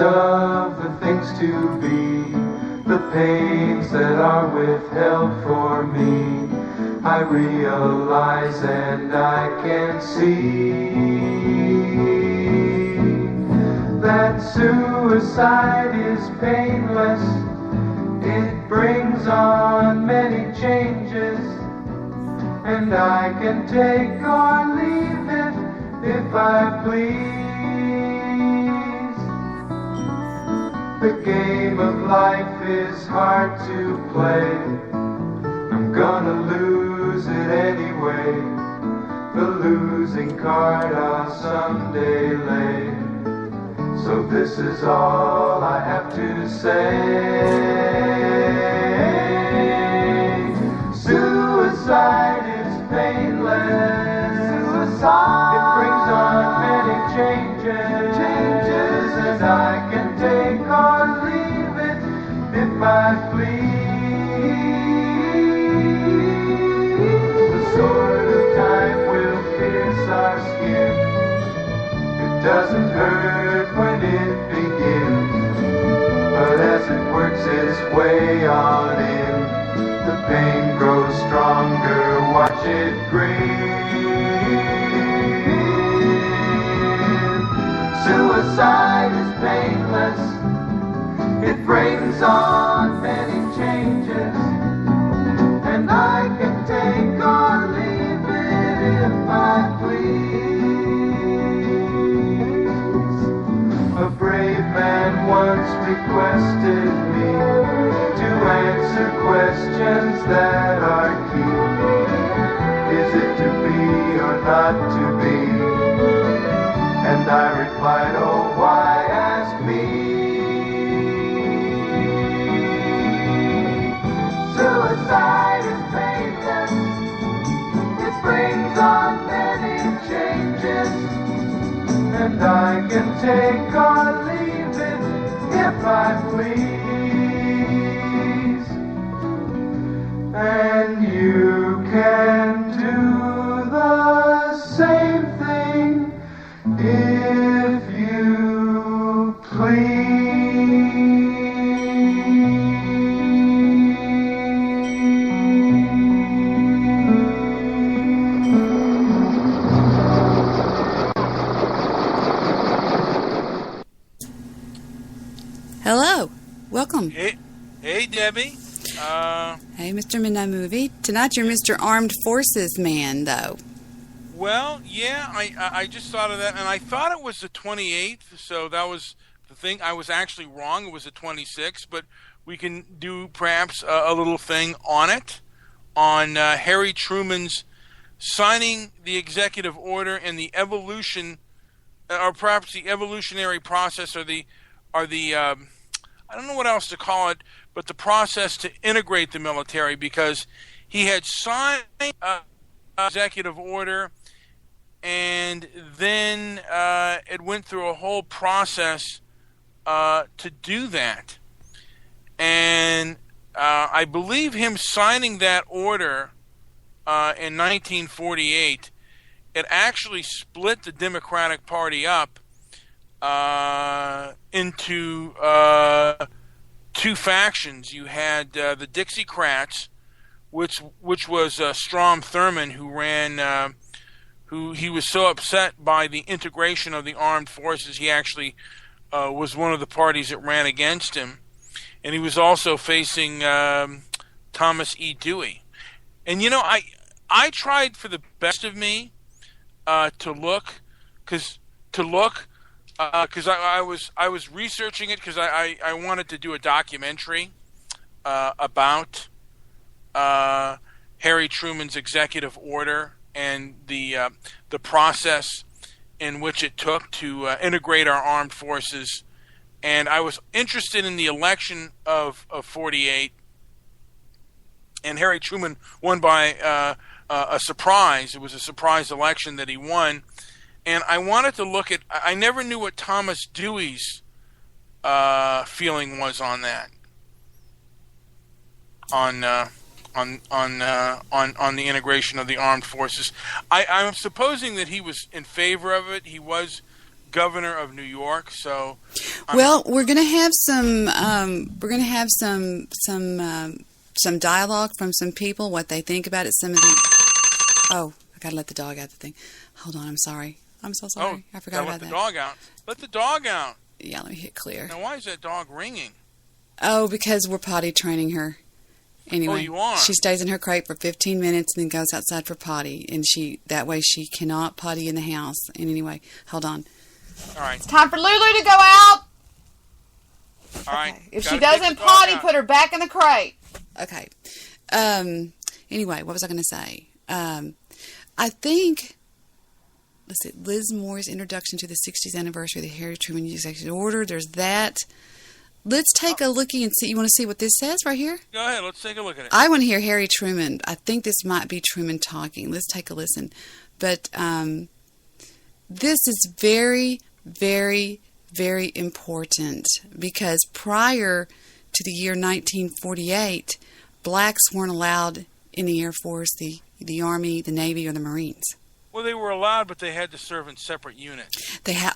of the things to be, the pains that are withheld for me, I realize and I can see that suicide is painless. It brings on many changes, and I can take or leave it if I please. The game of life is hard to play. I'm gonna lose it anyway. The losing card I'll someday lay. So this is all I have to say. Suicide is painless. Suicide. It brings on many changes, and I can take or leave it if I please. The sword of time will pierce our skin. It doesn't hurt when it begins, but as it works its way on in, the pain grows stronger, watch it grin. Suicide is painless. It brings on many changes, and I can take or leave it if I please. A brave man once requested me to answer questions that are key. Is it to be or not to be? And I replied, oh, why ask me? Suicide is painless. It brings on many changes, and I can take or leave it if I please. And you can do the same thing if you please. Hello, welcome. Hey, Debbie. Hey, Mr. Midnight Movie. Tonight you're Mr. Armed Forces man, though. Well, yeah, I just thought of that, and I thought it was the 28th, so that was the thing. I was actually wrong. It was the 26th, but we can do perhaps a little thing on it, on Harry Truman's signing the executive order and the evolution, or perhaps the evolutionary process, or the I don't know what else to call it, but the process to integrate the military, because he had signed an executive order, and then it went through a whole process to do that. And I believe him signing that order in 1948, it actually split the Democratic Party up into two factions. You had the Dixiecrats, which was Strom Thurmond, who ran, who he was so upset by the integration of the armed forces, he actually was one of the parties that ran against him, and he was also facing Thomas E. Dewey. And you know, I tried for the best of me to look, because I was researching it, because I wanted to do a documentary about Harry Truman's executive order and the process in which it took to integrate our armed forces. And I was interested in the election of 48, and Harry Truman won by a surprise. It was a surprise election that he won. And I wanted to look at, I never knew what Thomas Dewey's feeling was on that, on the integration of the armed forces. I'm supposing that he was in favor of it. He was governor of New York. So, well, we're going to have some some dialogue from some people, what they think about it. Some of the I gotta let the dog out the thing. Hold on, I'm sorry. I'm so sorry. I forgot about that. Let the dog out. Let the dog out. Yeah, let me hit clear. Now, why is that dog ringing? Oh, because we're potty training her. Anyway, you are? She stays in her crate for 15 minutes and then goes outside for potty. And that way she cannot potty in the house. And anyway, hold on. All right. It's time for Lulu to go out. All right. Okay. If she doesn't potty, put her back in the crate. Okay. Anyway, what was I going to say? I think, let's see, Liz Moore's introduction to the 60th anniversary of the Harry Truman Executive Order. There's that. Let's take a looky and see. You want to see what this says right here? Go ahead. Let's take a look at it. I want to hear Harry Truman. I think this might be Truman talking. Let's take a listen. But this is very, very, very important because prior to the year 1948, blacks weren't allowed in the Air Force, the Army, the Navy, or the Marines. Well, they were allowed, but they had to serve in separate units. They had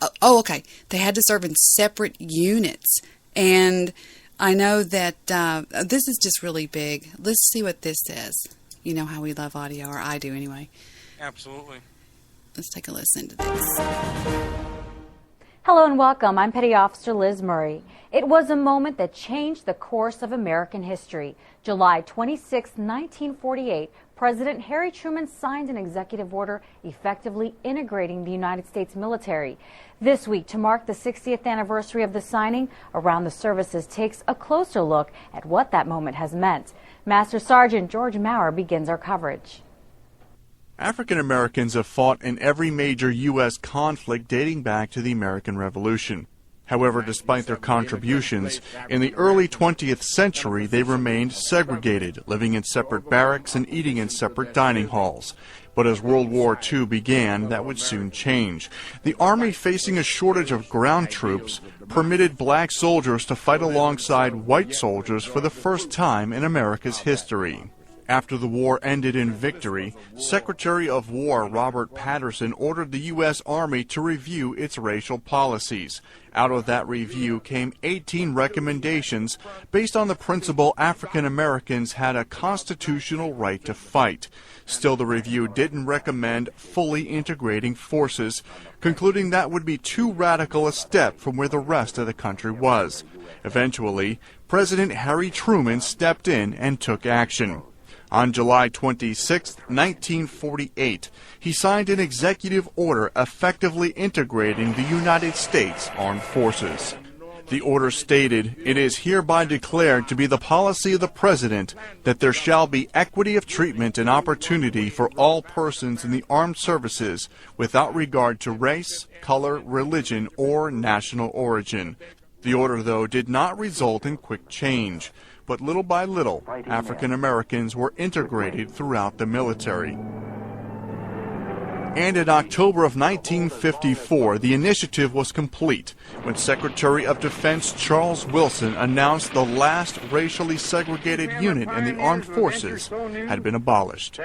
They had to serve in separate units. And I know that this is just really big. Let's see what this says. You know how we love audio, or I do anyway. Absolutely. Let's take a listen to this. Hello and welcome. I'm Petty Officer Liz Murray. It was a moment that changed the course of American history. July 26, 1948, President Harry Truman signed an executive order effectively integrating the United States military. This week, to mark the 60th anniversary of the signing, Around the Services takes a closer look at what that moment has meant. Master Sergeant George Maurer begins our coverage. African Americans have fought in every major U.S. conflict dating back to the American Revolution. However, despite their contributions, in the early 20th century they remained segregated, living in separate barracks and eating in separate dining halls. But as World War II began, that would soon change. The Army, facing a shortage of ground troops, permitted black soldiers to fight alongside white soldiers for the first time in America's history. After the war ended in victory, Secretary of War Robert Patterson ordered the U.S. Army to review its racial policies. Out of that review came 18 recommendations based on the principle African Americans had a constitutional right to fight. Still, the review didn't recommend fully integrating forces, concluding that would be too radical a step from where the rest of the country was. Eventually, President Harry Truman stepped in and took action. On July 26, 1948, he signed an executive order effectively integrating the United States Armed Forces. The order stated, "It is hereby declared to be the policy of the President that there shall be equity of treatment and opportunity for all persons in the armed services without regard to race, color, religion, or national origin." The order, though, did not result in quick change. But little by little, African Americans were integrated throughout the military. And in October of 1954, the initiative was complete when Secretary of Defense Charles Wilson announced the last racially segregated unit in the armed forces had been abolished.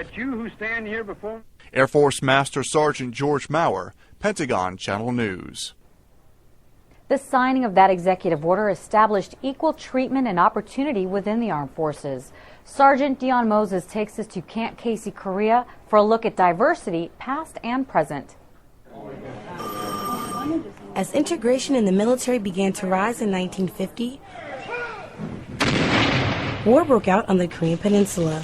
Air Force Master Sergeant George Maurer, Pentagon Channel News. The signing of that executive order established equal treatment and opportunity within the armed forces. Sergeant Dion Moses takes us to Camp Casey, Korea, for a look at diversity, past and present. As integration in the military began to rise in 1950, war broke out on the Korean Peninsula.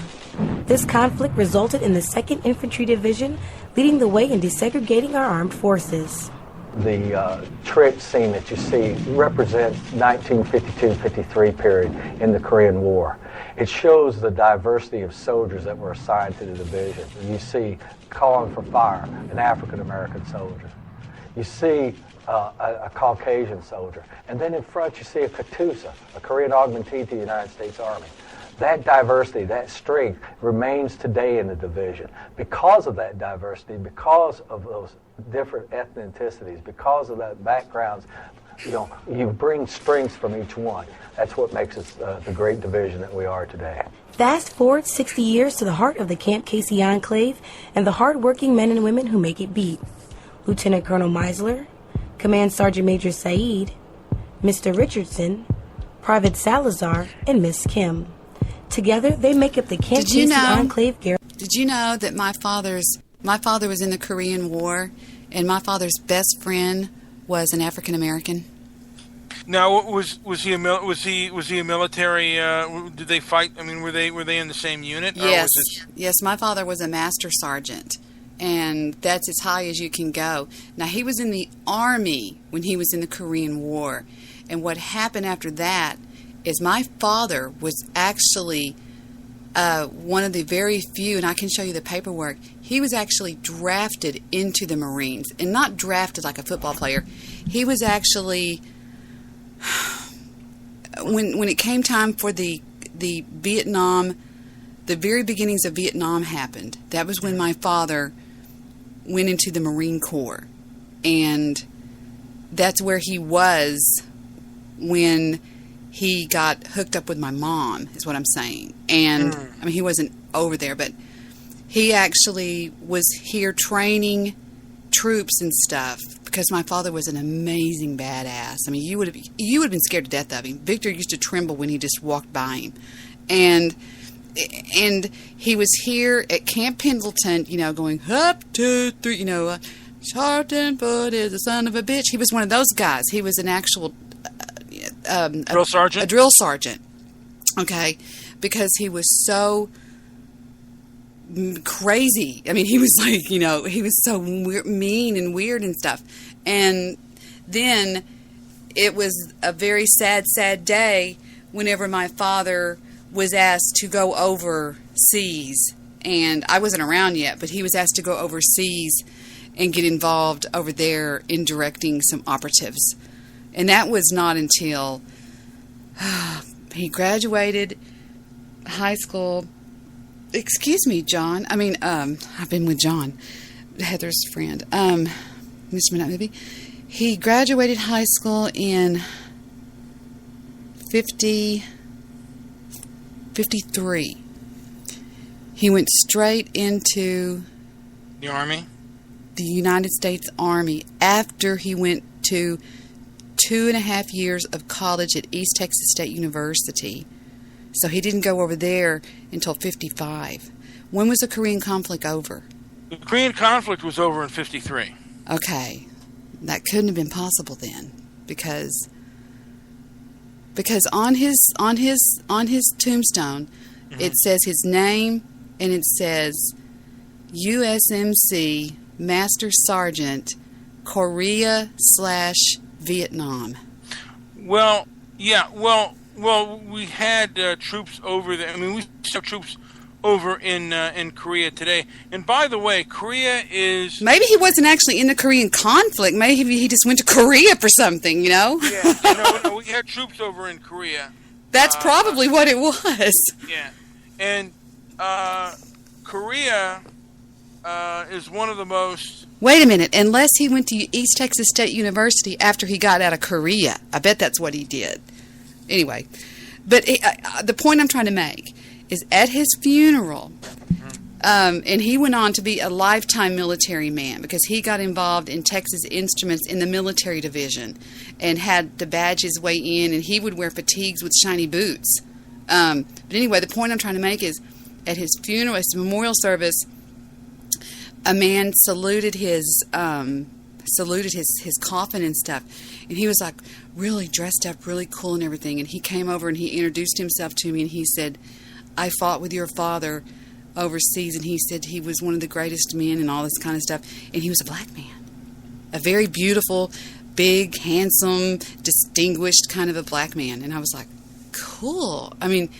This conflict resulted in the 2nd Infantry Division leading the way in desegregating our armed forces. The trench scene that you see represents 1952-53 period in the Korean War. It shows the diversity of soldiers that were assigned to the division. You see calling for fire, an African-American soldier. You see a Caucasian soldier. And then in front you see a Katusa, a Korean augmentee to the United States Army. That diversity, that strength remains today in the division. Because of that diversity, because of those different ethnicities, because of that backgrounds, you bring strengths from each one. That's what makes us the great division that we are today. Fast forward 60 years to the heart of the Camp Casey enclave and the hard-working men and women who make it beat. Lieutenant Colonel Meisler, Command Sergeant Major Saeed, Mr. Richardson, Private Salazar, and Miss Kim. Together, they make up the Camp Casey Enclave Garrison. Did you know that my father was in the Korean War, and my father's best friend was an African American? Now, was he a military? Did they fight? I mean, were they in the same unit? Yes, yes. My father was a master sergeant, and that's as high as you can go. Now, he was in the Army when he was in the Korean War, and what happened after that is my father was actually one of the very few, and I can show you the paperwork. He was actually drafted into the Marines, and not drafted like a football player. He was actually, when it came time for the Vietnam, the very beginnings of Vietnam happened. That was when my father went into the Marine Corps, and that's where he was when he got hooked up with my mom, is what I'm saying. And, I mean, he wasn't over there, but he actually was here training troops and stuff because my father was an amazing badass. I mean, you would have been scared to death of him. Victor used to tremble when he just walked by him. And he was here at Camp Pendleton, going, up, 2, 3, Sergeant Bud is a son of a bitch. He was one of those guys. He was an actual drill sergeant? A drill sergeant, okay, because he was so crazy. I mean, he was like, he was so mean and weird and stuff. And then it was a very sad, sad day whenever my father was asked to go overseas. And I wasn't around yet, but he was asked to go overseas and get involved over there in directing some operatives. And that was not until he graduated high school. Excuse me, John. I mean, I've been with John, Heather's friend. Mr. Minute, maybe. He graduated high school in 53. He went straight into the Army? The United States Army after he went to 2.5 years of college at East Texas State University. So he didn't go over there until 55. When was the Korean conflict over? The Korean conflict was over in 53. Okay. That couldn't have been possible then, because on his tombstone, it says his name, and it says USMC Master Sergeant Korea/Vietnam. Well, yeah. Well, we had troops over there. I mean, we still have troops over in Korea today. And by the way, Korea is... Maybe he wasn't actually in the Korean conflict. Maybe he just went to Korea for something, Yeah, no, we had troops over in Korea. That's probably what it was. Yeah. And Korea is one of the most... Wait a minute. Unless he went to East Texas State University after he got out of Korea. I bet that's what he did. Anyway. But the point I'm trying to make is at his funeral, and he went on to be a lifetime military man because he got involved in Texas Instruments in the military division and had the badges way in, and he would wear fatigues with shiny boots. But anyway, the point I'm trying to make is at his funeral, his memorial service, a man saluted his coffin and stuff, and he was like really dressed up, really cool and everything, and he came over and he introduced himself to me, and he said, I fought with your father overseas, and he said he was one of the greatest men and all this kind of stuff, and he was a black man, a very beautiful, big, handsome, distinguished kind of a black man. And I was like, cool. I mean,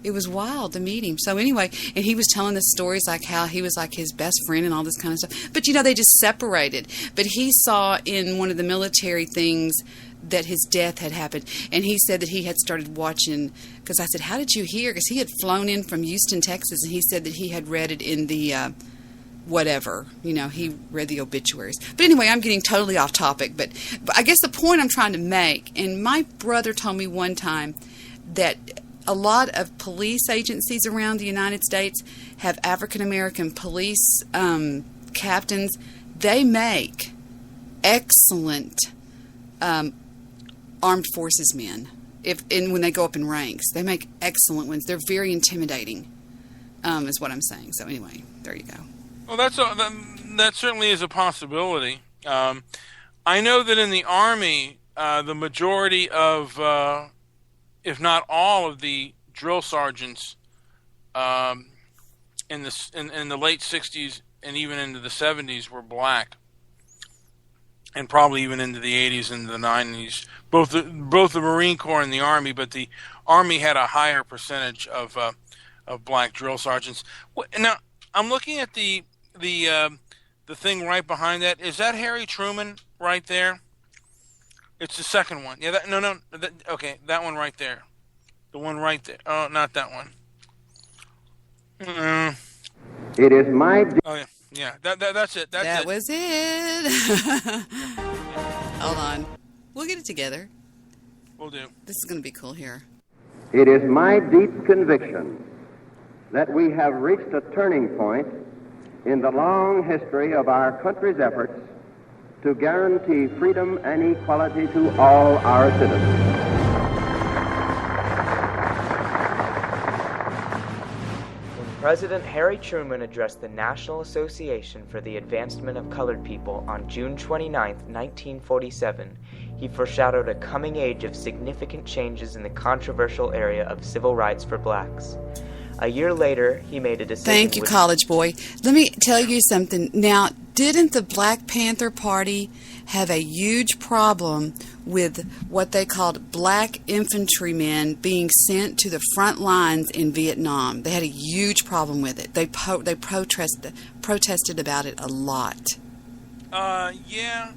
it was wild to meet him. So anyway, and he was telling the stories like how he was like his best friend and all this kind of stuff. But they just separated. But he saw in one of the military things that his death had happened, and he said that he had started watching, because I said, how did you hear? Because he had flown in from Houston, Texas, and he said that he had read it in the whatever, he read the obituaries. But anyway, I'm getting totally off topic, but I guess the point I'm trying to make, and my brother told me one time that a lot of police agencies around the United States have African American police captains. They make excellent armed forces men. When they go up in ranks, they make excellent ones. They're very intimidating, is what I'm saying. So anyway, there you go. Well, that certainly is a possibility. I know that in the Army, the majority of, if not all of the drill sergeants in the late 60s and even into the 70s were black, and probably even into the 80s and the 90s. Both the Marine Corps and the Army, but the Army had a higher percentage of black drill sergeants. Now, I'm looking at the thing right behind that. Is that Harry Truman right there? It's the second one. Yeah. Okay, that one right there. The one right there. Oh, not that one. It is my. Oh yeah. Yeah, that's it. That was it. Hold on. We'll get it together. We'll do. This is going to be cool here. It is my deep conviction that we have reached a turning point in the long history of our country's efforts to guarantee freedom and equality to all our citizens. President Harry Truman addressed the National Association for the Advancement of Colored People on June 29, 1947. He foreshadowed a coming age of significant changes in the controversial area of civil rights for blacks. A year later, he made a decision. Thank you, college boy. Let me tell you something. Now, didn't the Black Panther Party have a huge problem with what they called black infantrymen being sent to the front lines in Vietnam? They had a huge problem with it. They protested about it a lot. Yeah.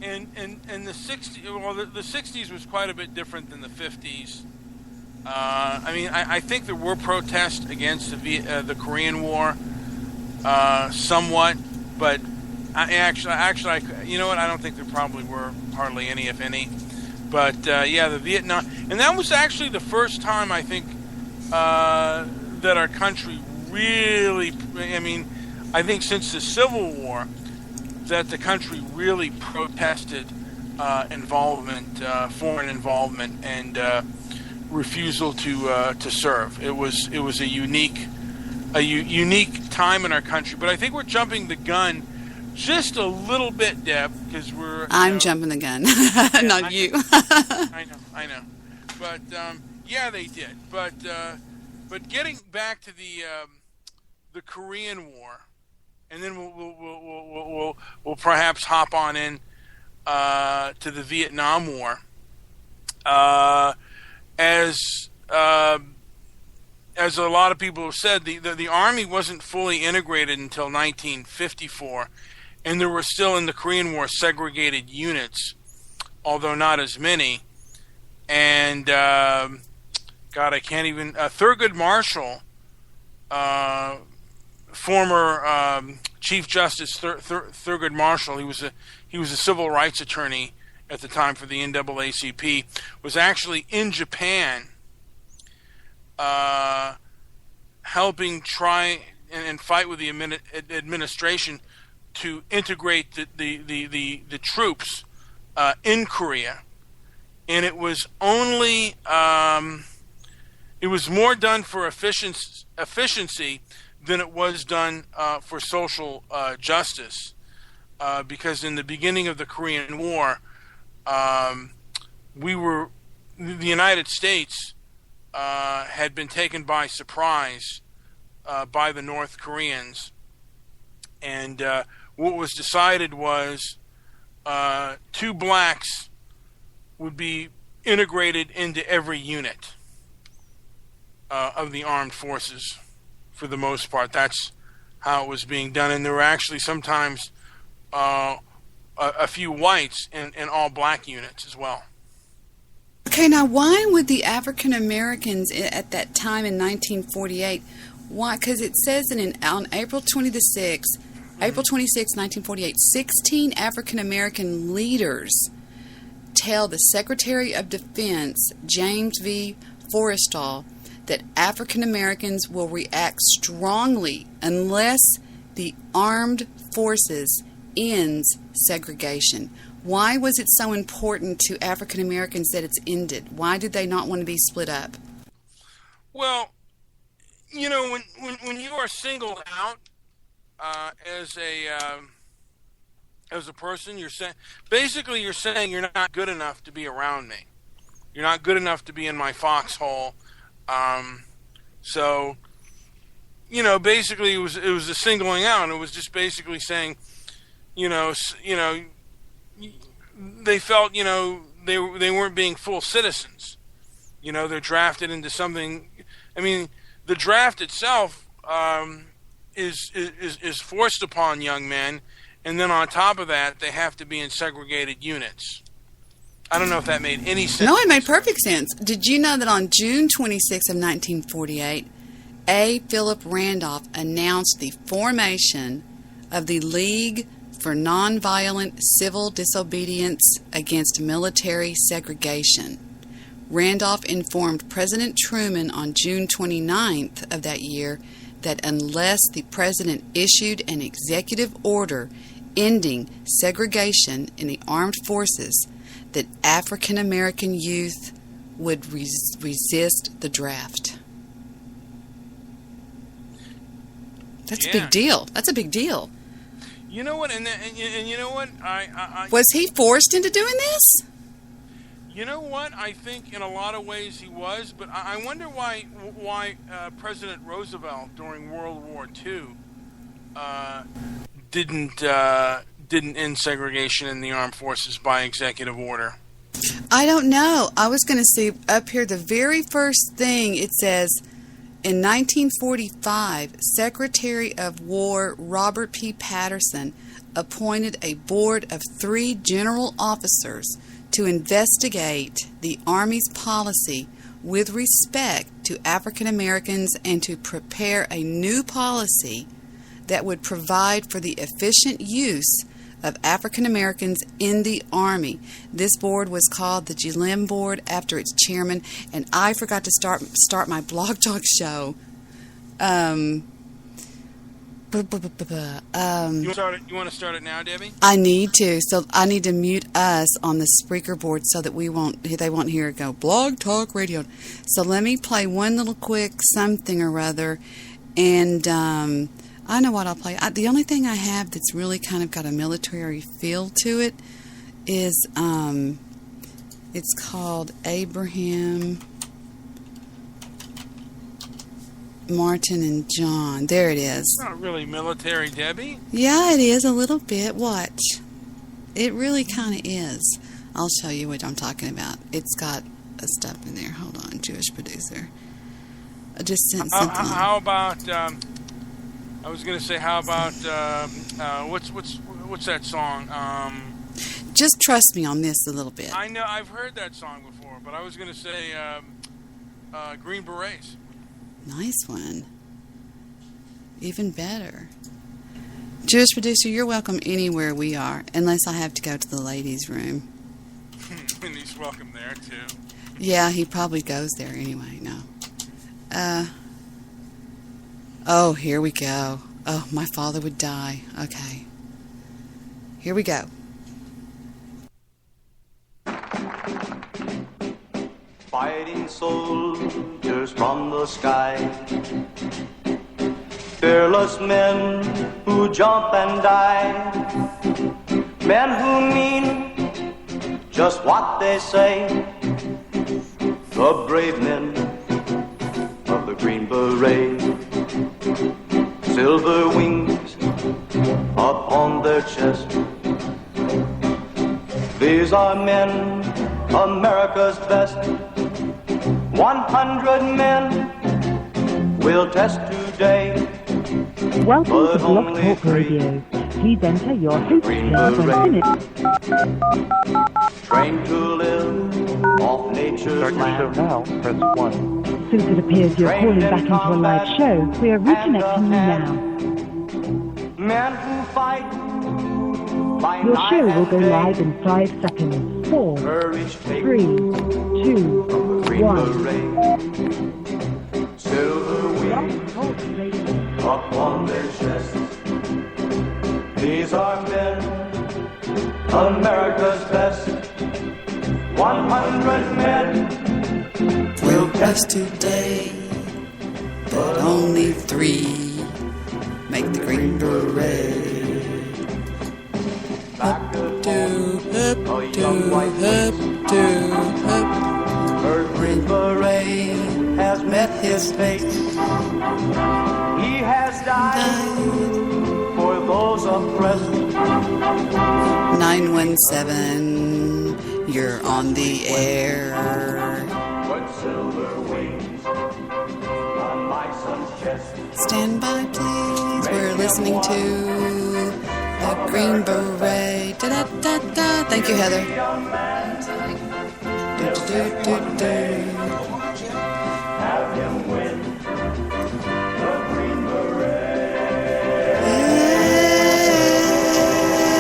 And the 60s. Well, the 60s was quite a bit different than the 50s. I think there were protests against the Korean War, somewhat, but actually, you know what? I don't think there probably were hardly any, if any. But the Vietnam, and that was actually the first time I think that our country really. I think since the Civil War, that the country really protested foreign involvement, and refusal to serve. It was a unique time in our country. But I think we're jumping the gun just a little bit, Deb, because I'm jumping the gun, not you. I know. But they did. But getting back to the Korean War, and then we'll perhaps hop on in to the Vietnam War. As a lot of people have said, the Army wasn't fully integrated until 1954, and there were still in the Korean War segregated units, although not as many. And I can't even. Thurgood Marshall, former Chief Justice Thurgood Marshall, he was a civil rights attorney at the time for the NAACP, was actually in Japan helping try and fight with the administration to integrate the troops in Korea. And it was only it was more done for efficiency than it was done for social justice, because in the beginning of the Korean War, the United States had been taken by surprise by the North Koreans, and what was decided was 2 blacks would be integrated into every unit of the armed forces. For the most part, that's how it was being done, and there were actually sometimes a few whites in all black units as well. Okay, now why would the African Americans at that time in 1948? Why? Because it says that on April 26, 1948, 16 African American leaders tell the Secretary of Defense, James V. Forrestal, that African Americans will react strongly unless the armed forces ends segregation. Why was it so important to African Americans that it's ended? Why did they not want to be split up? Well, you know, when you are singled out as a person, you're saying you're not good enough to be around me. You're not good enough to be in my foxhole. So, you know, basically it was a singling out. It was just basically saying, they felt, they weren't being full citizens. You know, they're drafted into something. I mean, the draft itself is forced upon young men, and then on top of that, they have to be in segregated units. I don't know if that made any sense. No, it made perfect sense. Did you know that on June 26 of 1948, A. Philip Randolph announced the formation of the League for Nonviolent Civil Disobedience Against Military Segregation? Randolph informed President Truman on June 29th of that year that unless the president issued an executive order ending segregation in the armed forces, that African American youth would resist the draft. That's a big deal. That's a big deal. You know what? And you know what? Was he forced into doing this? You know what? I think in a lot of ways he was, but I wonder why President Roosevelt during World War II didn't end segregation in the armed forces by executive order. I don't know. I was going to see up here the very first thing. It says, in 1945, Secretary of War Robert P. Patterson appointed a board of 3 general officers to investigate the Army's policy with respect to African Americans and to prepare a new policy that would provide for the efficient use of African Americans in the Army. This board was called the GLIM Board after its chairman, and I forgot to start my blog talk show. You want to start it now, Debbie? I need to. So I need to mute us on the Spreaker board so that they won't hear it go Blog Talk Radio. So let me play one little quick something or other, and I know what I'll play. The only thing I have that's really kind of got a military feel to it is it's called Abraham, Martin, and John. There it is. It's not really military, Debbie. Yeah, it is a little bit. Watch. It really kind of is. I'll show you what I'm talking about. It's got a stuff in there. Hold on, Jewish producer. I just sent something. How about? I was going to say, how about what's that song? Just trust me on this a little bit. I know I've heard that song before, but I was going to say Green Berets. Nice one. Even better. Jewish producer, you're welcome anywhere we are, unless I have to go to the ladies' room. And he's welcome there too. Yeah, he probably goes there anyway. No. Oh, here we go. Oh, my father would die. Okay. Here we go. Fighting soldiers from the sky, fearless men who jump and die, men who mean just what they say, the brave men of the Green Beret, silver wings upon their chest. These are men, America's best. 100 men will test today. Welcome to Blog Talk Radio. Please enter your host code when finished. Trained to live off nature's land. Now, press 1. Since it appears you're calling back into a live show, we are reconnecting you now. Men who fight. Your show will go live in 5 seconds. 4, 3, 2, 1. Silver wings upon their chests. These are men, America's haven't met will Just today, but only 3 make the Green Beret. Up to, up to, up to, up. Her Green Beret has met his fate. He has died for those oppressed. 917, you're on the air. What silver wings on my son's chest. Stand by, please. We're listening to the Green Beret. Da, da, da, da. Thank you, Heather. Do, do, do, do. Have him win the Green Beret.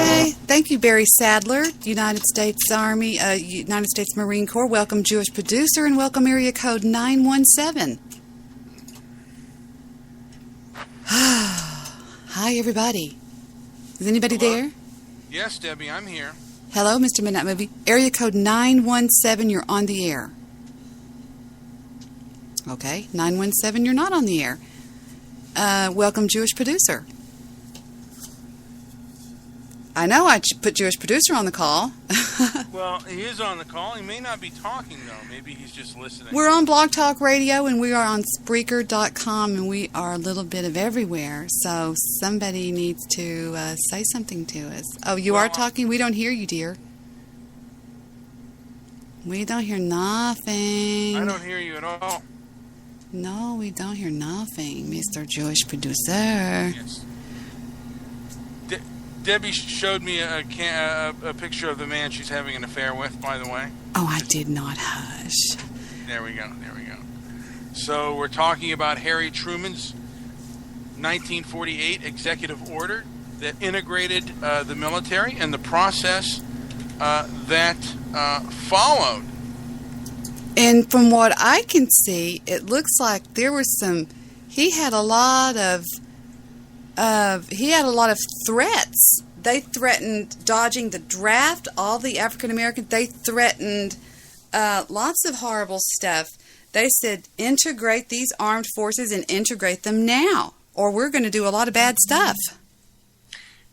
Hey. Thank you, Barry Sadler, United States Army, United States Marine Corps. Welcome, Jewish producer, and welcome, area code 917. Hi, everybody. Is anybody there? Yes, Debbie, I'm here. Hello, Mr. Midnight Movie. Area code 917, you're on the air. Okay, 917, you're not on the air. Welcome, Jewish producer. I know I put Jewish producer on the call. Well, he is on the call. He may not be talking, though. Maybe he's just listening. We're on Blog Talk Radio, and we are on Spreaker.com, and we are a little bit of everywhere. So somebody needs to say something to us. Oh, you are talking? We don't hear you, dear. We don't hear nothing. I don't hear you at all. No, we don't hear nothing, Mr. Jewish producer. Yes. Debbie showed me a picture of the man she's having an affair with, by the way. Oh, I did not. Hush. There we go. So we're talking about Harry Truman's 1948 executive order that integrated the military and the process that followed. And from what I can see, it looks like there was he had a lot of threats. They threatened dodging the draft, all the African Americans. They threatened lots of horrible stuff. They said, integrate these armed forces and integrate them now, or we're going to do a lot of bad stuff.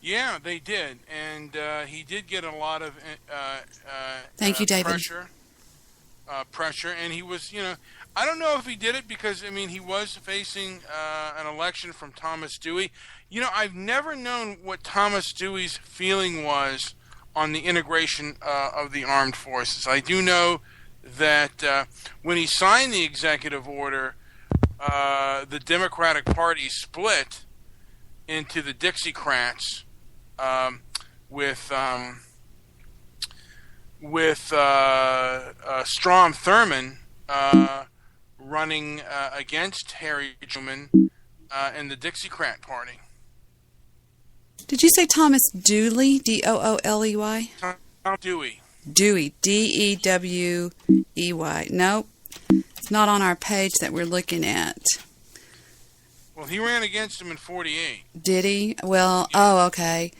Yeah, they did. And he did get a lot of Thank you, David. Pressure. And he was, I don't know if he did it because, he was facing an election from Thomas Dewey. I've never known what Thomas Dewey's feeling was on the integration of the armed forces. I do know that when he signed the executive order, the Democratic Party split into the Dixiecrats with Strom Thurmond running against Harry Truman and the Dixiecrat Party. Did you say Thomas Dooley? D-O-O-L-E-Y? Tom Dewey. Dewey. D-E-W-E-Y. Nope. It's not on our page that we're looking at. Well, he ran against him in 48. Did he? Well, oh, okay.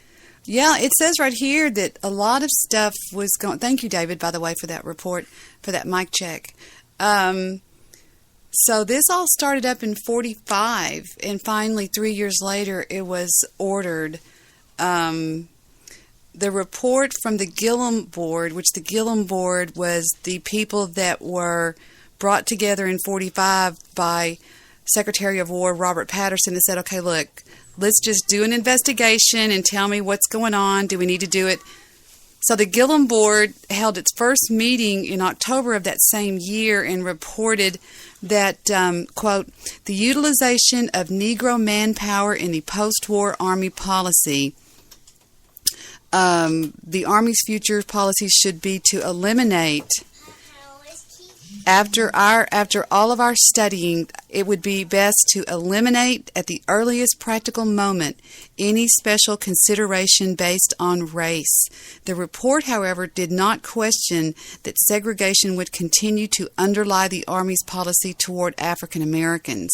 Yeah, it says right here that a lot of stuff was going... Thank you, David, by the way, for that report, for that mic check. So this all started up in 45, and finally 3 years later it was ordered. The report from the Gillum Board, which the Gillum Board was the people that were brought together in 45 by Secretary of War Robert Patterson, that said, okay, look, let's just do an investigation and tell me what's going on. Do we need to do it? So the Gillum Board held its first meeting in October of that same year and reported that, quote, the utilization of Negro manpower in the post-war Army policy, the Army's future policy should be to eliminate, after all of our studying, it would be best to eliminate at the earliest practical moment any special consideration based on race. The report, however, did not question that segregation would continue to underlie the Army's policy toward African Americans.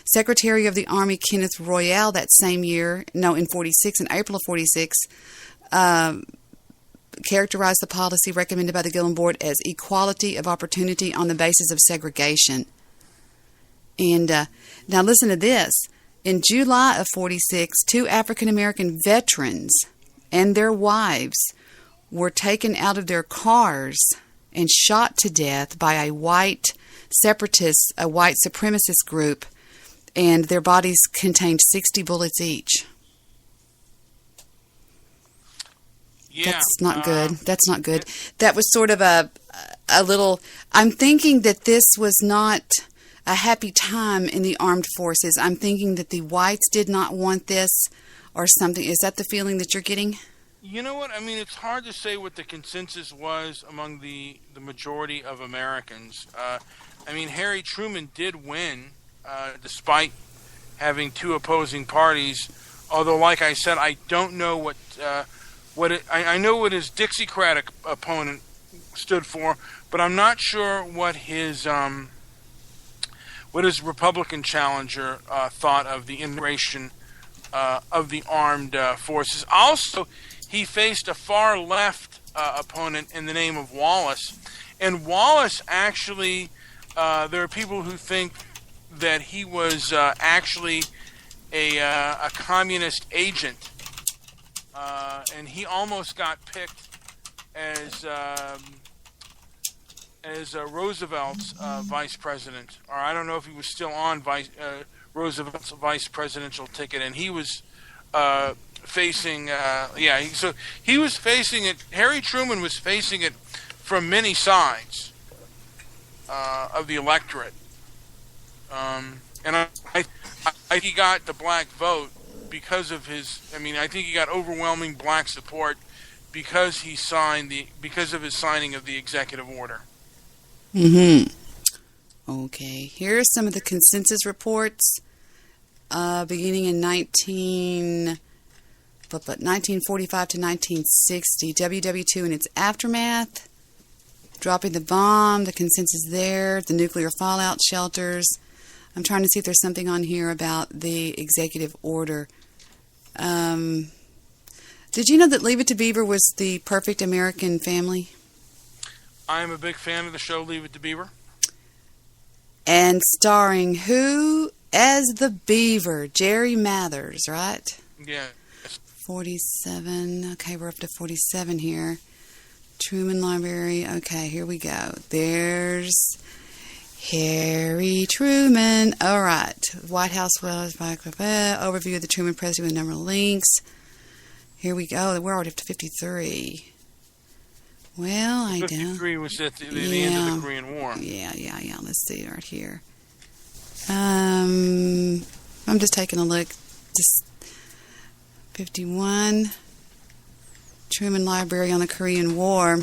Secretary of the Army Kenneth Royall that same year, in 46, in April of 46, characterized the policy recommended by the Gillum Board as equality of opportunity on the basis of segregation. And now listen to this. In July of 46, 2 African-American veterans and their wives were taken out of their cars and shot to death by a white supremacist group, and their bodies contained 60 bullets each. Yeah, that's not good. That's not good. That was sort of a little... I'm thinking that this was not a happy time in the armed forces. I'm thinking that the whites did not want this or something. Is that the feeling that you're getting? You know what? I mean, it's hard to say what the consensus was among the majority of Americans. I mean, Harry Truman did win, despite having 2 opposing parties. Although, like I said, I don't know I know what his Dixiecratic opponent stood for, but I'm not sure what his Republican challenger thought of the integration of the armed forces. Also, he faced a far left opponent in the name of Wallace, and Wallace actually, there are people who think that he was actually a communist agent. And he almost got picked as Roosevelt's vice president, or I don't know if he was still on Roosevelt's vice presidential ticket, and he was facing, so he was facing it. Harry Truman was facing it from many sides of the electorate, and I he got the black vote because of his. I mean, I think he got overwhelming black support because of his signing of the executive order. Okay, here are some of the consensus reports beginning in 1945 to 1960. WW2 and its aftermath, dropping the bomb, the consensus there, the nuclear fallout shelters. I'm trying to see if there's something on here about the executive order. Did you know that Leave It to Beaver was the perfect American family? I'm a big fan of the show Leave It to Beaver. And starring who as the Beaver? Jerry Mathers, right? Yeah. 47. Okay, we're up to 47 here. Truman Library. Okay, here we go. There's Harry Truman. All right. White House overview of the Truman presidency with a number of links. Here we go. We're already up to 53. Well, I don't. 53 was at the end of the Korean War. Yeah. Let's see right here. I'm just taking a look. Just 51. Truman Library on the Korean War.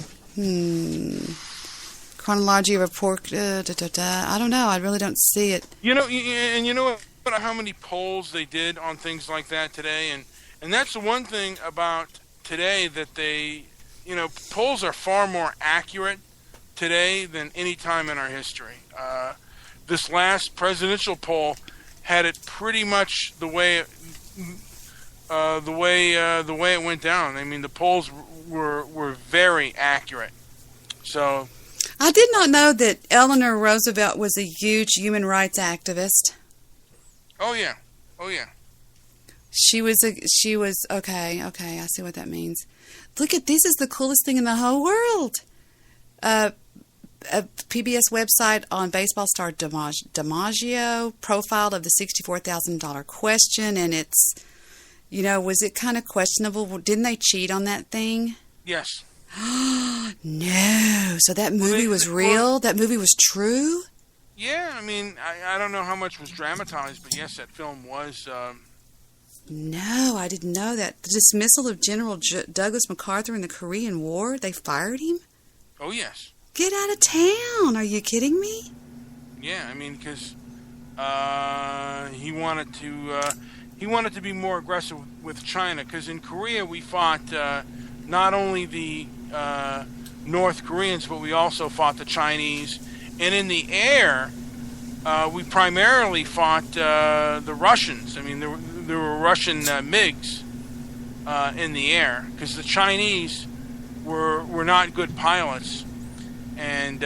Chronology of report. I don't know. I really don't see it. You know, and you know how many polls they did on things like that today, and that's the one thing about today that they, polls are far more accurate today than any time in our history. This last presidential poll had it pretty much the way it went down. I mean, the polls were very accurate. So I did not know that Eleanor Roosevelt was a huge human rights activist. Oh yeah. She was okay. I see what that means. Look at this! Is the coolest thing in the whole world. A PBS website on baseball star DiMaggio profile of the $64,000 question, and it's, was it kind of questionable? Didn't they cheat on that thing? Yes. No. So that movie was real? That movie was true? Yeah, I mean, I don't know how much was dramatized, but yes, that film was... No, I didn't know that. The dismissal of General Douglas MacArthur in the Korean War, they fired him? Oh, yes. Get out of town. Are you kidding me? Yeah, I mean, because he wanted to be more aggressive with China, because in Korea we fought not only the North Koreans, but we also fought the Chinese. And in the air, we primarily fought the Russians. I mean, there were Russian MiGs in the air, because the Chinese were not good pilots, and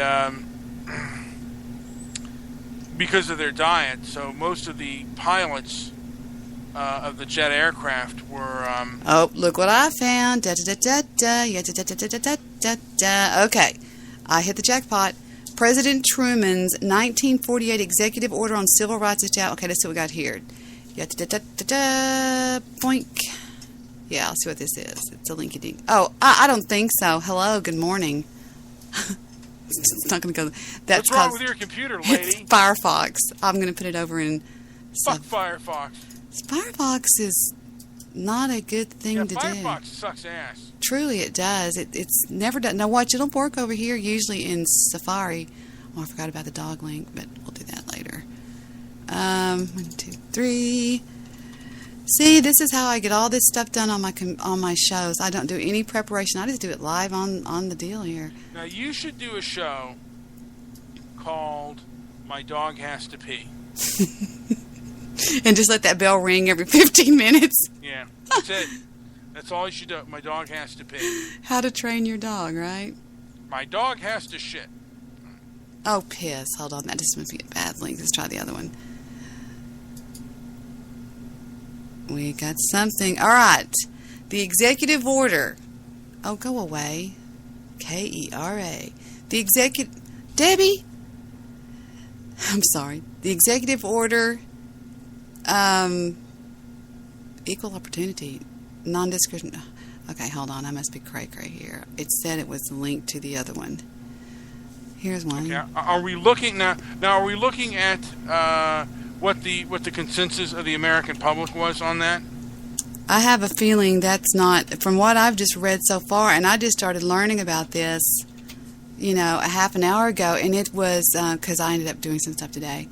because of their diet. So most of the pilots of the jet aircraft were. Oh, look what I found! Da da da da da da da da da da da. Okay, I hit the jackpot. President Truman's 1948 executive order on civil rights established. Okay, let's see what we got here. Da da da da da. Boink. Yeah, I'll see what this is. It's a linky dink. Oh, I don't think so. Hello, good morning. It's not going to go. What's wrong with your computer, lady? It's Firefox. I'm going to put it over in. Fuck Firefox. Firefox is not a good thing to do. Firefox sucks ass. Truly, it does. It's never done. Now, watch, it'll work over here, usually in Safari. Oh, I forgot about the dog link, but we'll do that later. 1, 2, 3. See, this is how I get all this stuff done on my shows. I don't do any preparation. I just do it live on the deal here. Now, you should do a show called My Dog Has to Pee. And just let that bell ring every 15 minutes. Yeah, that's it. That's all you should do. My dog has to pee. How to train your dog, right? My dog has to shit. Oh, piss. Hold on. That just must be a bad link. Let's try the other one. We got something. All right. The executive order. Oh, go away. Kera. The executive... Debbie? I'm sorry. The executive order... equal opportunity, non-discrimination. Okay, hold on. I must be cray-cray here. It said it was linked to the other one. Here's one. Okay. Are we looking now? Now, are we looking at what the consensus of the American public was on that? I have a feeling that's not, from what I've just read so far, and I just started learning about this, a half an hour ago, and it was because I ended up doing some stuff today.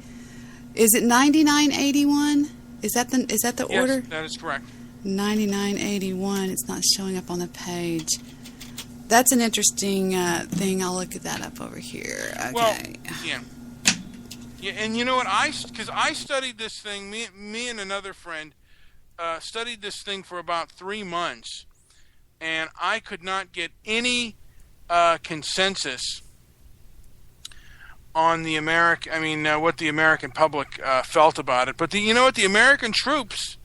Is it 9981? Is that the order? Yes, that is correct. 9981. It's not showing up on the page. That's an interesting thing. I'll look that up over here. Okay. Well, yeah, and you know what? Because I studied this thing. Me and another friend studied this thing for about 3 months, and I could not get any consensus on the what the American public felt about it. But the American troops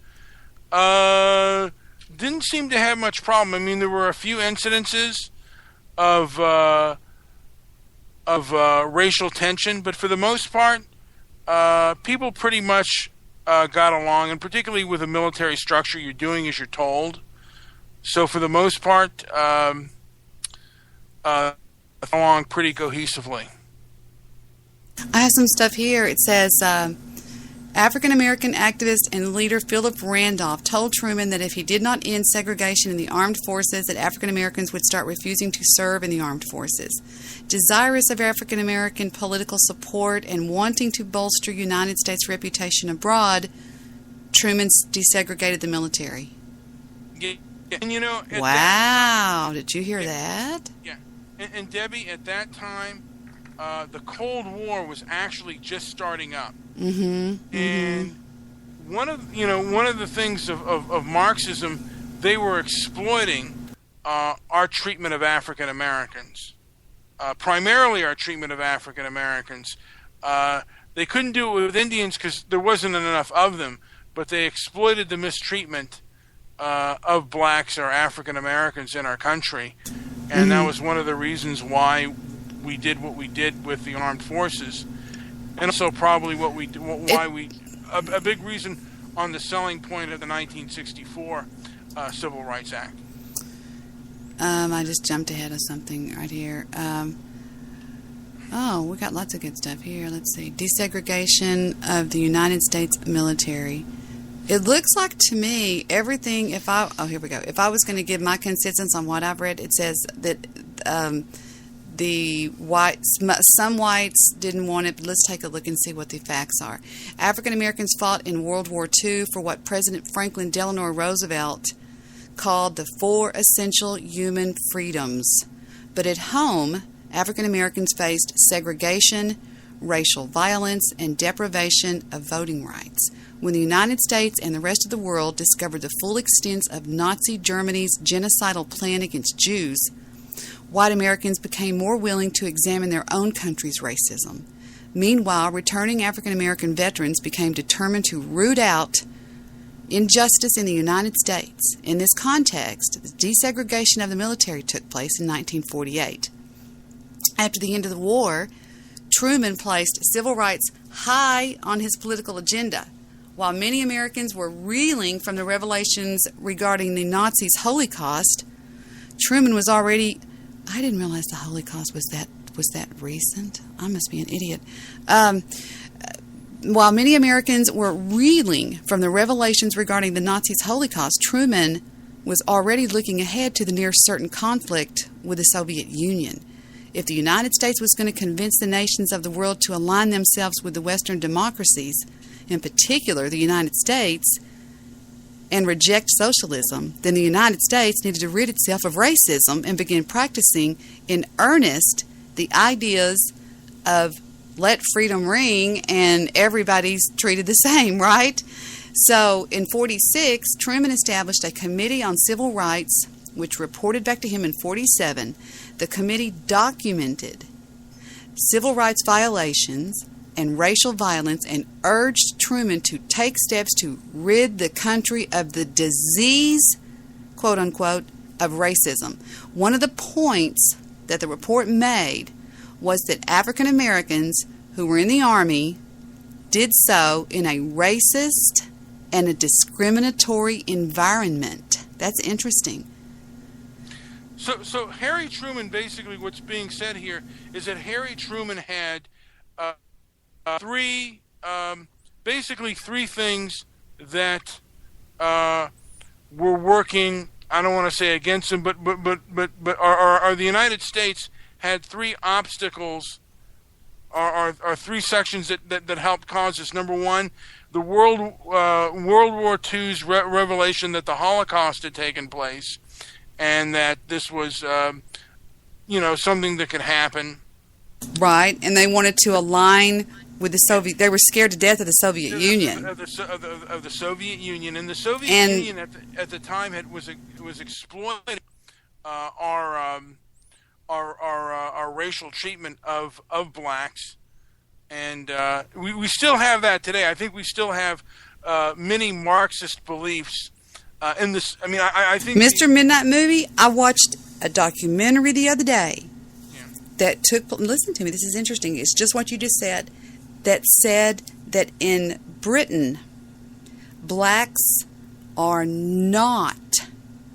didn't seem to have much problem. I mean, there were a few incidences of racial tension, but for the most part, people pretty much got along, and particularly with a military structure, you're doing as you're told. So for the most part, along pretty cohesively. I have some stuff here. It says, African-American activist and leader Philip Randolph told Truman that if he did not end segregation in the armed forces, that African-Americans would start refusing to serve in the armed forces. Desirous of African-American political support and wanting to bolster United States' reputation abroad, Truman desegregated the military. Yeah, and wow, did you hear that? Yeah, and Debbie, at that time, the Cold War was actually just starting up, and one of the things of Marxism, they were exploiting our treatment of African Americans, primarily our treatment of African Americans. They couldn't do it with Indians because there wasn't enough of them, but they exploited the mistreatment of blacks or African Americans in our country, and that was one of the reasons why we did what we did with the armed forces, and also probably a big reason on the selling point of the 1964 Civil Rights Act. I just jumped ahead of something right here. We got lots of good stuff here. Let's see. Desegregation of the United States military. It looks like to me everything. Here we go. If I was going to give my consensus on what I've read, it says that some whites didn't want it, but let's take a look and see what the facts are. African Americans fought in World War II for what President Franklin Delano Roosevelt called the 4 essential human freedoms. But at home, African Americans faced segregation, racial violence, and deprivation of voting rights. When the United States and the rest of the world discovered the full extent of Nazi Germany's genocidal plan against Jews, white Americans became more willing to examine their own country's racism. Meanwhile, returning African American veterans became determined to root out injustice in the United States. In this context, the desegregation of the military took place in 1948. After the end of the war, Truman placed civil rights high on his political agenda. While many Americans were reeling from the revelations regarding the Nazis' Holocaust, Truman was already... I didn't realize the Holocaust was that recent. I must be an idiot. While many Americans were reeling from the revelations regarding the Nazis' Holocaust, Truman was already looking ahead to the near certain conflict with the Soviet Union. If the United States was going to convince the nations of the world to align themselves with the Western democracies, in particular the United States, and reject socialism, then the United States needed to rid itself of racism and begin practicing in earnest the ideas of let freedom ring and everybody's treated the same, right? So in 46, Truman established a committee on civil rights, which reported back to him in 47. The committee documented civil rights violations and racial violence and urged Truman to take steps to rid the country of the disease, quote unquote, of racism. One of the points that the report made was that African Americans who were in the Army did so in a racist and a discriminatory environment. That's interesting. So Harry Truman, basically what's being said here is that Harry Truman had three things that were working. I don't want to say against him, but are the United States had three obstacles, are three sections that helped cause this. Number one, the World War II's revelation that the Holocaust had taken place, and that this was something that could happen. Right, and they wanted to align with the Soviet. They were scared to death of the Soviet Union. Of the Soviet Union, and the Soviet Union at the time was exploiting our racial treatment of blacks, and we still have that today. I think we still have many Marxist beliefs in this. I mean, I think Mr. Midnight Movie. I watched a documentary the other day that took. Listen to me. This is interesting. It's just what you just said. That said that in Britain, blacks are not,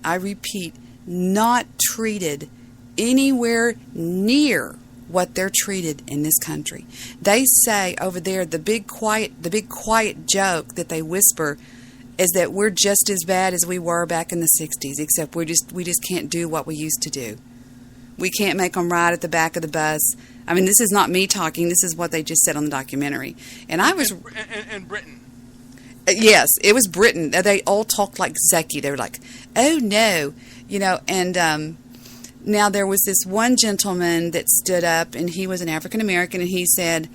I repeat, not treated anywhere near what they're treated in this country. They say over there, the big quiet joke that they whisper is that we're just as bad as we were back in the 60s, except we just can't do what we used to do. We can't make them ride at the back of the bus. I mean, this is not me talking. This is what they just said on the documentary. And I was... In Britain. Yes, it was Britain. They all talked like Zeki. They were like, oh, no. And now there was this one gentleman that stood up, and he was an African-American, and he said,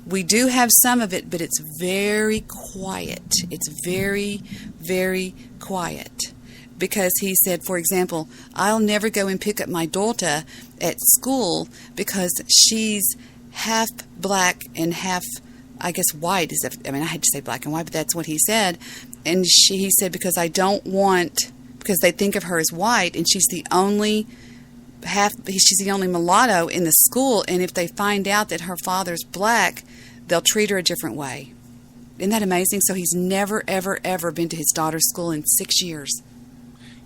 we do have some of it, but it's very quiet. It's very, very quiet. Because he said, for example, I'll never go and pick up my daughter at school because she's half black and half, I guess, white. I had to say black and white, but that's what he said. And he said, because I don't want, because they think of her as white, and she's the only mulatto in the school, and if they find out that her father's black, they'll treat her a different way. Isn't that amazing? So he's never, ever, ever been to his daughter's school in 6 years.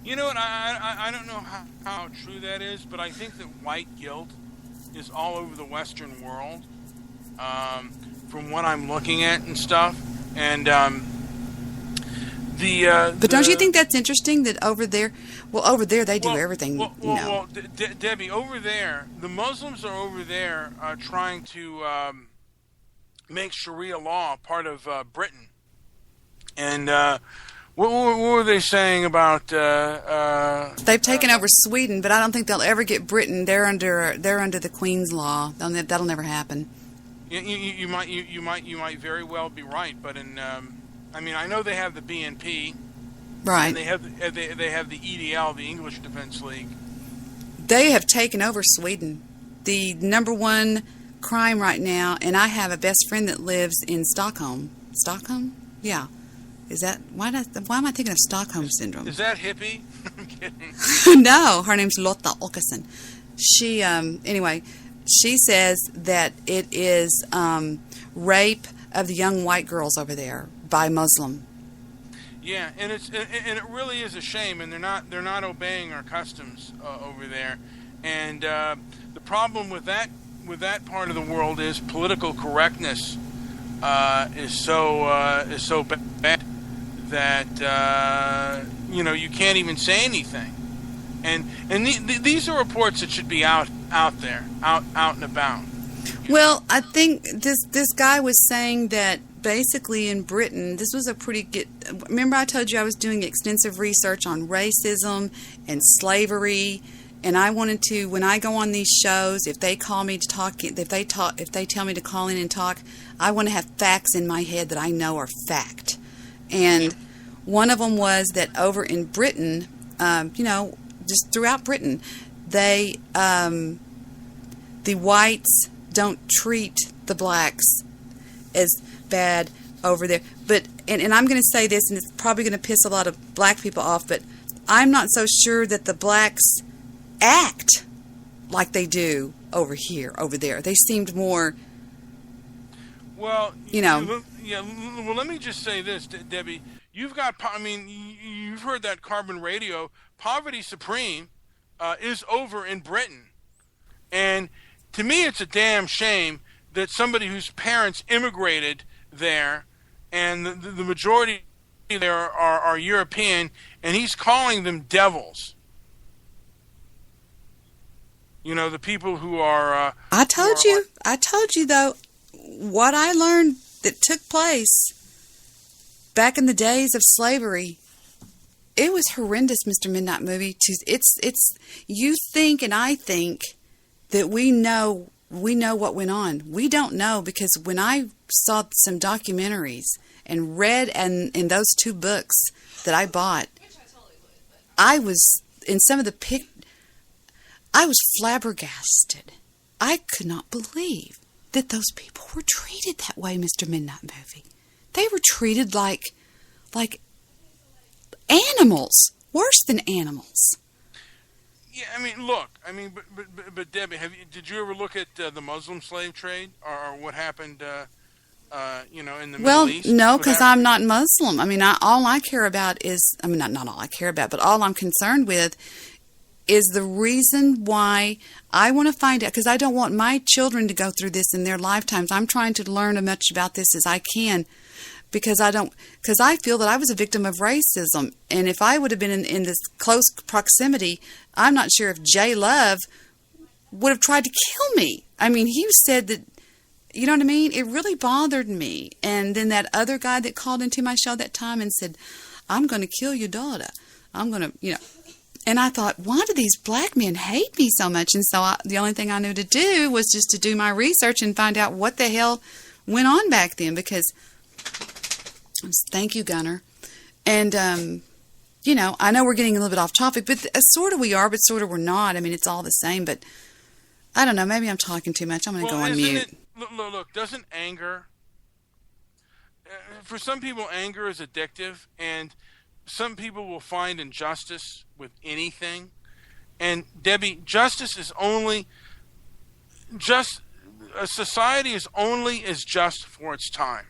You know what? I don't know how true that is, but I think that white guilt is all over the Western world, from what I'm looking at and stuff. And but don't you think that's interesting that over there they do everything. Well, Debbie, over there, the Muslims are over there trying to make Sharia law part of Britain, and. What were they saying about? They've taken over Sweden, but I don't think they'll ever get Britain. They're under the Queen's law. That'll never happen. You might very well be right, but I know they have the BNP, right? And they have the EDL, the English Defence League. they have taken over Sweden. The number one crime right now, and I have a best friend that lives in Stockholm. Stockholm? Yeah. Is that why am I thinking of Stockholm syndrome? Is that hippie? I'm kidding. No, her name's Lotta Åkesson. She anyway, she says that it is rape of the young white girls over there by Muslim. Yeah, and it really is a shame, and they're not obeying our customs over there. And the problem with that part of the world is political correctness is so bad that you can't even say anything. And these are reports that should be out there, out and about. Well, I think this guy was saying that basically in Britain, this was a pretty good... Remember I told you I was doing extensive research on racism and slavery, and I wanted to, when I go on these shows, if they call me to talk, if they tell me to call in and talk, I want to have facts in my head that I know are fact. And one of them was that over in Britain, just throughout Britain, the whites don't treat the blacks as bad over there. But and I'm going to say this, and it's probably going to piss a lot of black people off, but I'm not so sure that the blacks act like they do over there. They seemed more, well, yeah. Well, let me just say this, Debbie. You've heard that Carbon Radio. Poverty Supreme is over in Britain, and to me, it's a damn shame that somebody whose parents immigrated there, and the majority there are European, and he's calling them devils. The people who are... I told you, though, what I learned that took place back in the days of slavery, it was horrendous, Mr. Midnight Movie. It's you think and I think that we know what went on. We don't know, because when I saw some documentaries and read in those 2 books that I bought, I was in some of the I was flabbergasted. I could not believe that those people were treated that way, Mr. Midnight Movie. They were treated like animals, worse than animals. Yeah, look, but Debbie, did you ever look at the Muslim slave trade, or what happened, in the Middle East? Well, no, because I'm not Muslim. All I care about is, not all I care about, but all I'm concerned with is the reason why I want to find out, because I don't want my children to go through this in their lifetimes. I'm trying to learn as much about this as I can, because I feel that I was a victim of racism. And if I would have been in this close proximity, I'm not sure if Jay Love would have tried to kill me. He said that, you know what I mean? It really bothered me. And then that other guy that called into my show that time and said, I'm going to kill your daughter. I'm going to, And I thought, why do these black men hate me so much? And so the only thing I knew to do was just to do my research and find out what the hell went on back then, because... Thank you, Gunner. And, I know we're getting a little bit off topic, but sort of we are, but sort of we're not. It's all the same, but I don't know. Maybe I'm talking too much. I'm going to go on mute. Look, doesn't anger... for some people, anger is addictive, and some people will find injustice with anything. And, Debbie, justice is only... a society is only as just for its time.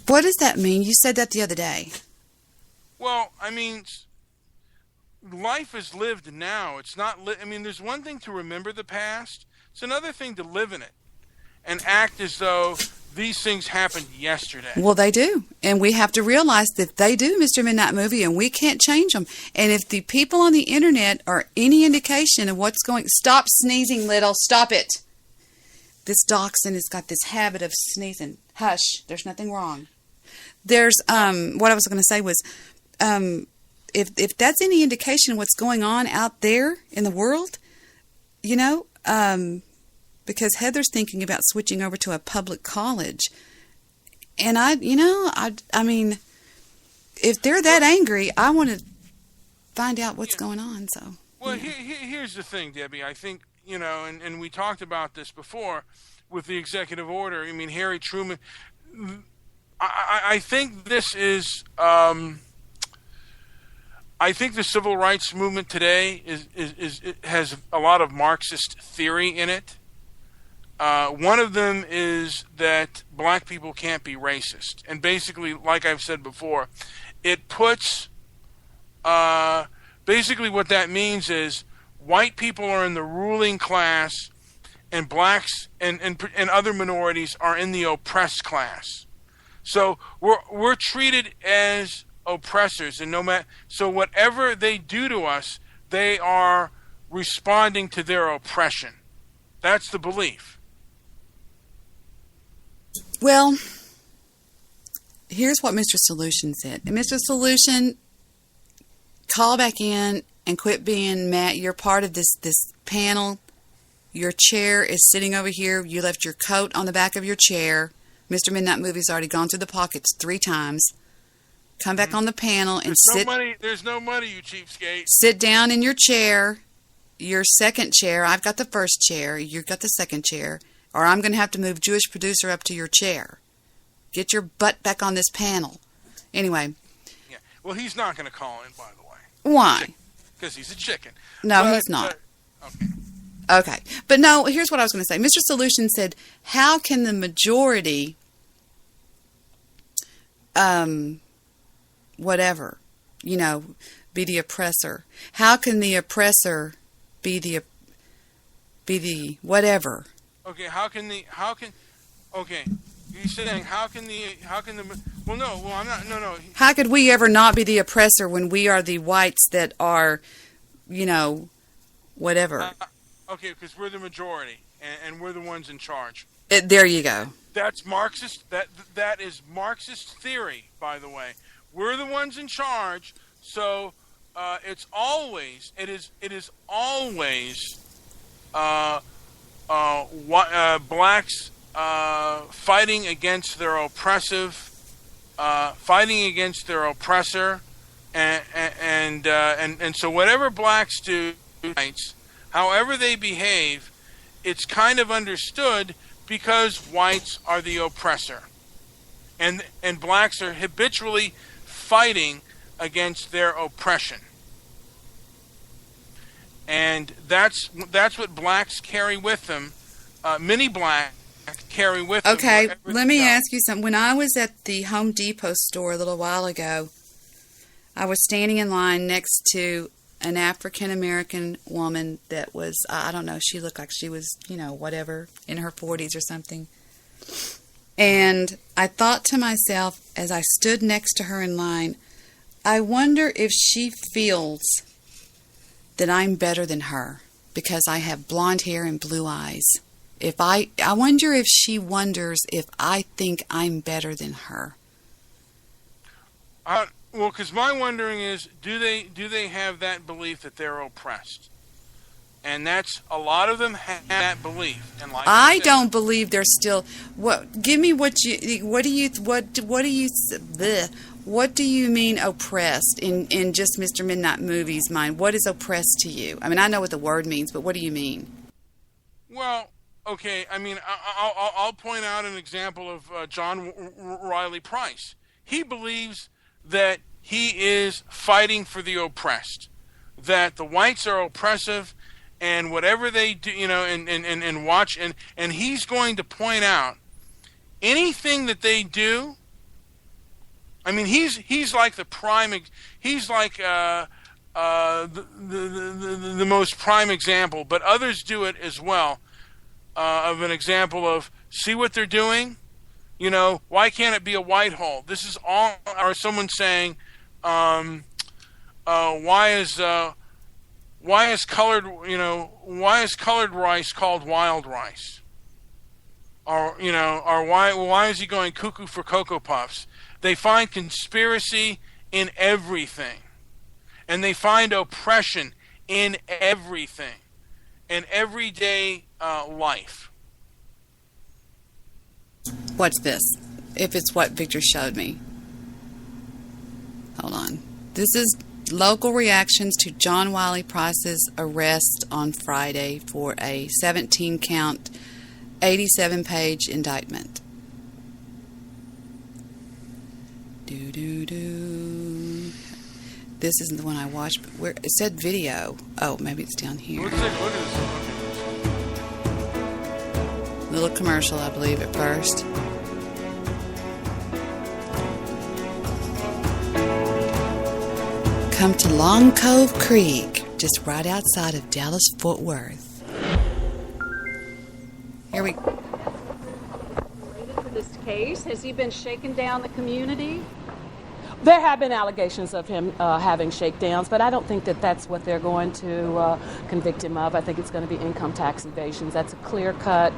What does that mean? You said that the other day. Well, life is lived now. It's not... there's one thing to remember the past. It's another thing to live in it and act as though these things happened yesterday. Well, they do. And we have to realize that they do, Mr. Midnight Movie, and we can't change them. And if the people on the internet are any indication of what's going... Stop sneezing, little. Stop it. This dachshund has got this habit of sneezing. Hush. There's nothing wrong. There's, what I was going to say was, if that's any indication of what's going on out there in the world, because Heather's thinking about switching over to a public college. And if they're that angry, I want to find out what's going on. So, well, here's the thing, Debbie. I think, and we talked about this before with the executive order. I mean, Harry Truman. I think this is. I think the civil rights movement today has a lot of Marxist theory in it. One of them is that black people can't be racist, and basically, like I've said before, it puts. Basically, what that means is white people are in the ruling class, and blacks and other minorities are in the oppressed class. So we're treated as oppressors, and so whatever they do to us, they are responding to their oppression. That's the belief. Well, here's what Mr. Solution said. And Mr. Solution, call back in and quit being mad. You're part of this panel. Your chair is sitting over here. You left your coat on the back of your chair. Mr. Midnight Movie's already gone through the pockets 3 times. Come back on the panel and sit. There's no money, you cheapskate. Sit down in your chair, your second chair. I've got the first chair. You've got the second chair. Or I'm going to have to move Jewish producer up to your chair. Get your butt back on this panel. Anyway. Yeah. Well, he's not going to call in, by the way. Why? Because he's a chicken. No, he's not. Okay. But no, here's what I was going to say. Mr. Solution said, how can the majority, whatever, be the oppressor? How can the oppressor be the whatever? Okay, he's saying, I'm not, no. How could we ever not be the oppressor when we are the whites that are, whatever? Okay, because we're the majority, and we're the ones in charge. There you go. That's Marxist. That is Marxist theory, by the way. We're the ones in charge, so it is always blacks fighting against their oppressive, fighting against their oppressor, and so whatever blacks do, however they behave, it's kind of understood because whites are the oppressor, and blacks are habitually fighting against their oppression, and that's what blacks carry with them. Many blacks carry with them. Okay, let me ask you something. When I was at the Home Depot store a little while ago, I was standing in line next to an African-American woman that was, I don't know, she looked like she was, whatever, in her 40s or something. And I thought to myself, as I stood next to her in line, I wonder if she feels that I'm better than her because I have blonde hair and blue eyes. I wonder if she wonders if I think I'm better than her. Well, because my wondering is, do they have that belief that they're oppressed? And that's, a lot of them have that belief. And like I don't believe they're still. Give me what do you mean oppressed in just Mr. Midnight Movie's mind? What is oppressed to you? I mean, I know what the word means, but what do you mean? Well, okay. I mean, I'll point out an example of John Riley Price. He believes that he is fighting for the oppressed, that the whites are oppressive, and whatever they do, and watch, and he's going to point out anything that they do. I mean, he's like the prime. He's like the most prime example, but others do it as well. Of an example of, see what they're doing. Why can't it be a white hole? This is all, or someone saying, why is colored rice called wild rice? Or why is he going cuckoo for Cocoa Puffs? They find conspiracy in everything, and they find oppression in everything, in everyday life. What's this? If it's what Victor showed me. Hold on. This local reactions to John Wiley Price's arrest on Friday for a 17-count, 87-page indictment. This isn't the one I watched, but where it said video. Oh, maybe it's down here. Let's take a look at this. Little commercial, I believe, at first. Come to Long Cove Creek, just right outside of Dallas-Fort Worth. Here we go. Related to this case, has he been shaking down the community? There have been allegations of him having shakedowns, but I don't think that that's what they're going to convict him of. I think it's going to be income tax evasions. That's a clear-cut,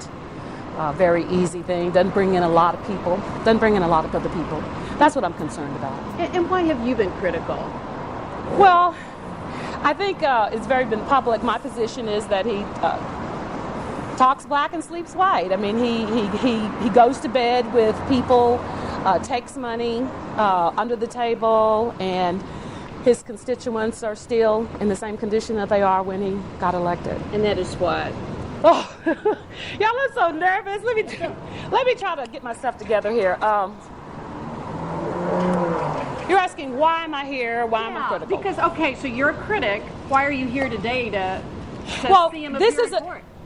very easy thing. Doesn't bring in a lot of people. Doesn't bring in a lot of other people. That's what I'm concerned about. And why have you been critical? Well, I think it's very been public. My position is that he talks black and sleeps white. I mean, he goes to bed with people, takes money under the table, and his constituents are still in the same condition that they are when he got elected. And that is what? Oh, y'all look so nervous. Let me try to get myself together here. You're asking why am I here? Why am I critical? Because okay, so you're a critic. Why are you here today to see him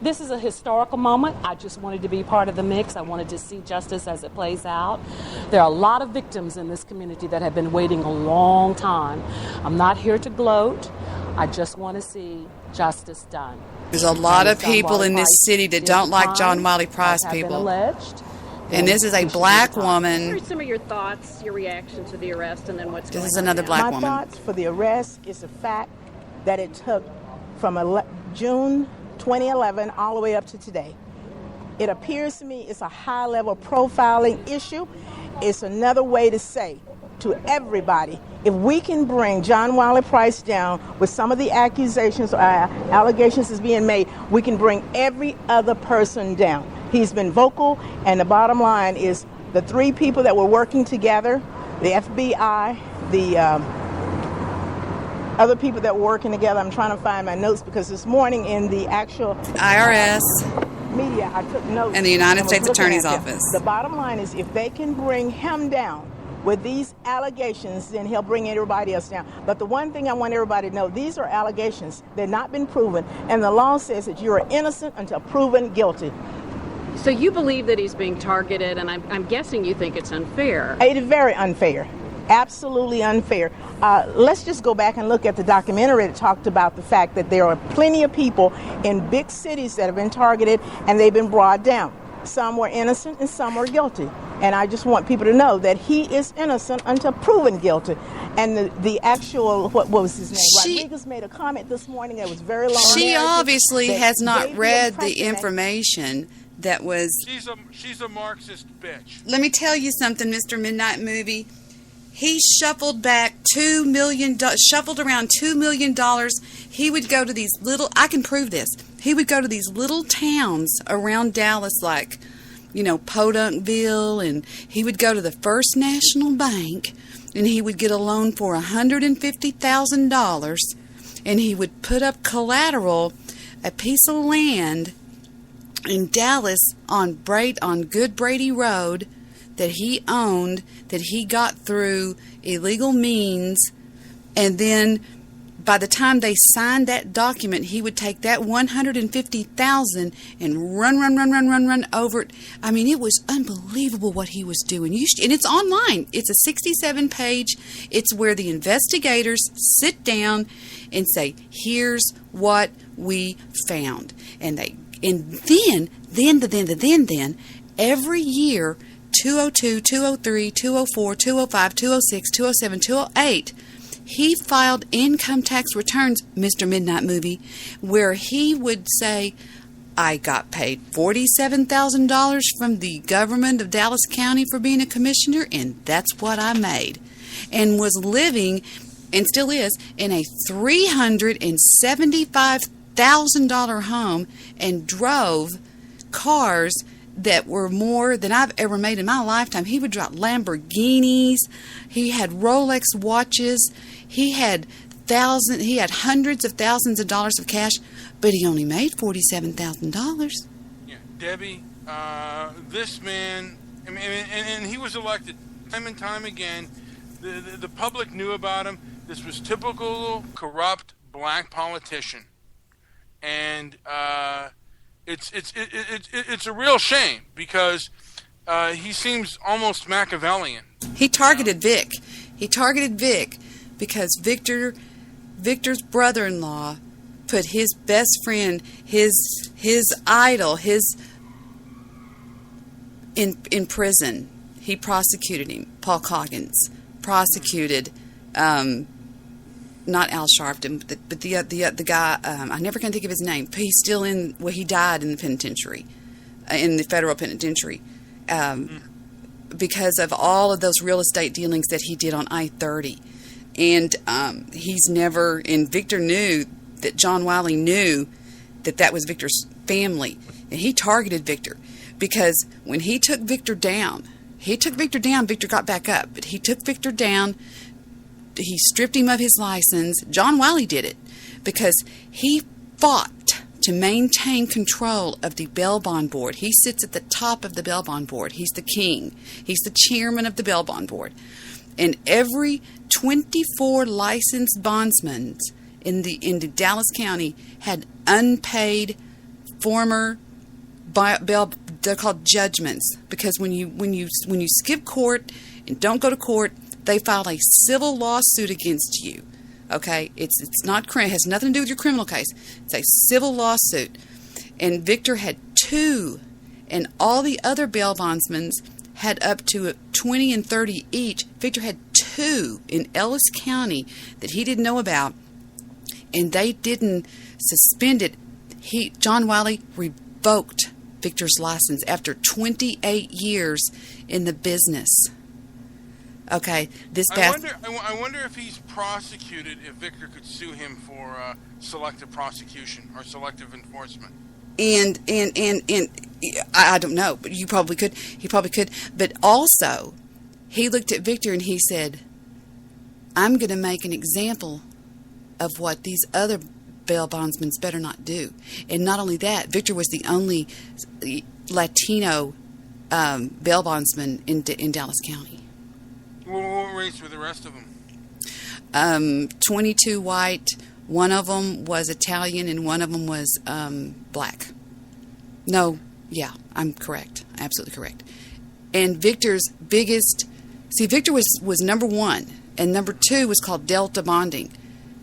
this is a historical moment. I just wanted to be part of the mix. I wanted to see justice as it plays out. There are a lot of victims in this community that have been waiting a long time. I'm not here to gloat. I just want to see justice done. There's a lot of people in this city that don't like John Wiley Price, people. Alleged. And this is a black woman. What are some of your thoughts, your reaction to the arrest, and then what's going on? This is another black woman. My thoughts for the arrest is the fact that it took from June 2011 all the way up to today. It appears to me it's a high-level profiling issue. It's another way to say to everybody, if we can bring John Wiley Price down with some of the accusations or allegations that's being made, we can bring every other person down. He's been vocal, and the bottom line is the three people that were working together, the FBI, the other people that were working together. I'm trying to find my notes because this morning in the actual IRS media, I took notes. And the United States Attorney's Office. The bottom line is if they can bring him down with these allegations, then he'll bring everybody else down. But the one thing I want everybody to know, these are allegations. They've not been proven, and the law says that you are innocent until proven guilty. So you believe that he's being targeted, and I'm guessing you think it's unfair. It is very unfair. Absolutely unfair. Let's just go back and look at the documentary that talked about the fact that there are plenty of people in big cities that have been targeted and they've been brought down. Some were innocent and some were guilty. And I just want people to know that he is innocent until proven guilty. And the actual, what was his name? Rodriguez made a comment this morning that was very long. She obviously has not read the information that was... She's a Marxist bitch. Let me tell you something, Mr. Midnight Movie. He shuffled back $2 million, shuffled around $2 million. He would go to these little, I can prove this, he would go to these little towns around Dallas like, Podunkville, and he would go to the First National Bank, and he would get a loan for $150,000, and he would put up collateral, a piece of land in Dallas on Good Brady Road, that he owned, that he got through illegal means, and then by the time they signed that document, he would take that $150,000 and run over it. I mean, it was unbelievable what he was doing. And it's online. It's a 67-page. It's where the investigators sit down and say, "Here's what we found," and then every year. 202, 203, 204, 205, 206, 207, 208. He filed income tax returns, Mr. Midnight Movie, where he would say, "I got paid $47,000 from the government of Dallas County for being a commissioner, and that's what I made." And was living, and still is, in a $375,000 home and drove cars that were more than I've ever made in my lifetime. He would drive Lamborghinis. He had Rolex watches. He had he had hundreds of thousands of dollars of cash, but he only made $47,000. Yeah, Debbie, this man, I mean, and he was elected time and time again. The public knew about him. This was typical corrupt black politician, and it's a real shame because he seems almost Machiavellian. He targeted Vic. He targeted Vic because Victor's brother-in-law put his best friend, his idol, in prison. He prosecuted him. Paul Coggins prosecuted, not Al Sharpton, but the guy. I never can think of his name. He's still in. Well, he died in the penitentiary, in the federal penitentiary, because of all of those real estate dealings that he did on I-30, and he's never. And Victor knew that John Wiley knew that was Victor's family, and he targeted Victor because when he took Victor down. Victor got back up, but he took Victor down. He stripped him of his license. John Wiley did it because he fought to maintain control of the bail bond board. He sits at the top of the bail bond board. He's the king. He's the chairman of the bail bond board. And every 24 licensed bondsmen in the Dallas County had unpaid former bail. They're called judgments because when you skip court and don't go to court, they file a civil lawsuit against you. Okay, it's not it has nothing to do with your criminal case. It's a civil lawsuit, and Victor had 2, and all the other bail bondsmen had up to 20 and 30 each. Victor had 2 in Ellis County that he didn't know about, and they didn't suspend it. John Wiley revoked Victor's license after 28 years in the business. Okay, I wonder if he's prosecuted, if Victor could sue him for selective prosecution or selective enforcement. And I don't know, but you probably could. He probably could. But also, he looked at Victor and he said, "I'm going to make an example of what these other bail bondsmen better not do." And not only that, Victor was the only Latino bail bondsman in Dallas County. What race were the rest of them? 22 white. One of them was Italian, and one of them was black. No, yeah, I'm correct. Absolutely correct. And Victor's biggest... See, Victor was number 1, and number 2 was called Delta Bonding.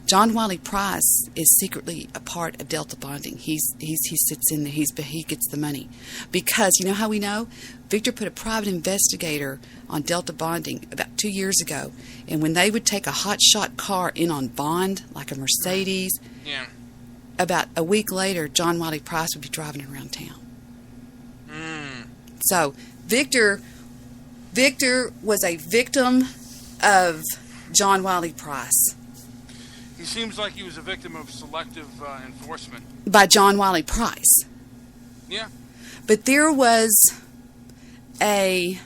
John Wiley Price is secretly a part of Delta Bonding. He sits in there. He gets the money. Because, you know how we know? Victor put a private investigator on Delta Bonding about 2 years ago. And when they would take a hotshot car in on bond, like a Mercedes, about a week later, John Wiley Price would be driving around town. So, Victor was a victim of John Wiley Price. He seems like he was a victim of selective enforcement. By John Wiley Price. Yeah. But there was a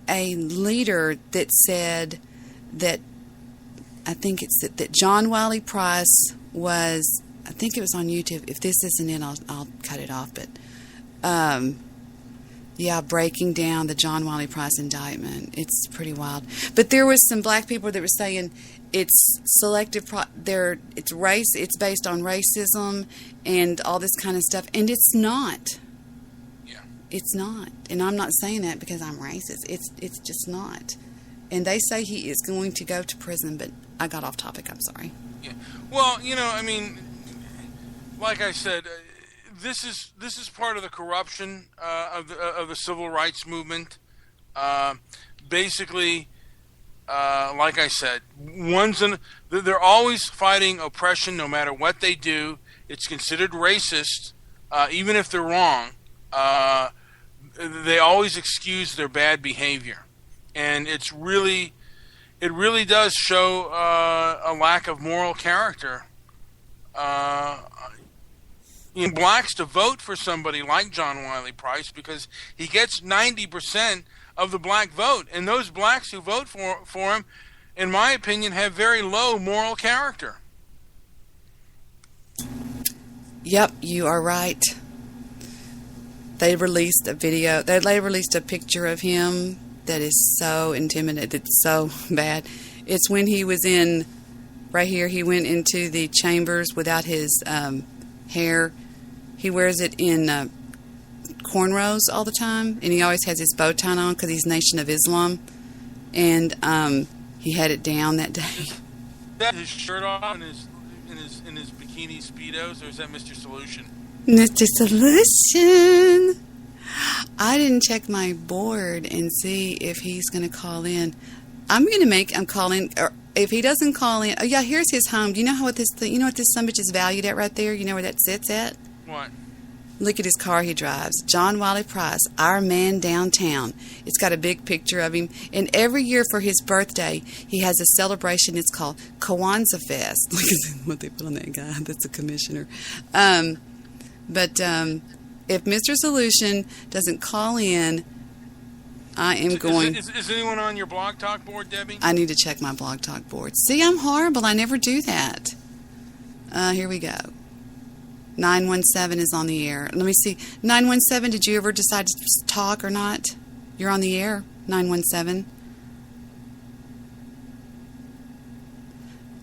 leader that said that, I think it's that John Wiley Price was, I think it was on YouTube. If this isn't in, I'll cut it off. But breaking down the John Wiley Price indictment. It's pretty wild. But there was some black people that were saying it's selective. It's race. It's based on racism and all this kind of stuff, and it's not. Yeah. It's not, and I'm not saying that because I'm racist. It's just not. And they say he is going to go to prison, but I got off topic. I'm sorry. Yeah. Well, I mean, like I said. This is part of the corruption of the civil rights movement. Basically, like I said, they're always fighting oppression, no matter what they do. It's considered racist, even if they're wrong. They always excuse their bad behavior, and it really does show a lack of moral character. blacks to vote for somebody like John Wiley Price because he gets 90% of the black vote. And those blacks who vote for him, in my opinion, have very low moral character. Yep, you are right. They released a video. They released a picture of him that is so intimidating. It's so bad. It's when he was in, right here, he went into the chambers without his hair. He wears it in cornrows all the time, and he always has his bow tie on because he's Nation of Islam. And he had it down that day. That his shirt off and his bikini Speedos, or is that Mr. Solution? Mr. Solution. I didn't check my board and see if he's going to call in. I'm calling, or if he doesn't call in. Oh yeah, here's his home. Do you know what this sumbitch is valued at right there? You know where that sits at? What? Look at his car he drives. John Wiley Price, our man downtown. It's got a big picture of him. And every year for his birthday, he has a celebration. It's called Kwanzaa Fest. Look at what they put on that guy. That's a commissioner. But if Mr. Solution doesn't call in, I am going... Is anyone on your Blog Talk board, Debbie? I need to check my Blog Talk board. See, I'm horrible. I never do that. Here we go. 917 is on the air. Let me see. 917, did you ever decide to talk or not? You're on the air, 917.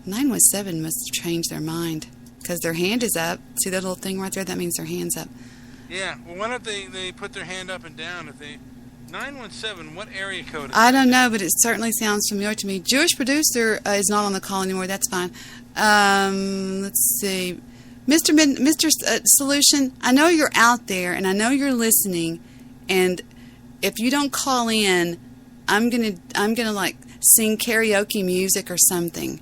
917 must have changed their mind because their hand is up. See that little thing right there? That means their hand's up. Yeah. Well, why don't they put their hand up and down? If they 917, what area code is I don't know, but it certainly sounds familiar to me. Jewish producer is not on the call anymore. That's fine. Let's see. Mr. Solution, I know you're out there, and I know you're listening, and if you don't call in, I'm gonna like sing karaoke music or something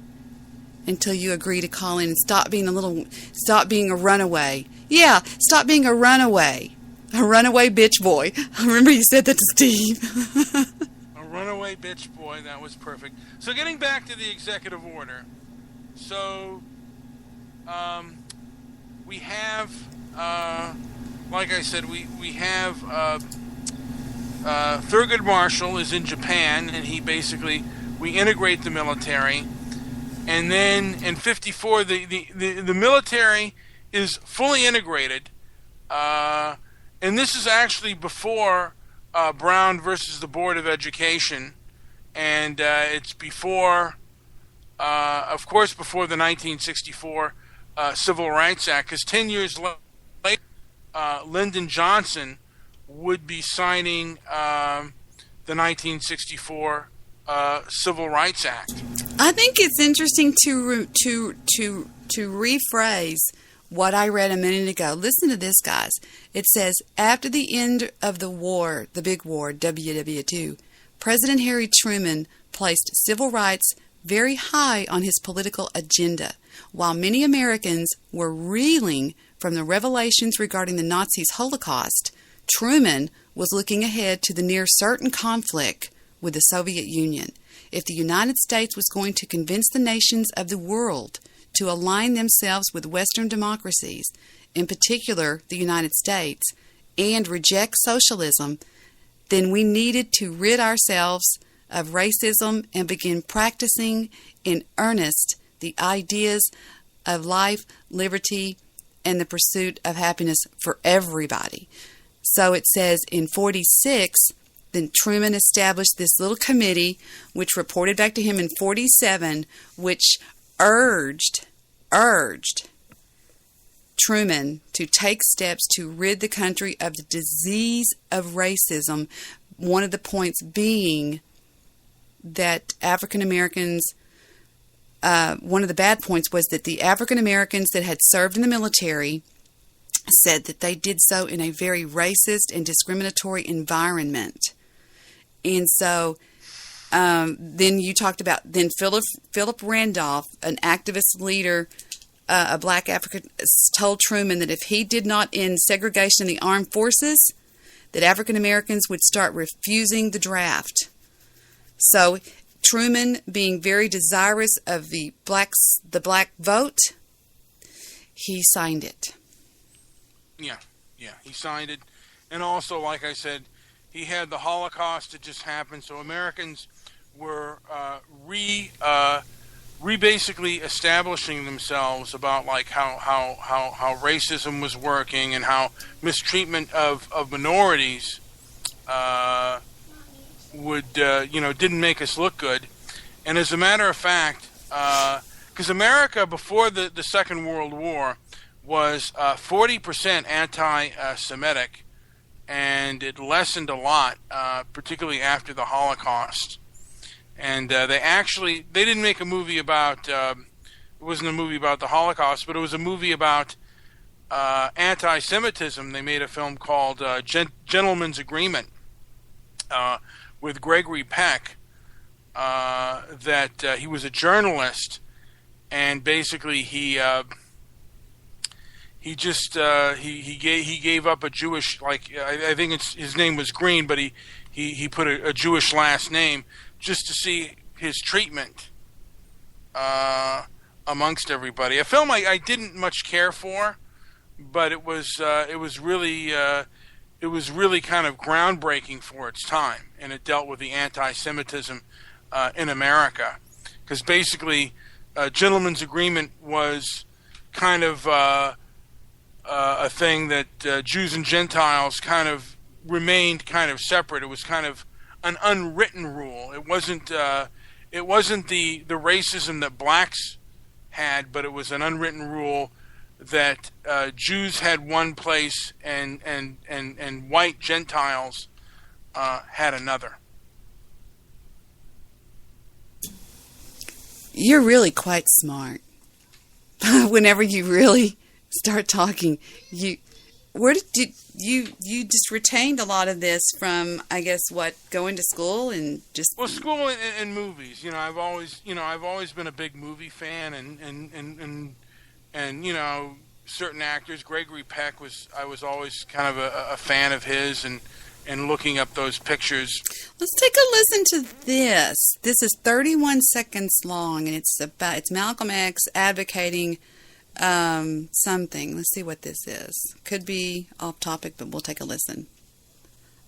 until you agree to call in and stop being a runaway. Yeah, stop being a runaway bitch boy. I remember you said that to Steve. A runaway bitch boy. That was perfect. So getting back to the executive order, so. We have, like I said, we have Thurgood Marshall is in Japan, and we integrate the military, and then in 54 the military is fully integrated, and this is actually before Brown versus the Board of Education, and it's before, of course, before the 1964. Civil Rights Act, because 10 years later, Lyndon Johnson would be signing the 1964 Civil Rights Act. I think it's interesting to rephrase what I read a minute ago. Listen to this, guys. It says, after the end of the war, the big war, WW2, President Harry Truman placed civil rights very high on his political agenda. While many Americans were reeling from the revelations regarding the Nazis' Holocaust, Truman was looking ahead to the near certain conflict with the Soviet Union. If the United States was going to convince the nations of the world to align themselves with Western democracies, in particular the United States, and reject socialism, then we needed to rid ourselves of racism and begin practicing in earnest the ideas of life, liberty, and the pursuit of happiness for everybody. So it says in 46, then Truman established this little committee, which reported back to him in 47, which urged Truman to take steps to rid the country of the disease of racism, one of the points being that African Americans, one of the bad points was that the African Americans that had served in the military said that they did so in a very racist and discriminatory environment. And so then you talked about then Philip Randolph, an activist leader, a black African, told Truman that if he did not end segregation in the armed forces, that African Americans would start refusing the draft. So Truman, being very desirous of the black vote, he signed it. Yeah, he signed it. And also, like I said, he had the Holocaust that just happened, so Americans were basically establishing themselves about like how racism was working and how mistreatment of minorities didn't make us look good. And as a matter of fact, because America before the Second World War was 40% anti-Semitic, and it lessened a lot, particularly after the Holocaust. And they didn't make a movie about, it wasn't a movie about the Holocaust, but it was a movie about anti-Semitism. They made a film called Gentleman's Agreement with Gregory Peck, that he was a journalist, and basically he gave up a Jewish, like I think his name was Green, but he put a Jewish last name just to see his treatment amongst everybody. A film I didn't much care for, but it was really kind of groundbreaking for its time, and it dealt with the anti-Semitism in America, because basically Gentleman's Agreement was kind of a thing that Jews and Gentiles kind of remained kind of separate. It was kind of an unwritten rule. It wasn't the racism that blacks had, but it was an unwritten rule that Jews had one place and white Gentiles had another. You're really quite smart. Whenever you really start talking, you just retained a lot of this from, I guess, going to school and just school and movies. I've always been a big movie fan, and certain actors. Gregory Peck I was always kind of a fan of his, and looking up those pictures. Let's take a listen to this. This is 31 seconds long, and it's Malcolm X advocating something. Let's see what this is. Could be off topic, but we'll take a listen.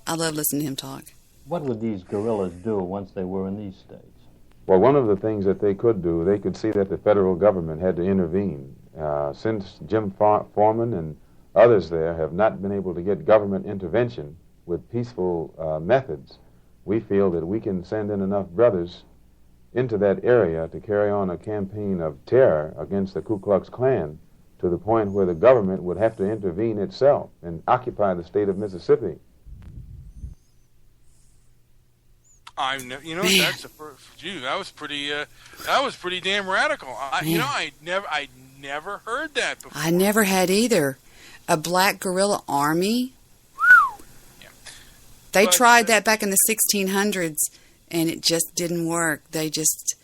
I love listening to him talk. What would these guerrillas do once they were in these states? Well, one of the things that they could do, they could see that the federal government had to intervene. Since Jim Foreman and others there have not been able to get government intervention with peaceful methods, we feel that we can send in enough brothers into that area to carry on a campaign of terror against the Ku Klux Klan to the point where the government would have to intervene itself and occupy the state of Mississippi. That's the first. Gee, that was pretty damn radical. I never heard that before. I never had either. A black guerrilla army. Yeah. They tried that back in the 1600s, and it just didn't work. They just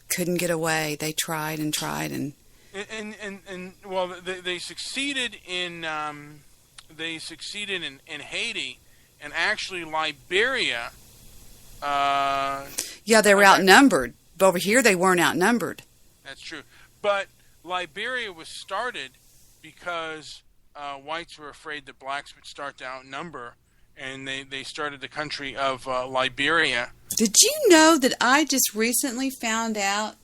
couldn't get away. They tried and tried and they succeeded in Haiti. And actually, Liberia. They were outnumbered. But over here, they weren't outnumbered. That's true. But Liberia was started because whites were afraid that blacks would start to outnumber, and they started the country of Liberia. Did you know that I just recently found out?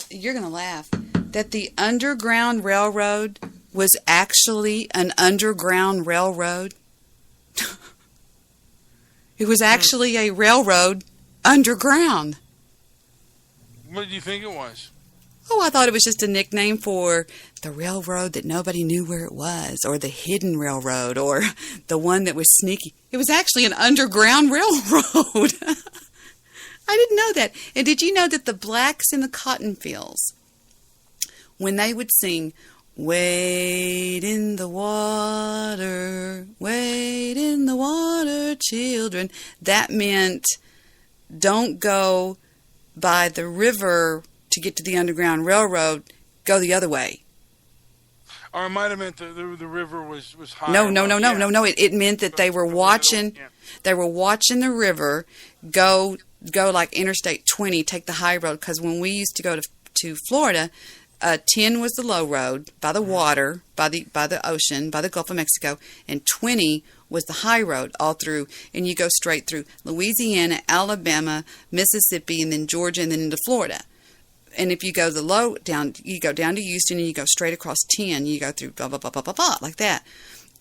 You're going to laugh. That the Underground Railroad was actually an underground railroad. It was actually a railroad underground. What did you think it was? Oh, I thought it was just a nickname for the railroad that nobody knew where it was, or the hidden railroad, or the one that was sneaky. It was actually an underground railroad. I didn't know that. And did you know that the blacks in the cotton fields, when they would sing, "Wade in the water, wade in the water, children," that meant don't go by the river to get to the Underground Railroad, go the other way. Or it might have meant the river was high. No. It meant that they were watching. They were watching the river go like Interstate 20, take the high road. Because when we used to go to Florida, 10 was the low road by the water, by the ocean, by the Gulf of Mexico, and 20 was the high road all through, and you go straight through Louisiana, Alabama, Mississippi, and then Georgia, and then into Florida. And if you go the low down, you go down to Houston, and you go straight across 10, you go through blah, blah, blah, blah, blah, blah, like that.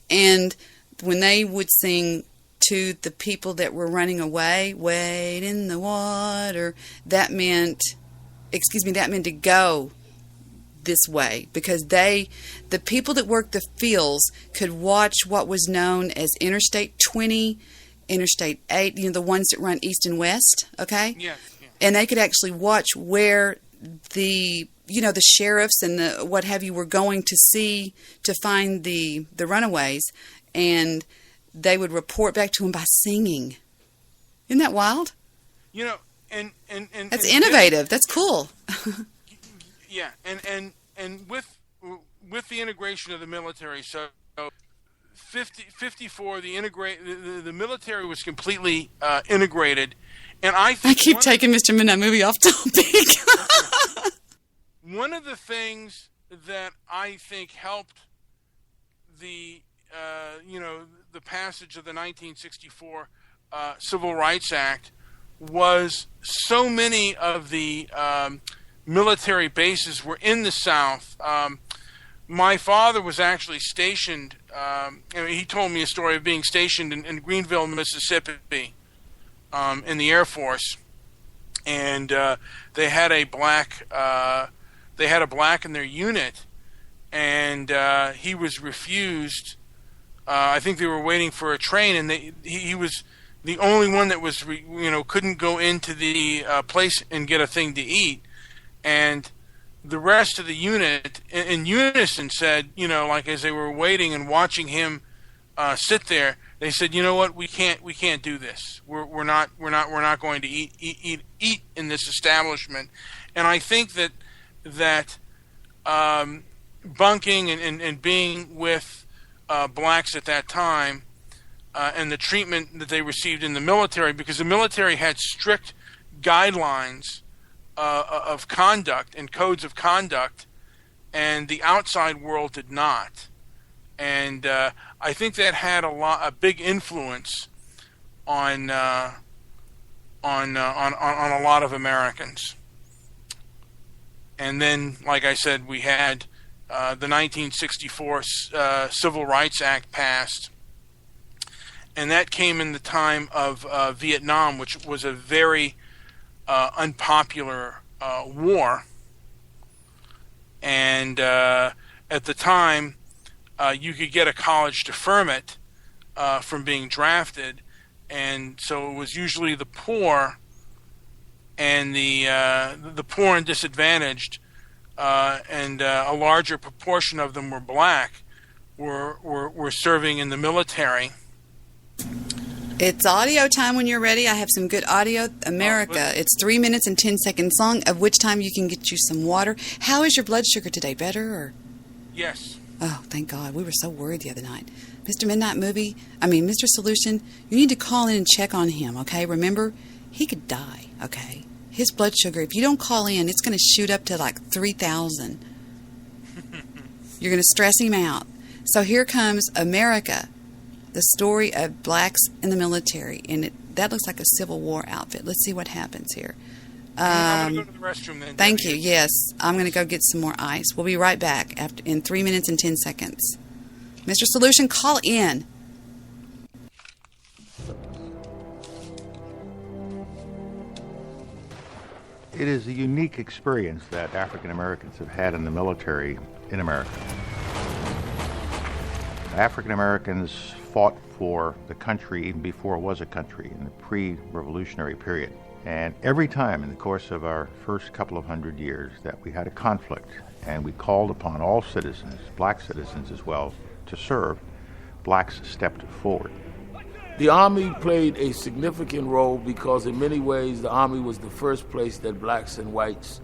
And when they would sing to the people that were running away, wade in the water, that meant to go this way, because the people that worked the fields could watch what was known as Interstate 20, Interstate 8, the ones that run east and west, okay? Yeah. And they could actually watch where the sheriffs and the what have you were going to see to find the runaways, and they would report back to them by singing. Isn't that wild? And that's innovative. That's cool. Yeah, and with the integration of the military, so 54, the military was completely integrated, and I keep taking Mr. Midnight Movie off topic. One of the things that I think helped the passage of the 1964 Civil Rights Act was so many of the military bases were in the South. My father was actually stationed, he told me a story of being stationed in Greenville, Mississippi, in the Air Force, and they had a black in their unit, and he was refused. I think they were waiting for a train, and he was the only one that was couldn't go into the place and get a thing to eat. And the rest of the unit, in unison, said, like as they were waiting and watching him sit there, they said, "You know what? We can't do this. We're not going to eat in this establishment." And I think that bunking and being with blacks at that time, and the treatment that they received in the military, because the military had strict guidelines of conduct and codes of conduct, and the outside world did not. And I think that had a big influence on a lot of Americans. And then, like I said, we had the 1964 Civil Rights Act passed, and that came in the time of Vietnam, which was a very unpopular war. And at the time, you could get a college deferment from being drafted, and so it was usually the poor and the poor and disadvantaged, and a larger proportion of them were black, were serving in the military. It's audio time when you're ready. I have some good audio. America. It's 3 minutes and 10 seconds long, of which time you can get you some water. How is your blood sugar today? Better? Or? Yes. Oh, thank God. We were so worried the other night. Mr. Solution, you need to call in and check on him, okay? Remember, he could die, okay? His blood sugar, if you don't call in, it's going to shoot up to like 3,000. You're going to stress him out. So here comes America, the story of blacks in the military, and that looks like a Civil War outfit. Let's see what happens here. I'm going to go to the restroom then. Thank you. Yes, I'm going to go get some more ice. We'll be right back in 3 minutes and 10 seconds. Mr. Solution, call in. It is a unique experience that African Americans have had in the military in America. African Americans fought for the country even before it was a country in the pre-revolutionary period. And every time in the course of our first couple of 100 years that we had a conflict and we called upon all citizens, black citizens as well, to serve, blacks stepped forward. The Army played a significant role because in many ways the Army was the first place that blacks and whites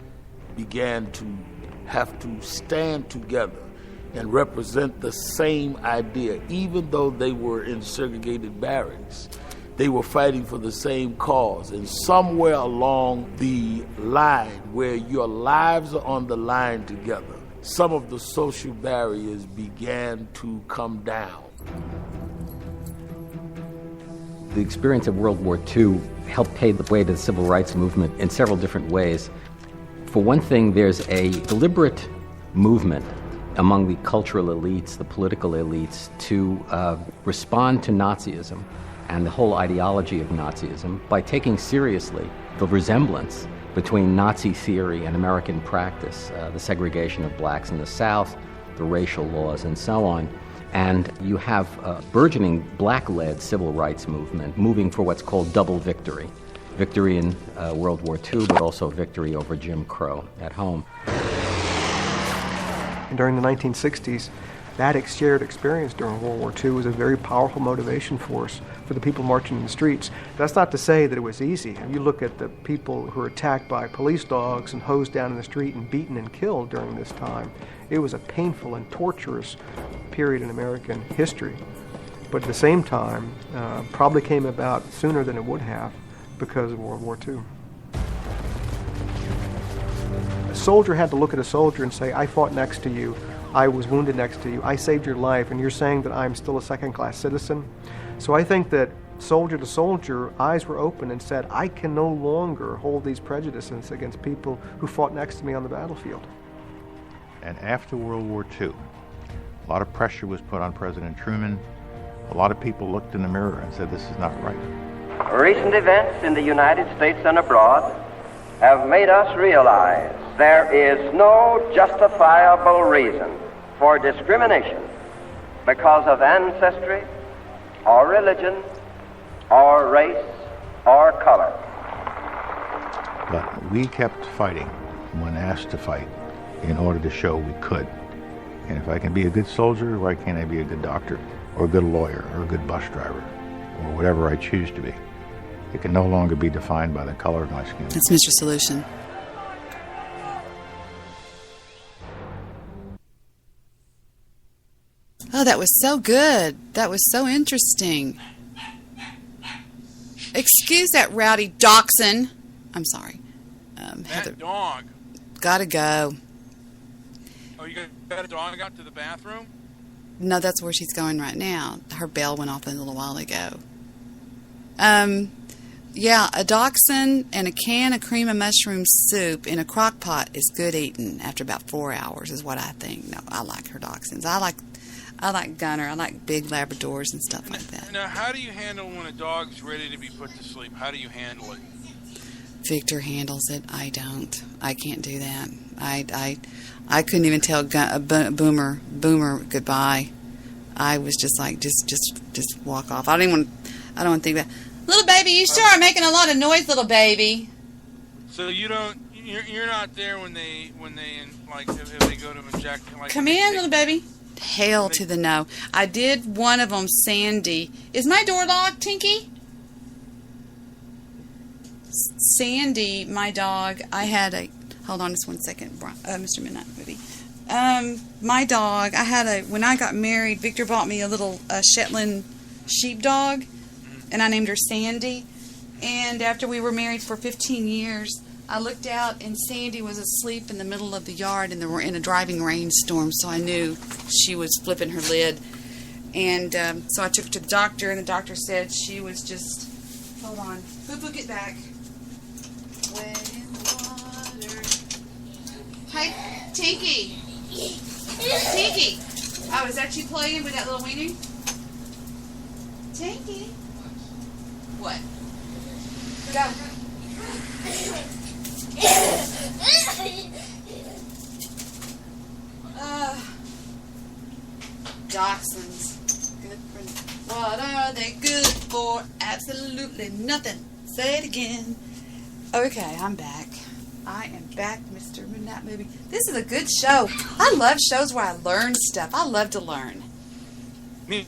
began to have to stand together and represent the same idea, even though they were in segregated barracks. They were fighting for the same cause. And somewhere along the line where your lives are on the line together, some of the social barriers began to come down. The experience of World War II helped pave the way to the civil rights movement in several different ways. For one thing, there's a deliberate movement among the cultural elites, the political elites, to respond to Nazism and the whole ideology of Nazism by taking seriously the resemblance between Nazi theory and American practice, the segregation of blacks in the South, the racial laws, and so on. And you have a burgeoning black-led civil rights movement moving for what's called double victory. Victory in World War II, but also victory over Jim Crow at home. During the 1960s, that shared experience during World War II was a very powerful motivation force for the people marching in the streets. That's not to say that it was easy. If you look at the people who were attacked by police dogs and hosed down in the street and beaten and killed during this time, it was a painful and torturous period in American history. But at the same time, probably came about sooner than it would have because of World War II. A soldier had to look at a soldier and say, I fought next to you, I was wounded next to you, I saved your life, and you're saying that I'm still a second-class citizen? So I think that soldier to soldier, eyes were open and said, I can no longer hold these prejudices against people who fought next to me on the battlefield. And after World War II, a lot of pressure was put on President Truman. A lot of people looked in the mirror and said, this is not right. Recent events in the United States and abroad have made us realize there is no justifiable reason for discrimination because of ancestry or religion or race or color. But we kept fighting when asked to fight in order to show we could. And if I can be a good soldier, why can't I be a good doctor or a good lawyer or a good bus driver or whatever I choose to be? It can no longer be defined by the color of my skin. That's Mr. Solution. Oh, that was so good. That was so interesting. Excuse that rowdy dachshund. I'm sorry. Heather. That dog. Gotta go. Oh, you got a dog out to the bathroom? No, that's where she's going right now. Her bell went off a little while ago. Yeah, a dachshund and a can of cream of mushroom soup in a crock pot is good eating after about 4 hours is what I think. No, I like her dachshunds. I like Gunner. I like big Labradors and stuff like that. Now, how do you handle when a dog's ready to be put to sleep? How do you handle it? Victor handles it. I don't. I can't do that. I couldn't even tell Boomer goodbye. I was just like, just walk off. I don't want to think that. Little baby, you sure are making a lot of noise, little baby. So you're not there when they like if they go to inject. Like, come in, little baby. Hell to the no. I did one of them, Sandy. Is my door locked, Tinky? Sandy, my dog, I had a... Hold on just 1 second, Mr. Midnight Movie. My dog, when I got married, Victor bought me a little Shetland sheepdog, and I named her Sandy. And after we were married for 15 years, I looked out, and Sandy was asleep in the middle of the yard in a driving rainstorm, so I knew she was flipping her lid. And so I took her to the doctor, and the doctor said she was just... Hold on. Boo-boo, get back. Wet in the water. Hey, Tinky. Tinky. Oh, is that you playing with that little weenie? Tinky. What? Go. Dachshunds. Good for... What are they good for? Absolutely nothing. Say it again. Okay, I'm back. I am back, Mr. Midnight Movie. This is a good show. I love shows where I learn stuff. I love to learn. Me.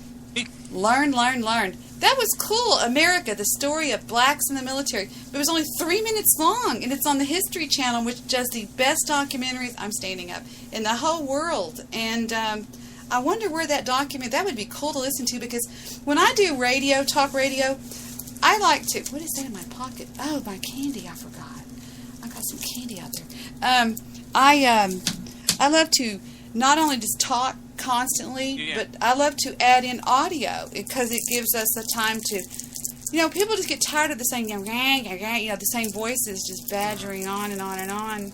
Learn. That was cool. America, the story of blacks in the military. It was only 3 minutes long, and it's on the History Channel, which does the best documentaries, I'm standing up, in the whole world. And I wonder where that would be cool to listen to, because when I do radio, talk radio, I like to. What is that in my pocket? Oh, my candy. I forgot. I got some candy out there. I love to not only just talk constantly, but I love to add in audio because it gives us the time to. People just get tired of the same, the same voices just badgering on and on and on.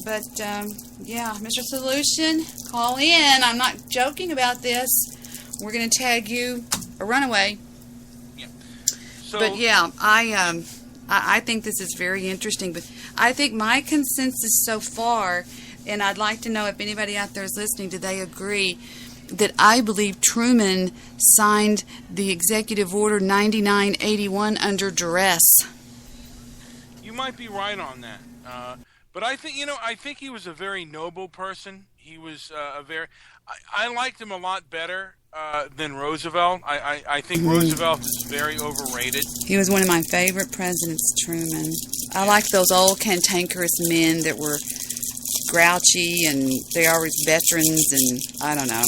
But, Mr. Solution, call in. I'm not joking about this. We're going to tag you a runaway. Yeah. So, but, I think this is very interesting. But I think my consensus so far, and I'd like to know if anybody out there is listening, do they agree that I believe Truman signed the Executive Order 9981 under duress? You might be right on that. But I think he was a very noble person. He was I liked him a lot better than Roosevelt. I think Roosevelt is very overrated. He was one of my favorite presidents, Truman. I like those old cantankerous men that were grouchy and they are veterans, and I don't know.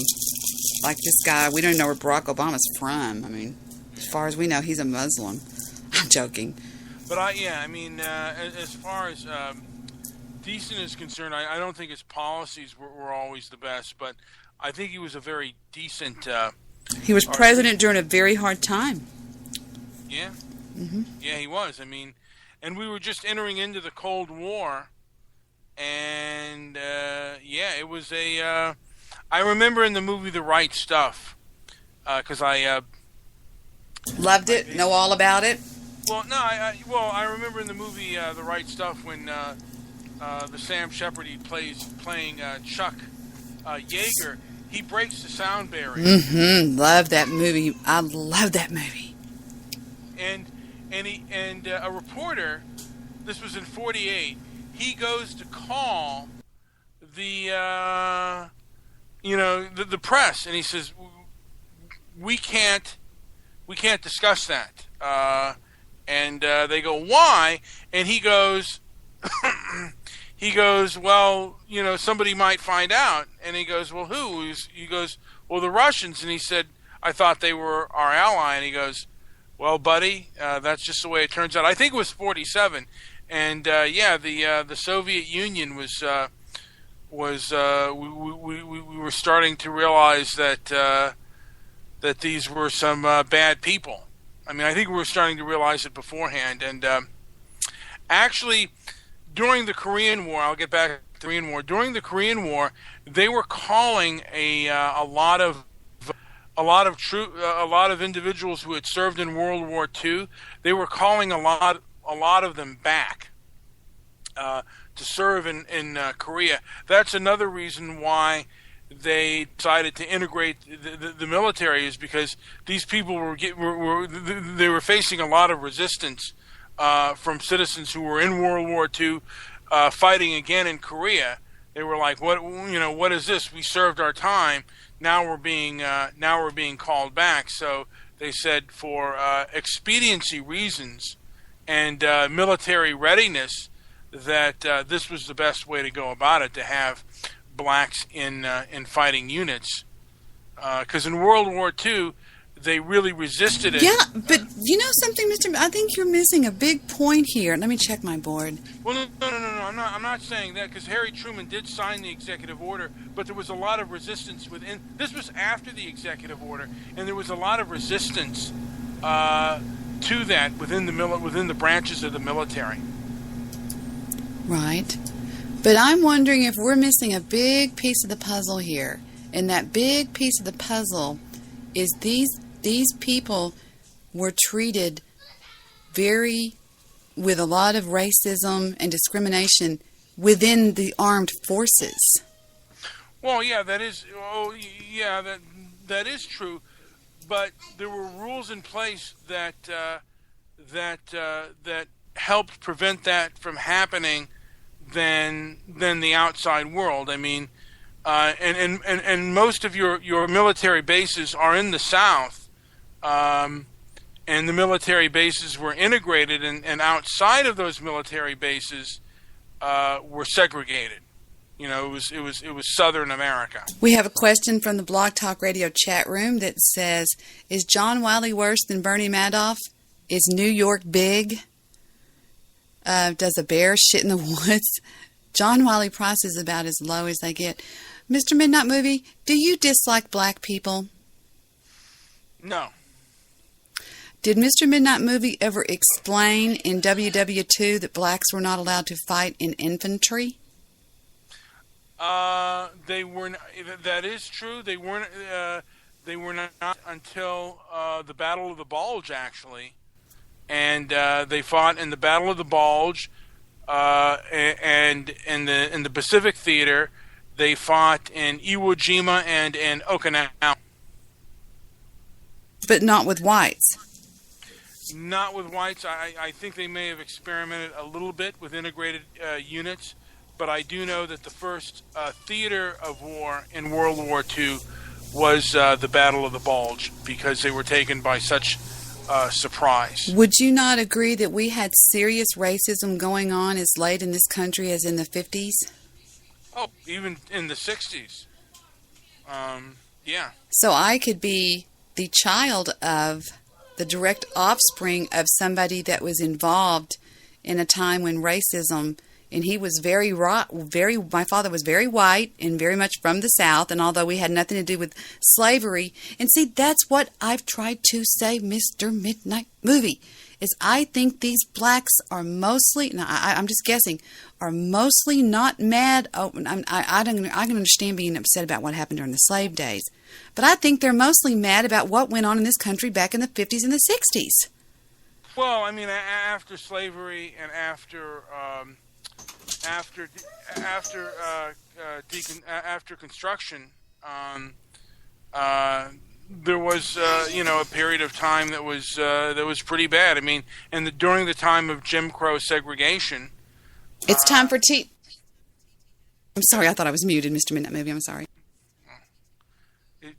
Like this guy, we don't even know where Barack Obama's from. I mean, as far as we know, he's a Muslim. I'm joking. But as far as decent is concerned, I don't think his policies were always the best, but I think he was a very decent. He was president during a very hard time. Yeah. Mm-hmm. Yeah, he was. And we were just entering into the Cold War, and it was a. I remember in the movie The Right Stuff, because I loved it. Know all about it. Well, no, I remember in the movie The Right Stuff when the Sam Shepard playing Chuck Yeager, he breaks the sound barrier. Mm-hmm. Love that movie. I love that movie. And a reporter, this was in '48. He goes to call the press, and he says, we can't discuss that. And they go, why? And he goes, well, somebody might find out. And he goes, well, who? He goes, well, the Russians. And he said, I thought they were our ally. And he goes, well, buddy, that's just the way it turns out. I think it was '47. And the Soviet Union was we were starting to realize that these were some bad people. I think we were starting to realize it beforehand. And actually, during the Korean War, I'll get back to the Korean War. During the Korean War, they were calling a lot of individuals who had served in World War II. They were calling a lot of them back to serve in Korea. That's another reason why they decided to integrate the military, is because these people were facing a lot of resistance from citizens who were in World War II fighting again in Korea. They were like, what is this? We served our time. Now we're being called back. So they said, for expediency reasons and military readiness, that this was the best way to go about it, to have blacks in fighting units, because in World War II they really resisted it. Yeah, but you know something, Mr. I think you're missing a big point here. Let me check my board. Well, no. I'm not saying that, because Harry Truman did sign the executive order, but there was a lot of resistance within. This was after the executive order, and there was a lot of resistance to that within the branches of the military. Right. But I'm wondering if we're missing a big piece of the puzzle here. And that big piece of the puzzle is these people were treated with a lot of racism and discrimination within the armed forces. Well, yeah, that is true. But there were rules in place that helped prevent that from happening than the outside world. And most of your military bases are in the South, and the military bases were integrated, and outside of those military bases were segregated. It was Southern America. We have a question from the Blog Talk Radio chat room that says, is John Wiley worse than Bernie Madoff? Is New York big? Does a bear shit in the woods? John Wiley Price is about as low as they get. Mr. Midnight Movie, do you dislike black people? No. Did Mr. Midnight Movie ever explain in WW2 that blacks were not allowed to fight in infantry? They were. That is true. They weren't. They were not until the Battle of the Bulge, actually, and they fought in the Battle of the Bulge, and in the Pacific Theater, they fought in Iwo Jima and in Okinawa. But not with whites. Not with whites. I think they may have experimented a little bit with integrated units, but I do know that the first theater of war in World War II was the Battle of the Bulge, because they were taken by such surprise. Would you not agree that we had serious racism going on as late in this country as in the 50s? Oh, even in the 60s. Yeah. So I could be the child of the direct offspring of somebody that was involved in a time when racism, and he was my father was very white and very much from the South, and although we had nothing to do with slavery, and see, that's what I've tried to say, Mr. Midnight Movie, is I think these blacks are mostly, now I'm just guessing, are mostly not mad. Oh, I can understand being upset about what happened during the slave days, but I think they're mostly mad about what went on in this country back in the 50s and the 60s. Well, I mean, after slavery and after construction, there was a period of time that was pretty bad. I mean, during the time of Jim Crow segregation. It's time for tea. I'm sorry, I thought I was muted, Mr. Midnight Movie. I'm sorry.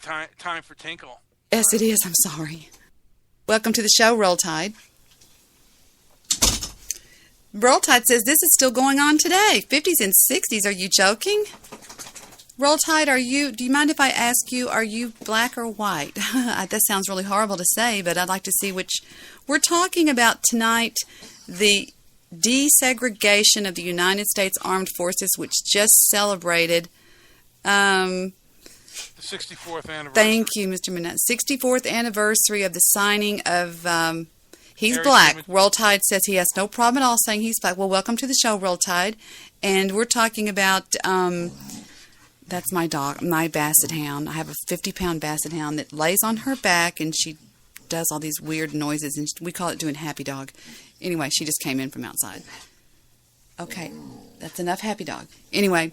Time for tinkle. Yes, it is. I'm sorry. Welcome to the show, Roll Tide. Roll Tide says this is still going on today. 50s and 60s. Are you joking? Roll Tide, do you mind if I ask you, are you black or white? That sounds really horrible to say, but I'd like to see which. We're talking about tonight the desegregation of the United States Armed Forces, which just celebrated the 64th anniversary. Thank you, Mr. Minette. 64th anniversary of the signing of he's Harry black. Truman. Roll Tide says he has no problem at all saying he's black. Well, welcome to the show, Roll Tide. And we're talking about that's my dog, my basset hound. I have a 50-pound basset hound that lays on her back, and she does all these weird noises, and we call it doing happy dog. Anyway, she just came in from outside. Okay, that's enough happy dog. Anyway,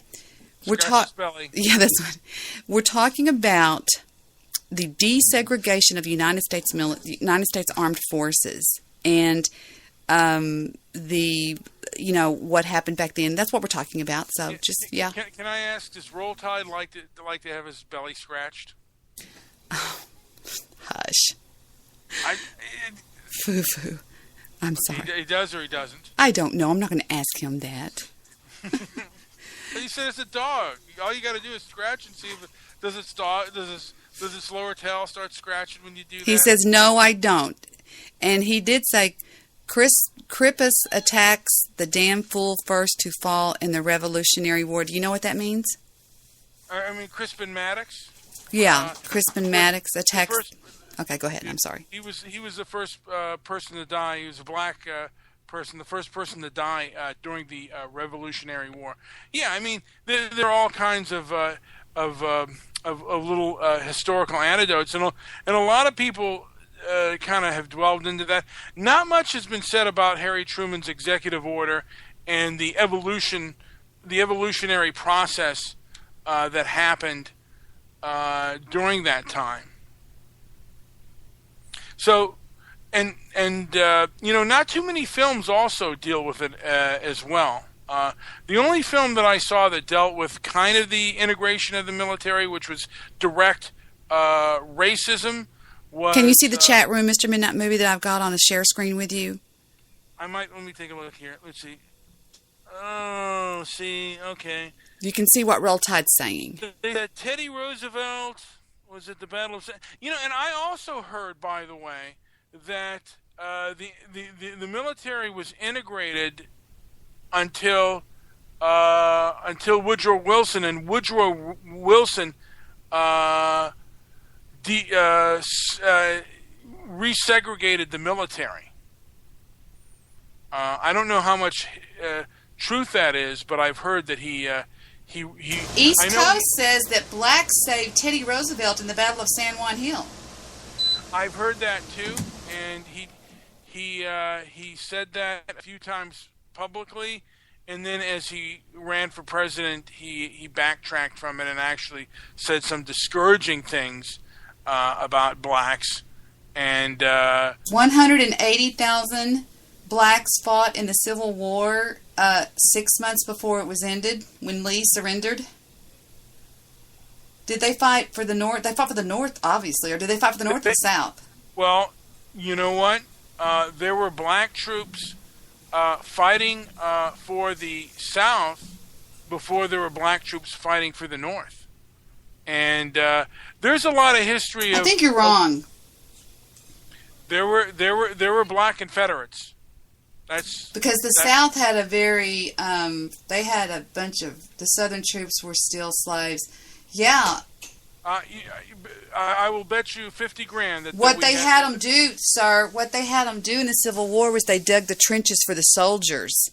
we're talking. Yeah, that's what we're talking about. The desegregation of United States Armed Forces, and what happened back then. That's what we're talking about. So yeah. Can I ask, does Roll Tide like to have his belly scratched? Oh, hush. Foo-foo. I'm sorry. He does or he doesn't? I don't know. I'm not going to ask him that. He said it's a dog. All you got to do is scratch and see if does its lower tail start scratching when you do that? He says, no, I don't. And he did say, Crippus attacks the damn fool first to fall in the Revolutionary War. Do you know what that means? I mean, Crispin Maddox? Yeah, Crispin Maddox attacks... Okay, go ahead. I'm sorry. He was the first person to die. He was a black person, the first person to die during the Revolutionary War. Yeah, I mean, there are all kinds of little historical anecdotes, and a lot of people kind of have dwelled into that. Not much has been said about Harry Truman's executive order and the evolutionary process that happened during that time. So, and not too many films also deal with it as well. The only film that I saw that dealt with kind of the integration of the military, which was direct racism, was... Can you see the chat room, Mr. Midnight Movie, that I've got on a share screen with you? Let me take a look here. Let's see. Oh, see, okay. You can see what Roll Tide's saying. Teddy Roosevelt was at the Battle of... and I also heard, by the way, that the military was integrated until Woodrow Wilson, and Woodrow Wilson resegregated the military. I don't know how much truth that is, but I've heard that he East Coast says that blacks saved Teddy Roosevelt in the Battle of San Juan Hill. I've heard that too, and he said that a few times publicly, and then as he ran for president, he backtracked from it and actually said some discouraging things about blacks. And 180,000 blacks fought in the Civil War 6 months before it was ended, when Lee surrendered. Did they fight for the North? They fought for the North, obviously, or did they fight for the North or South? Well, you know what? There were black troops fighting for the South before there were black troops fighting for the North. And there's a lot of history. I think you're wrong. There were black Confederates. That's because the South had a very they had a bunch of the Southern troops were still slaves. Yeah. I will bet you 50 grand that what they had them do, sir. What they had them do in the Civil War was they dug the trenches for the soldiers.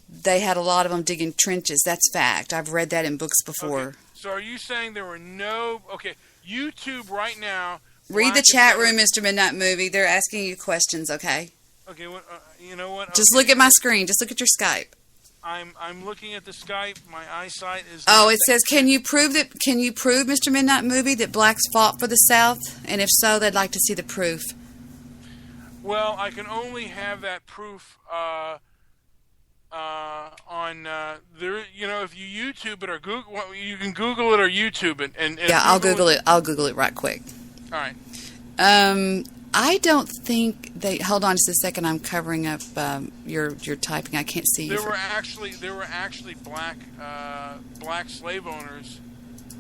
They had a lot of them digging trenches. That's fact. I've read that in books before. Okay. So are you saying there were no? Okay, YouTube right now. Read the chat room, Mr. Midnight Movie. They're asking you questions. Okay. Okay. Well, you know what? Just look at my screen. Just look at your Skype. I'm looking at the Skype. My eyesight is. Oh, it says, can you prove, Mr. Midnight Movie, that blacks fought for the South? And if so, they'd like to see the proof. Well, I can only have that proof on there. You know, if you YouTube it or Google, you can Google it or YouTube it. And yeah, I'll Google it. I'll Google it right quick. All right. I don't think they. Hold on just a second. I'm covering up your typing. I can't see you. There were actually black slave owners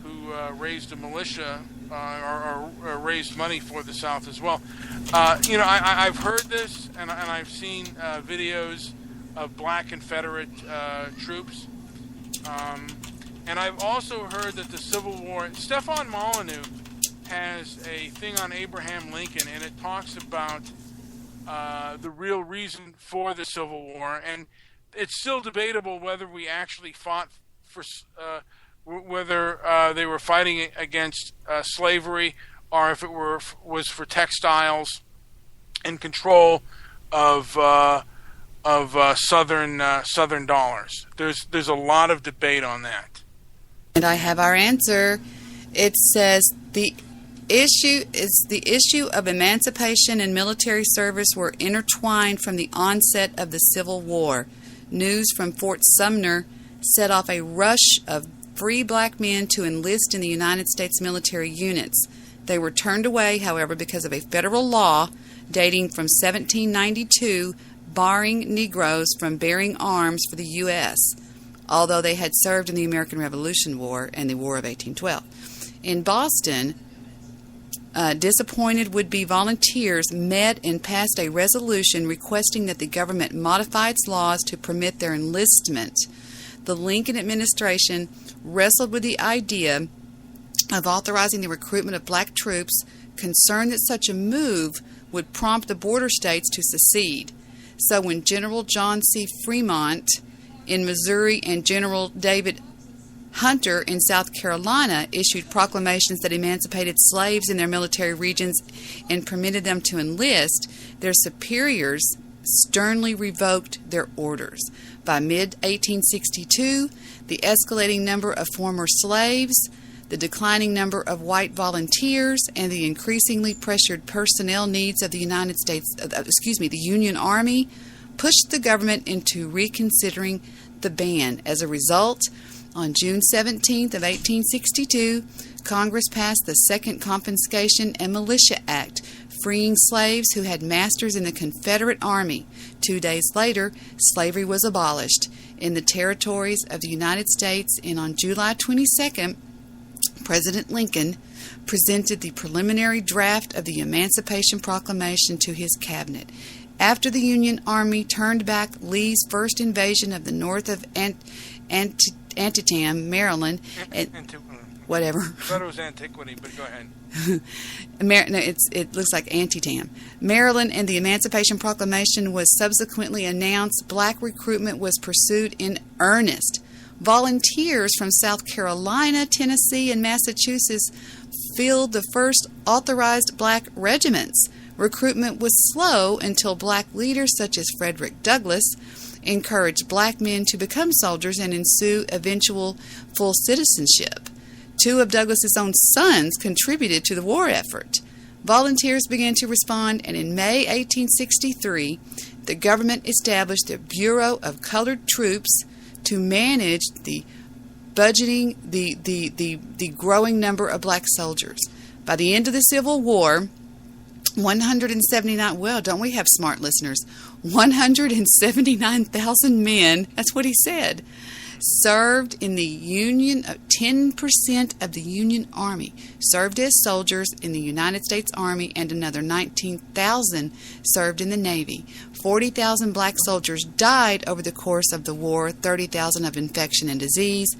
who raised a militia or raised money for the South as well. You know, I've heard this and I've seen videos of black Confederate troops, and I've also heard that the Civil War. Stefan Molyneux has a thing on Abraham Lincoln, and it talks about the real reason for the Civil War, and it's still debatable whether we actually fought for whether they were fighting against slavery or if it was for textiles and control of southern dollars. There's a lot of debate on that. And I have our answer. It says the issue of emancipation and military service were intertwined from the onset of the Civil War. News from Fort Sumner set off a rush of free black men to enlist in the United States military units. They were turned away, however, because of a federal law dating from 1792 barring Negroes from bearing arms for the U.S., although they had served in the American Revolution War and the War of 1812. In Boston, disappointed would-be volunteers met and passed a resolution requesting that the government modify its laws to permit their enlistment. The Lincoln administration wrestled with the idea of authorizing the recruitment of black troops, concerned that such a move would prompt the border states to secede. So when General John C. Fremont in Missouri and General David Hunter in South Carolina issued proclamations that emancipated slaves in their military regions and permitted them to enlist, their superiors sternly revoked their orders. By mid-1862, the escalating number of former slaves, the declining number of white volunteers, and the increasingly pressured personnel needs of the the Union Army pushed the government into reconsidering the ban. As a result, on June 17th of 1862, Congress passed the Second Confiscation and Militia Act, freeing slaves who had masters in the Confederate Army. 2 days later, slavery was abolished in the territories of the United States, and on July 22nd, President Lincoln presented the preliminary draft of the Emancipation Proclamation to his cabinet. After the Union Army turned back Lee's first invasion of the north of Antietam, Maryland, whatever. I thought it was antiquity, but go ahead. It looks like Antietam, Maryland, and the Emancipation Proclamation was subsequently announced. Black recruitment was pursued in earnest. Volunteers from South Carolina, Tennessee, and Massachusetts filled the first authorized black regiments. Recruitment was slow until black leaders such as Frederick Douglass encouraged black men to become soldiers and ensue eventual full citizenship. 2 of Douglass's own sons contributed to the war effort. Volunteers began to respond, and in May 1863, the government established the Bureau of Colored Troops to manage the budgeting the growing number of black soldiers. By the end of the Civil War, 179, well, don't we have smart listeners? 179,000 men, that's what he said, served in the Union. 10% of the Union Army served as soldiers in the United States Army, and another 19,000 served in the Navy. 40,000 black soldiers died over the course of the war, 30,000 of infection and disease.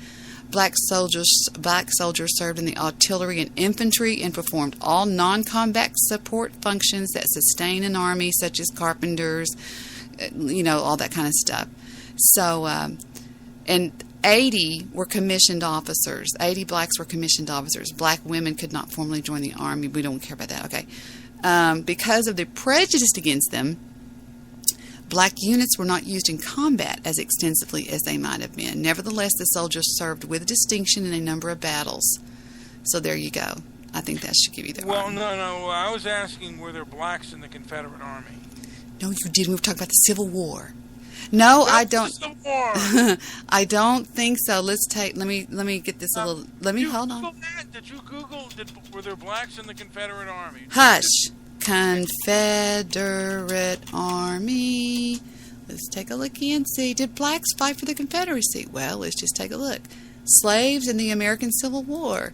Black soldiers served in the artillery and infantry and performed all non-combat support functions that sustain an army, such as carpenters, all that kind of stuff. So, and 80 were commissioned officers. 80 blacks were commissioned officers. Black women could not formally join the army. We don't care about that. Okay. Because of the prejudice against them, black units were not used in combat as extensively as they might have been. Nevertheless, the soldiers served with distinction in a number of battles. So there you go. I think that should give you the Well, no. I was asking, were there blacks in the Confederate Army? No, you didn't. We were talking about the Civil War. No, I don't. I don't think so. Let me get this a little. Hold on. Did you Google? Were there blacks in the Confederate Army? Hush. Confederate Army. Let's take a look and see. Did blacks fight for the Confederacy? Well, let's just take a look. Slaves in the American Civil War.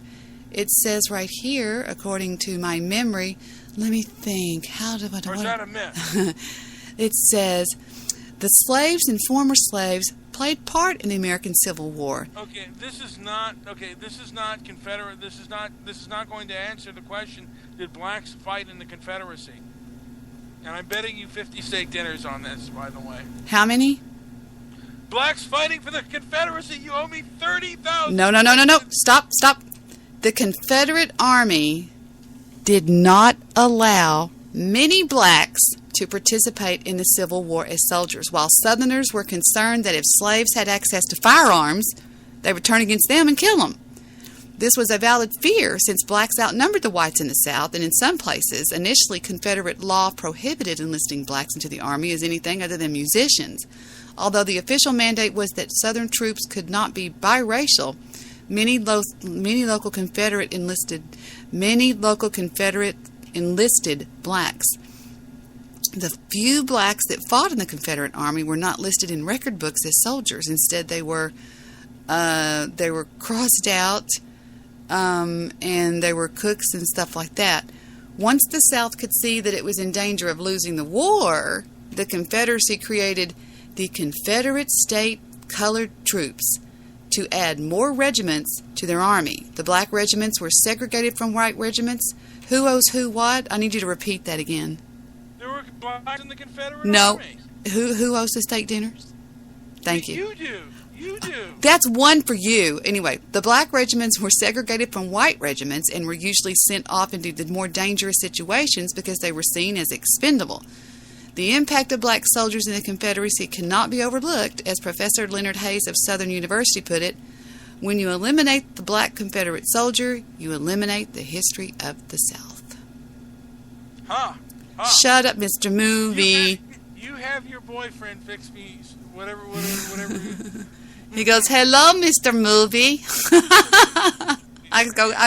It says right here, according to my memory. Let me think. How do I do? Or is that a myth? It says the slaves and former slaves played part in the American Civil War. Okay, this is not Confederate. This is not going to answer the question, did blacks fight in the Confederacy? And I'm betting you 50 steak dinners on this, by the way. How many? Blacks fighting for the Confederacy. You owe me 30,000. No. Stop. The Confederate Army did not allow many blacks to participate in the Civil War as soldiers. While Southerners were concerned that if slaves had access to firearms, they would turn against them and kill them. This was a valid fear since blacks outnumbered the whites in the South, and in some places, initially Confederate law prohibited enlisting blacks into the Army as anything other than musicians. Although the official mandate was that Southern troops could not be biracial, many local Confederate enlisted blacks. The few blacks that fought in the Confederate Army were not listed in record books as soldiers. Instead, they were crossed out, and they were cooks and stuff like that. Once the South could see that it was in danger of losing the war, the Confederacy created the Confederate State Colored Troops to add more regiments to their army. The black regiments were segregated from white regiments. Who owes who what? I need you to repeat that again. There were blacks in the Confederate No. Army. Who owes the steak dinners? Thank you. You do. That's one for you. Anyway, the black regiments were segregated from white regiments and were usually sent off into the more dangerous situations because they were seen as expendable. The impact of black soldiers in the Confederacy cannot be overlooked, as Professor Leonard Hayes of Southern University put it. When you eliminate the black Confederate soldier, you eliminate the history of the South. Shut up, Mr. Movie. You have your boyfriend fix me whatever. He goes, hello, Mr. Movie. I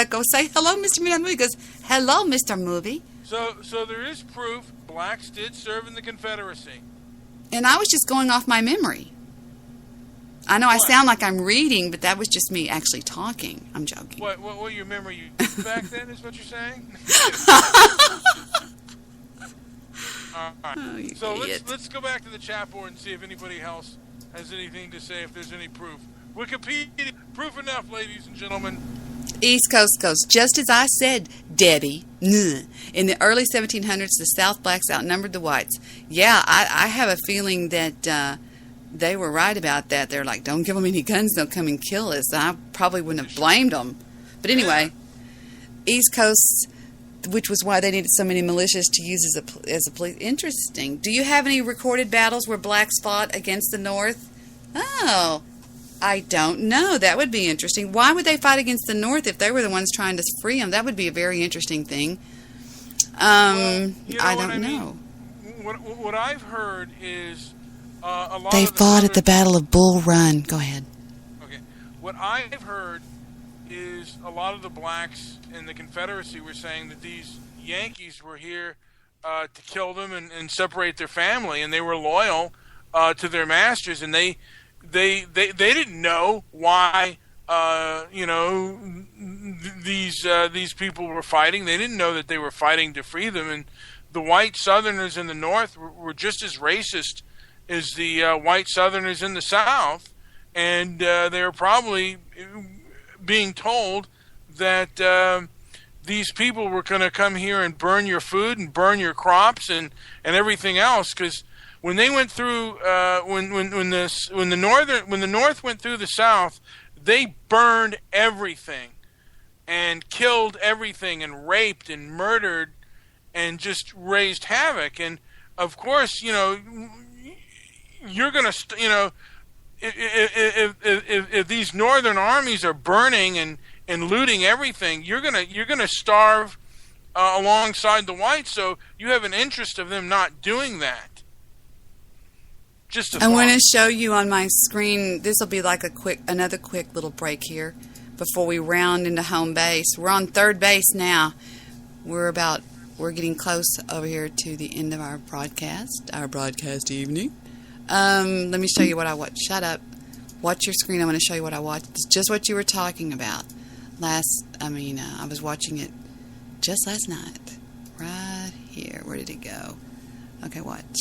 go say, hello, Mr. Movie. He goes, hello, Mr. Movie. So there is proof blacks did serve in the Confederacy. And I was just going off my memory. I know I sound like I'm reading, but that was just me actually talking. I'm joking. What your memory you did back then is what you're saying? All right. Oh, So let's go back to the chat board and see if anybody else has anything to say, if there's any proof. Wikipedia, proof enough, ladies and gentlemen. East Coast goes, just as I said, Debbie. In the early 1700s, the South blacks outnumbered the whites. Yeah, I have a feeling that they were right about that. They're like, don't give them any guns, they'll come and kill us. I probably wouldn't have blamed them. But anyway, East Coast, which was why they needed so many militias to use as a police. Interesting. Do you have any recorded battles where blacks fought against the North? Oh, I don't know. That would be interesting. Why would they fight against the North if they were the ones trying to free them? That would be a very interesting thing. I don't know. What I've heard is a lot they of the fought at the Battle of Bull Run. Go ahead. Okay. What I've heard is a lot of the blacks in the Confederacy were saying that these Yankees were here to kill them and separate their family, and they were loyal to their masters, and they didn't know why these people were fighting. They didn't know that they were fighting to free them, and the white Southerners in the North were just as racist as the white Southerners in the South, and they were probably being told that these people were going to come here and burn your food and burn your crops and everything else, because when they went through, when the North went through the South, they burned everything and killed everything and raped and murdered and just raised havoc. And of course, you're gonna, if these Northern armies are burning and looting everything, you're gonna starve alongside the whites. So you have an interest of them not doing that. I'm going to show you on my screen. This will be like another quick little break here before we round into home base. We're on third base now. We're getting close over here to the end of our broadcast evening. Let me show you what I watched. Shut up. Watch your screen. I'm going to show you what I watched. It's just what you were talking about. I was watching it just last night. Right here. Where did it go? Okay, watch.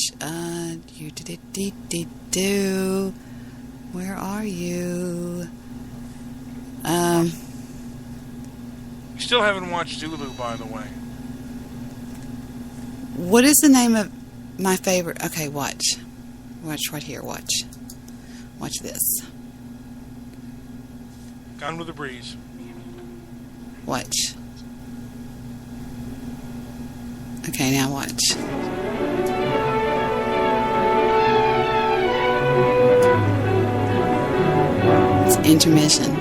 Where are you? You still haven't watched Zulu, by the way. What is the name of my favorite? Okay, watch. Watch right here. Watch. Watch this. Gone with the Breeze. Watch. Okay, now watch. It's intermission.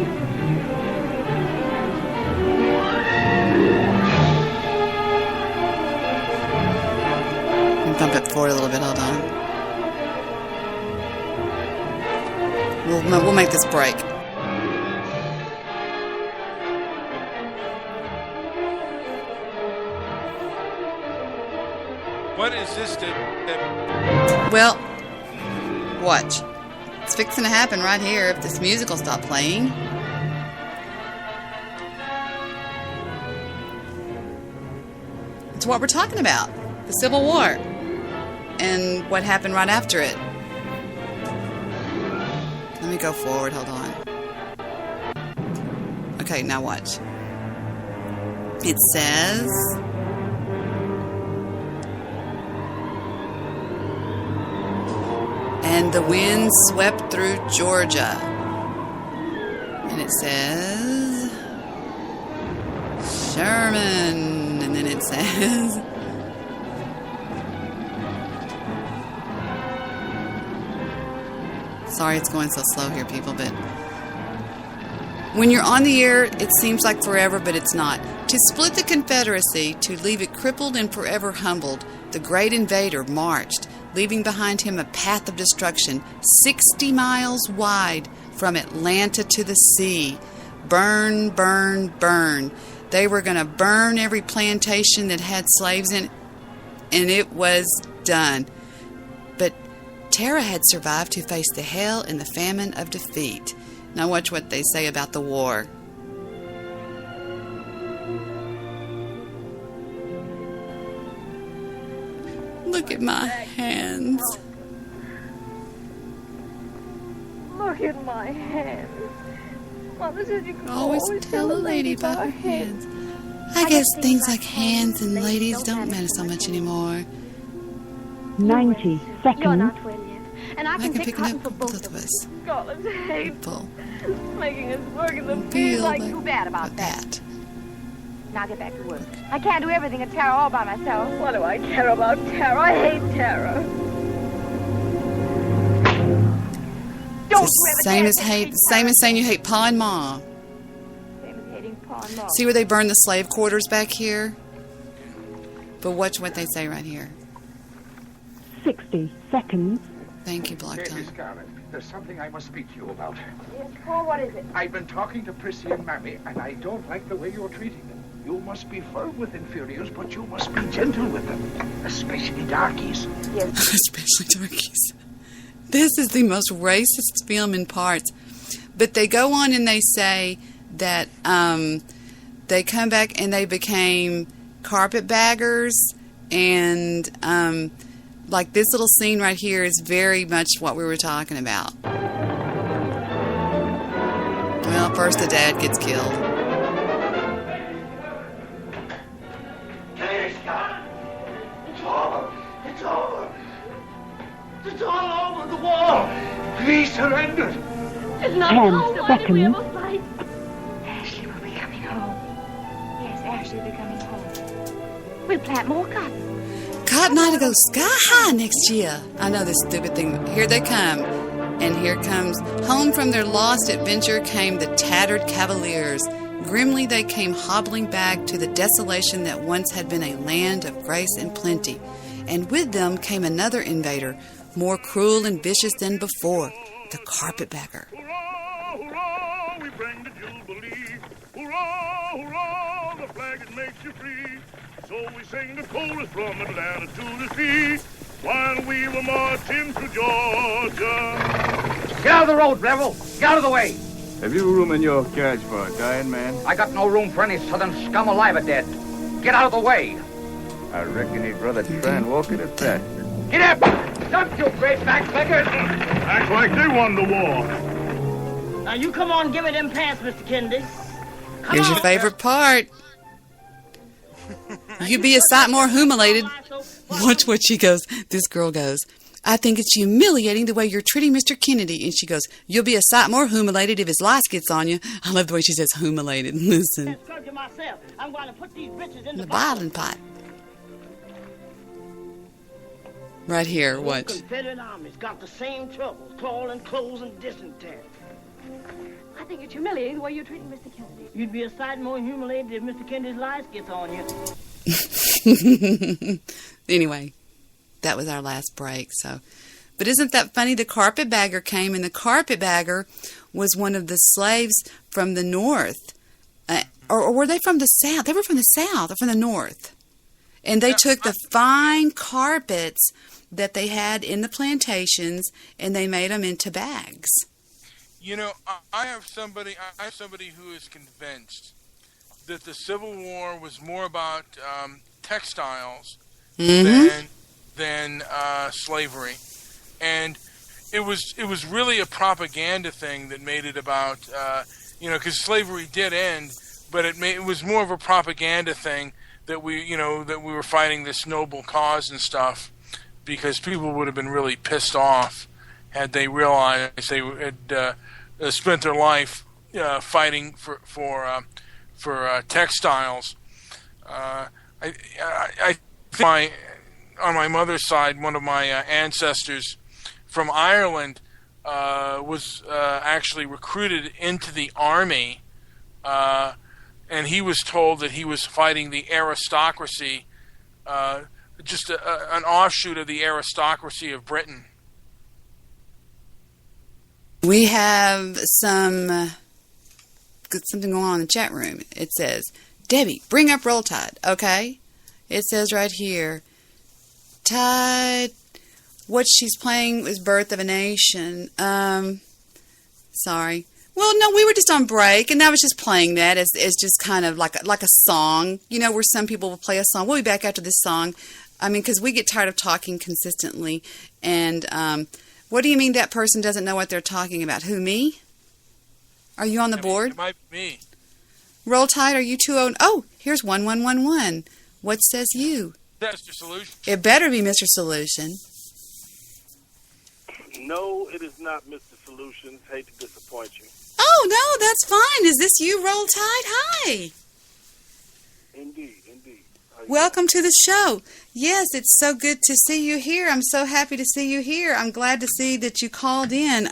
Bump it forward a little bit. Hold on. We'll make this break. What is this? Well, watch. It's fixing to happen right here if this music will stop playing. It's what we're talking about. The Civil War. And what happened right after it. Let me go forward. Hold on. Okay, now watch. It says... And the wind swept through Georgia. And it says... Sherman. And then it says... Sorry it's going so slow here, people, but... When you're on the air, it seems like forever, but it's not. To split the Confederacy, to leave it crippled and forever humbled, the great invader marched, leaving behind him a path of destruction 60 miles wide from Atlanta to the sea. Burn, burn, burn. They were going to burn every plantation that had slaves in it, and it was done. But Tara had survived to face the hell and the famine of defeat. Now watch what they say about the war. Look at my hands. Look at my hands. Mother says you can Always tell a lady about her hands. I guess things like hands and ladies don't matter so much anymore. 90 seconds. You're not well yet. And I can pick cotton it for up, both of us. Scotland's hateful. Making us work in the field like too bad about that. Now get back to work. I can't do everything at Tara all by myself. What do I care about Tara? I hate Tara. Same as saying you hate Pa and Ma. Same as hating Pa and Ma. See where they burn the slave quarters back here? But watch what they say right here. 60 seconds. Thank you, Block Lady Time. Scarlet, there's something I must speak to you about. Yes, Paul, what is it? I've been talking to Prissy and Mammy, and I don't like the way you're treating them. You must be firm with inferiors, but you must be gentle with them, especially darkies. Yes. Especially darkies. This is the most racist film in parts. But they go on and they say that they come back and they became carpetbaggers, and like this little scene right here is very much what we were talking about. Well, first the dad gets killed. It's over. It's over. It's all over. The war. Please surrender. It's not 10 cold. Why did we seconds. ever fight? Ashley will be coming home. Yes, Ashley will be coming home. We'll plant more cotton. Cotton ought to go sky high next year. I know this stupid thing. Here they come. And here comes, home from their lost adventure came the tattered cavaliers. Grimly they came hobbling back to the desolation that once had been a land of grace and plenty. And with them came another invader, more cruel and vicious than before, the carpetbagger. Hurrah, hurrah, we bring the Jubilee. Hurrah, hurrah, the flag it makes you free. So we sing the chorus from Atlanta to the sea, while we were marching through Georgia. Get out of the road, rebel. Get out of the way. Have you room in your carriage for a dying man? I got no room for any southern scum alive or dead. Get out of the way. I reckon he'd rather try and walk it at that. Get up! Don't you great backpackers! Act like they won the war. Now you come on, give me them pants, Mr. Kennedy. Here's your favorite part. You'd be a sight more humiliated. Watch what she goes. This girl goes, I think it's humiliating the way you're treating Mr. Kennedy. And she goes, you'll be a sight more humiliated if his lice gets on you. I love the way she says humiliated. Listen. I'm going to put these bitches in the boiling pot. Right here, watch. Confederate armies got the same troubles, clawing, clothes, and dysentery. I think it's humiliating the way you're treating Mr. Kennedy. You'd be a sight more humiliated if Mr. Kennedy's lice gets on you. Anyway, that was our last break. So, but isn't that funny? The carpetbagger came, and the carpetbagger was one of the slaves from the north, or were they from the south? They were from the south or from the north, and they took the fine carpets that they had in the plantations, and they made them into bags. You know, I have somebody who is convinced that the Civil War was more about textiles than slavery, and it was really a propaganda thing that made it about because slavery did end, but it was more of a propaganda thing that we were fighting this noble cause and stuff, because people would have been really pissed off had they realized they had spent their life fighting for textiles. I think on my mother's side, one of my ancestors from Ireland was actually recruited into the army, and he was told that he was fighting the aristocracy, just an offshoot of the aristocracy of Britain. We have something going on in the chat room. It says, Debbie, bring up Roll Tide, okay? It says right here, Tide, what she's playing is Birth of a Nation. Sorry. Well, no, we were just on break, and I was just playing that as just kind of like a song, where some people will play a song. We'll be back after this song. I mean, because we get tired of talking consistently. And what do you mean that person doesn't know what they're talking about? Who, me? Are you on the board? It might be me. Roll Tide, are you 2-0? Oh, here's 1111. What says you? That's your solution. It better be Mr. Solution. No, it is not Mr. Solutions. Hate to disappoint you. Oh, no, that's fine. Is this you, Roll Tide? Hi. Indeed. Welcome to the show. Yes, it's so good to see you here. I'm so happy to see you here. I'm glad to see that you called in.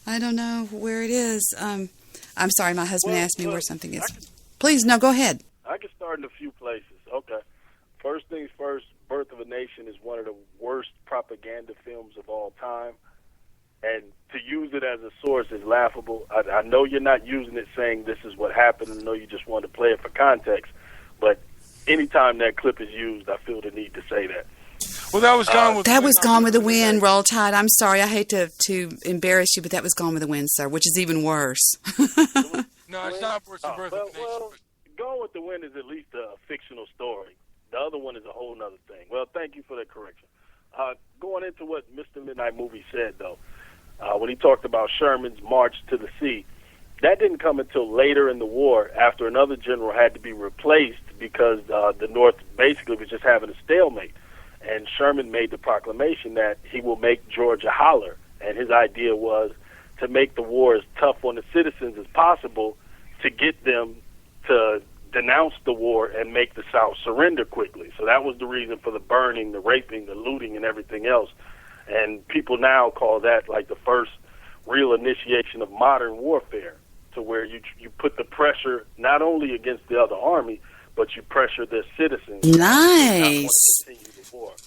I don't know where it is. I'm sorry, my husband asked me where something is. Please, no, go ahead. I can start in a few places. Okay. First things first, Birth of a Nation is one of the worst propaganda films of all time. And to use it as a source is laughable. I know you're not using it saying this is what happened. I know you just want to play it for context. But anytime that clip is used, I feel the need to say that. Well, that was Gone with That was Gone with the Wind, Roll Tide. I'm sorry. I hate to embarrass you, but that was Gone with the Wind, sir, which is even worse. No, it's not. It's the Birth of a Nation. Well, Gone with the Wind is at least a fictional story. The other one is a whole other thing. Well, thank you for the correction. Going into what Mr. Midnight Movie said, though, when he talked about Sherman's march to the sea, that didn't come until later in the war after another general had to be replaced because the North basically was just having a stalemate. And Sherman made the proclamation that he will make Georgia holler. And his idea was to make the war as tough on the citizens as possible to get them to denounce the war and make the South surrender quickly. So that was the reason for the burning, the raping, the looting, and everything else. And people now call that like the first real initiation of modern warfare, to where you put the pressure not only against the other army, but you pressure their citizens. Nice.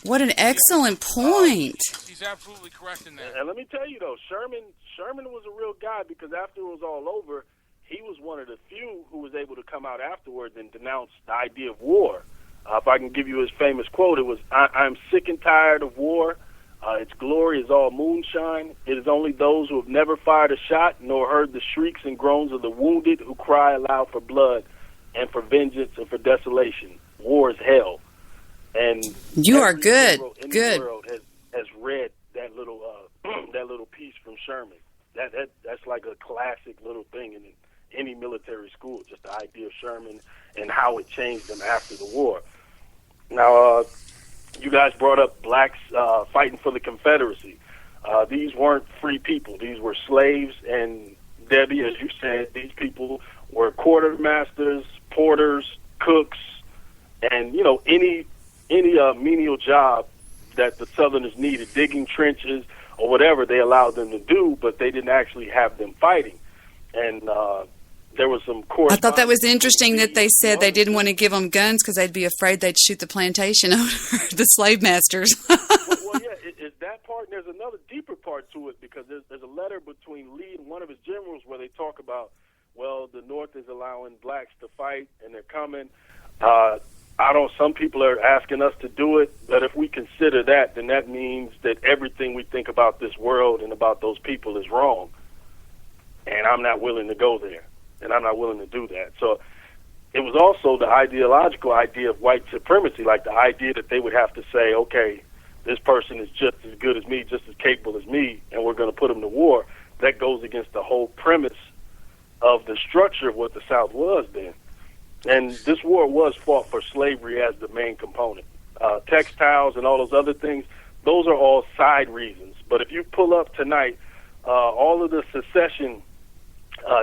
What an excellent point. He's absolutely correct in that. And let me tell you, though, Sherman was a real guy because after it was all over, he was one of the few who was able to come out afterwards and denounce the idea of war. If I can give you his famous quote, it was, I'm sick and tired of war. Its glory is all moonshine. It is only those who have never fired a shot nor heard the shrieks and groans of the wounded who cry aloud for blood and for vengeance and for desolation. War is hell. And you are good. The world has read that little that little piece from Sherman. That's like a classic little thing in any military school. Just the idea of Sherman and how it changed them after the war. Now, you guys brought up blacks fighting for the Confederacy. These weren't free people. These were slaves. And Debbie, as you said, these people were quartermasters, porters, cooks, and any menial job that the Southerners needed, digging trenches or whatever, they allowed them to do, but they didn't actually have them fighting. And there was some I thought that was interesting that they said they didn't want to give them guns because they'd be afraid they'd shoot the plantation owner, the slave masters. well, yeah, it's that part, and there's another deeper part to it because there's a letter between Lee and one of his generals where they talk about, well, the North is allowing blacks to fight, and they're coming. Some people are asking us to do it, but if we consider that, then that means that everything we think about this world and about those people is wrong. And I'm not willing to go there, and I'm not willing to do that. So it was also the ideological idea of white supremacy, like the idea that they would have to say, okay, this person is just as good as me, just as capable as me, and we're going to put him to war. That goes against the whole premise of the structure of what the South was then. And this war was fought for slavery as the main component. Textiles and all those other things, those are all side reasons. But if you pull up tonight, all of the secession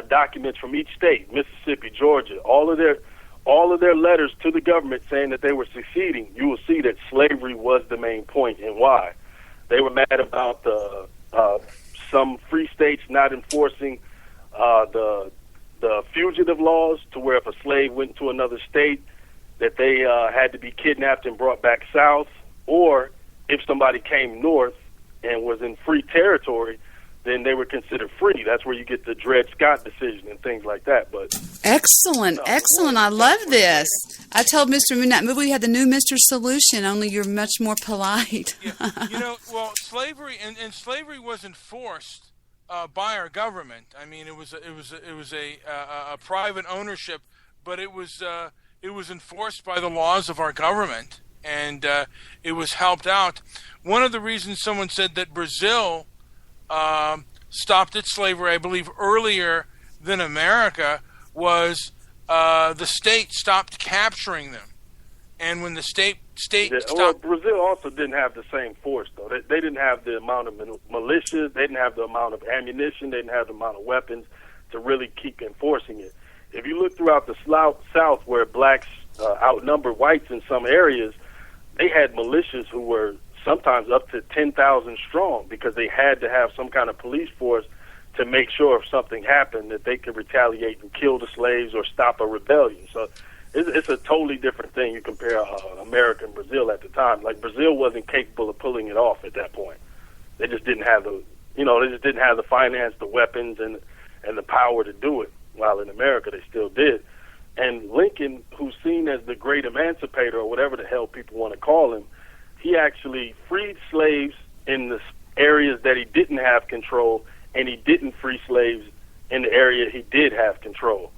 documents from each state, Mississippi, Georgia, all of their letters to the government saying that they were seceding, you will see that slavery was the main point and why. They were mad about some free states not enforcing the fugitive laws, to where if a slave went to another state, that they had to be kidnapped and brought back south, or if somebody came north and was in free territory, then they were considered free. That's where you get the Dred Scott decision and things like that. But excellent. I love this. I told Mr. Midnight Movie we had the new Mr. Solution, only you're much more polite. Yeah. Well, slavery and slavery was enforced by our government. I mean, it was a private ownership, but it was enforced by the laws of our government, and it was helped out. One of the reasons someone said that Brazil stopped its slavery, I believe, earlier than America was the state stopped capturing them. And when the state stopped... Well, Brazil also didn't have the same force, though. They didn't have the amount of militias. They didn't have the amount of ammunition. They didn't have the amount of weapons to really keep enforcing it. If you look throughout the South, where blacks outnumbered whites in some areas, they had militias who were sometimes up to 10,000 strong because they had to have some kind of police force to make sure if something happened that they could retaliate and kill the slaves or stop a rebellion. So it's a totally different thing. You compare America and Brazil at the time. Like, Brazil wasn't capable of pulling it off at that point. They just didn't have the finance, the weapons, and the power to do it. While in America they still did. And Lincoln, who's seen as the great emancipator or whatever the hell people want to call him, he actually freed slaves in the areas that he didn't have control, and he didn't free slaves in the area he did have control.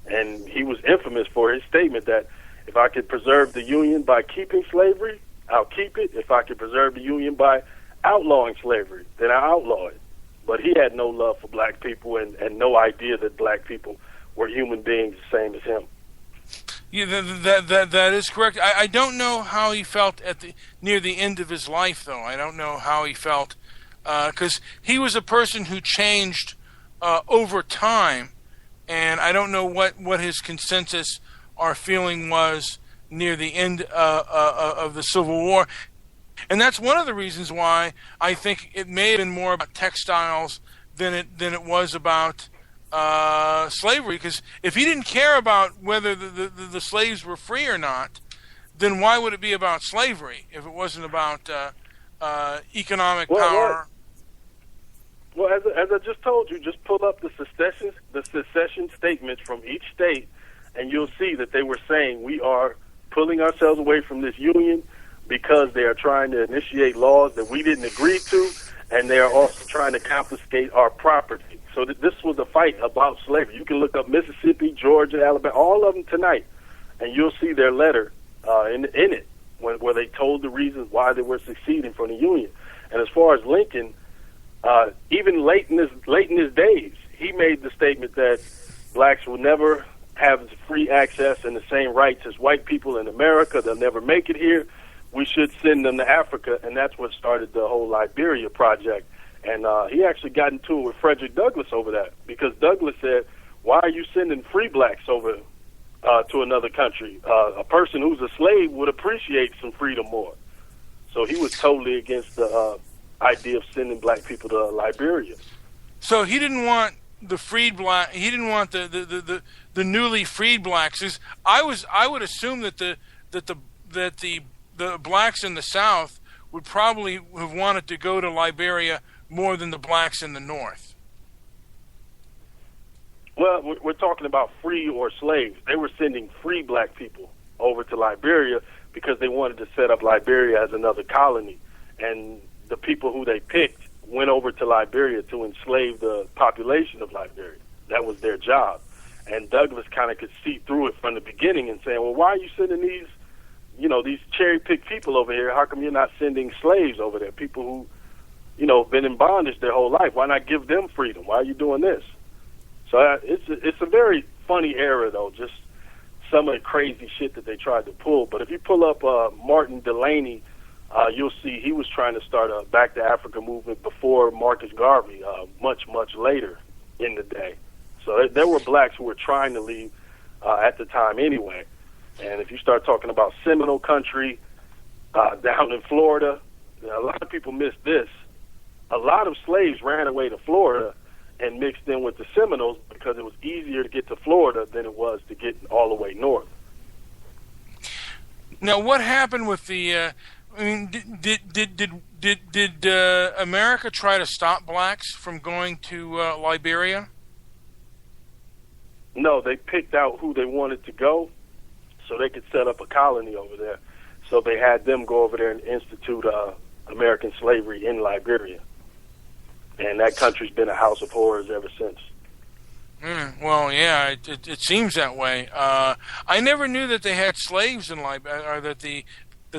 And he was infamous for his statement that if I could preserve the Union by keeping slavery, I'll keep it. If I could preserve the Union by outlawing slavery, then I'll outlaw it. But he had no love for black people and no idea that black people were human beings the same as him. Yeah, that is correct. I don't know how he felt near the end of his life, though. I don't know how he felt, because he was a person who changed over time, and I don't know what his consensus or feeling was near the end of the Civil War. And that's one of the reasons why I think it may have been more about textiles than it was about slavery. Because if he didn't care about whether the slaves were free or not, then why would it be about slavery if it wasn't about economic power? Well, as I just told you, just pull up the secession statements from each state, and you'll see that they were saying we are pulling ourselves away from this union because they are trying to initiate laws that we didn't agree to, and they are also trying to confiscate our property. So this was a fight about slavery. You can look up Mississippi, Georgia, Alabama, all of them tonight, and you'll see their letter in it where they told the reasons why they were seceding from the Union. And as far as Lincoln, even late in his days, he made the statement that blacks will never have free access and the same rights as white people in America. They'll never make it here. We should send them to Africa, and that's what started the whole Liberia project. And he actually got into it with Frederick Douglass over that, because Douglass said, why are you sending free blacks over to another country? A person who's a slave would appreciate some freedom more. So he was totally against the idea of sending black people to Liberia. So he didn't want the freed black. He didn't want the newly freed blacks. I would assume that the blacks in the South would probably have wanted to go to Liberia more than the blacks in the North. Well, we're talking about free or slaves. They were sending free black people over to Liberia because they wanted to set up Liberia as another colony. And the people who they picked went over to Liberia to enslave the population of Liberia. That was their job. And Douglass kind of could see through it from the beginning and saying, well, why are you sending these cherry-picked people over here? How come you're not sending slaves over there? People who, been in bondage their whole life. Why not give them freedom? Why are you doing this? So it's a very funny era, though, just some of the crazy shit that they tried to pull. But if you pull up Martin Delany, you'll see he was trying to start a Back to Africa movement before Marcus Garvey, much, much later in the day. So there were blacks who were trying to leave at the time anyway. And if you start talking about Seminole country down in Florida, a lot of people miss this. A lot of slaves ran away to Florida and mixed in with the Seminoles because it was easier to get to Florida than it was to get all the way north. Now, what happened with the? Did America try to stop blacks from going to Liberia? No, they picked out who they wanted to go, so they could set up a colony over there. So they had them go over there and institute American slavery in Liberia. And that country's been a house of horrors ever since. Well, yeah, it seems that way. I never knew that they had slaves in Liberia, or that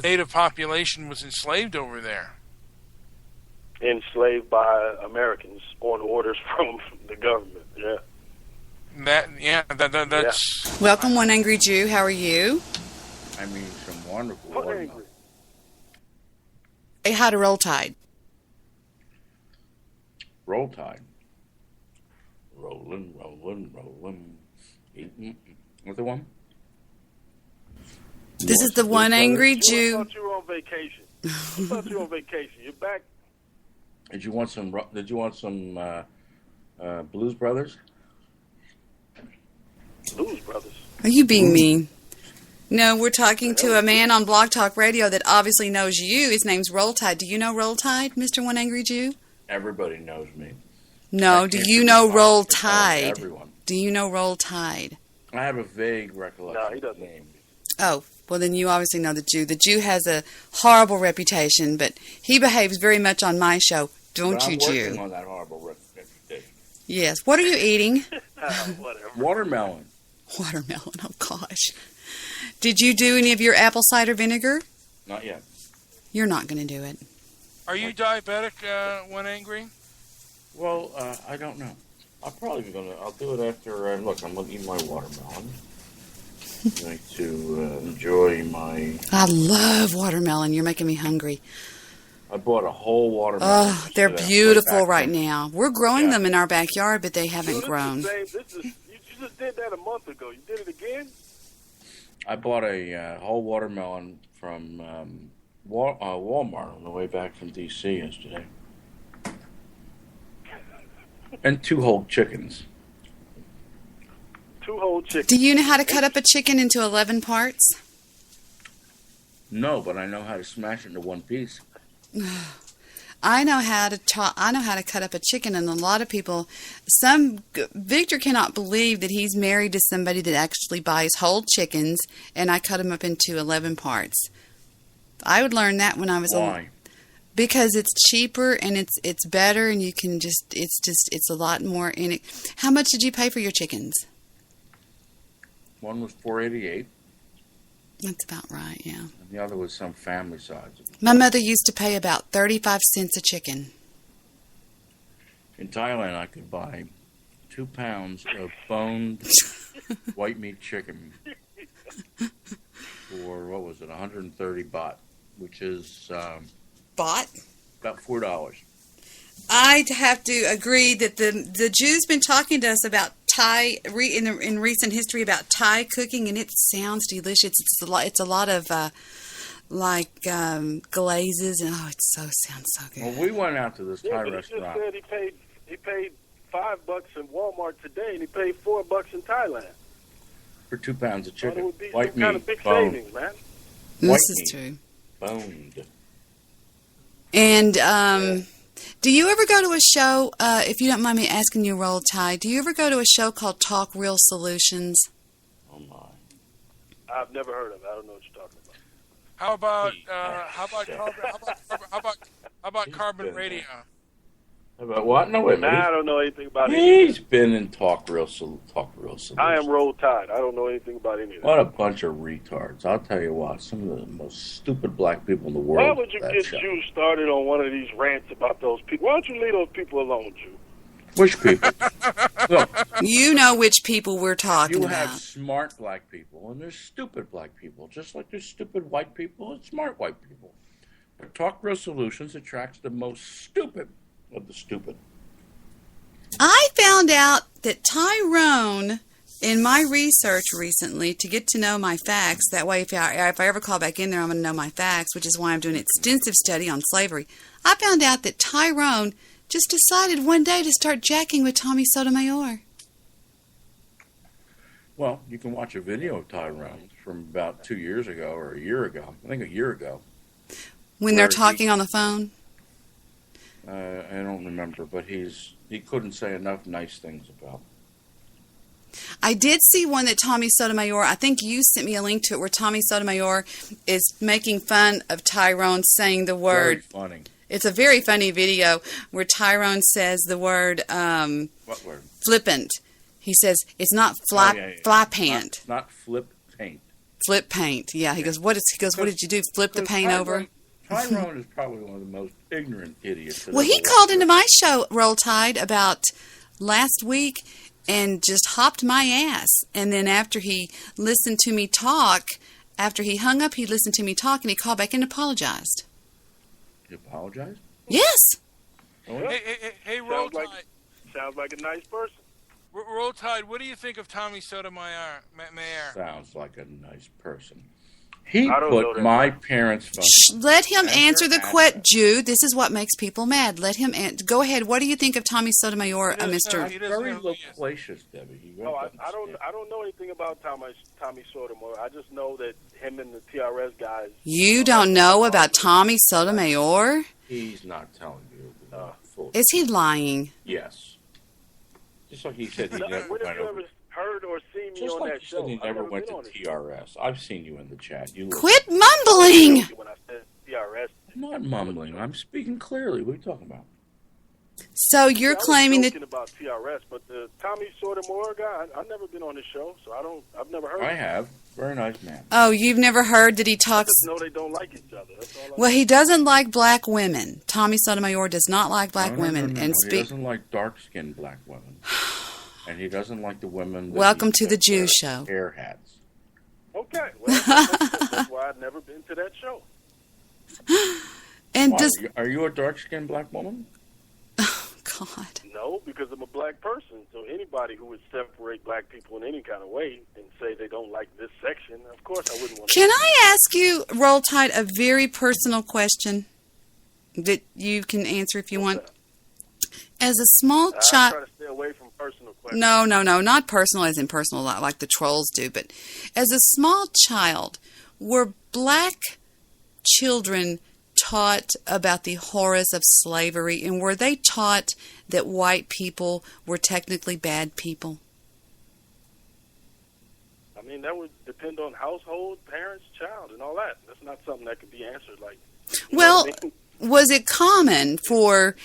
the native population was enslaved over there. Enslaved by Americans on orders from the government. Yeah. That's. Welcome, One Angry Jew. How are you? I mean, some wonderful watermelon. Say hi to Roll Tide. Roll Tide. Rolling, rolling, rolling. What's the one? This is the One Angry Jew. I thought you were on vacation. I thought you were on vacation. You're back. Did you want some Blues Brothers? Blues Brothers. Are you being mean? No, we're talking to a man on Blog Talk Radio that obviously knows you. His name's Roll Tide. Do you know Roll Tide, Mr. One Angry Jew? Everybody knows me. No, do you know Roll Tide? Everyone. Do you know Roll Tide? I have a vague recollection of the name. Oh, well then you obviously know the Jew. The Jew has a horrible reputation, but he behaves very much on my show. Don't you, Jew? I'm working on that horrible reputation. Yes. What are you eating? Watermelon. Watermelon. Oh, gosh. Did you do any of your apple cider vinegar? Not yet. You're not going to do it. Are you diabetic, One Angry? Well, I don't know. I'll do it after, look, I'm going to eat my watermelon. I'm going to enjoy my... I love watermelon. You're making me hungry. I bought a whole watermelon. Oh, they're beautiful right now. We're growing them in our backyard, but they haven't grown. You just did that a month ago. You did it again? I bought a whole watermelon from Walmart on the way back from D.C. yesterday. And 2 whole chickens. 2 whole chickens. Do you know how to cut up a chicken into 11 parts? No, but I know how to smash it into one piece. I know how to cut up a chicken, and a lot of people. Victor cannot believe that he's married to somebody that actually buys whole chickens, and I cut them up into 11 parts. I would learn that when I was. Why? Because it's cheaper and it's better, and you can it's a lot more in it. How much did you pay for your chickens? One was $4.88. That's about right, yeah. And the other was some family size. My mother used to pay about 35 cents a chicken. In Thailand, I could buy 2 pounds of boned white meat chicken for, what was it, 130 baht, which is... Baht? About $4. I'd have to agree that the Jew's been talking to us about Thai in recent history about Thai cooking, and it sounds delicious. It's a lot of glazes, and sounds so good. Well, we went out to this Thai He restaurant. just said he paid $5 in Walmart today, and he paid $4 in Thailand. For 2 pounds of chicken, It would be white some meat, kind of big boned. savings, man. This is true. Boned. And do you ever go to a show, if you don't mind me asking you, Roll Tide, do you ever go to a show called Talk Real Solutions? Oh, my. I've never heard of it. I don't know what you're talking about. How about Carbon Radio? About what? No, wait a minute. I don't know anything about it. He's been in Talk Real Solutions. I am Roll Tide. I don't know anything about any of that. What a bunch of retards. I'll tell you what, some of the most stupid black people in the world. Why would you get you started on one of these rants about those people? Why don't you leave those people alone, Jew? Which people? Look, you know which people we're talking you about. have smart black people, and there's stupid black people, just like there's stupid white people and smart white people. But Talk Real Solutions attracts the most stupid of the stupid. I found out that Tyrone, in my research recently, to get to know my facts, that way if I ever call back in there, I'm going to know my facts, which is why I'm doing an extensive study on slavery. I found out that Tyrone just decided one day to start jacking with Tommy Sotomayor. Well, you can watch a video of Tyrone from about 2 years ago, or a year ago. I think a year ago. When they're talking on the phone? I don't remember, but he couldn't say enough nice things about him. I did see one that Tommy Sotomayor, I think you sent me a link to it, where Tommy Sotomayor is making fun of Tyrone saying the word. Very funny. It's a very funny video where Tyrone says the word. What word? Flippant. He says it's not fly pant. Not flip paint. Flip paint. Yeah, he goes, what did you do? Flip the paint over? Tyrone is probably one of the most ignorant idiots. Well, he called into my show, Roll Tide, about last week and just hopped my ass. And then after he listened to me talk, after he hung up, he listened to me talk, and he called back and apologized. You apologized? Yes. Oh, Hey, Roll Tide. Sounds like a nice person. Roll Tide, what do you think of Tommy Sotomayor? Mayor? Sounds like a nice person. He put my parents' phone. Let him answer the question, Jude. This is what makes people mad. Let him go ahead. What do you think of Tommy Sotomayor, Mr.? He's very loquacious, Debbie. I don't know anything about Tommy Sotomayor. I just know that him and the TRS guys. You don't know about Tommy Sotomayor? He's not telling you. Is he lying? Yes. Just like he said he never when have went you over. ever heard or seen me Just on like that you show? said he never went to TRS. I've seen you in the chat. Quit mumbling! When I said TRS. I'm not mumbling. I'm speaking clearly. What are you talking about? So you're claiming that about TRS, but the Tommy Sotomayor guy, I've never been on his show, so I've never heard. I have. Very nice man. Oh, you've never heard that he talks. I just know they don't like each other. That's all. Well, he doesn't like black women. Tommy Sotomayor does not like black women, and He doesn't like dark-skinned black women, and he doesn't like the women. Welcome to the Jew show. Hair hats. Okay, well, that's why I've never been to that show. And Why, are you a dark-skinned black woman? God. No, because I'm a black person. So anybody who would separate black people in any kind of way and say they don't like this section, of course I wouldn't want to. Can I ask you, Roll Tide, a very personal question that you can answer if you want? As a small child... I try to stay away from personal questions. No, not personal as in personal like the trolls do, but as a small child, were black children taught about the horrors of slavery, and were they taught that white people were technically bad people? I mean, that would depend on household, parents, child, and all that. That's not something that could be answered like. Well, was it common for,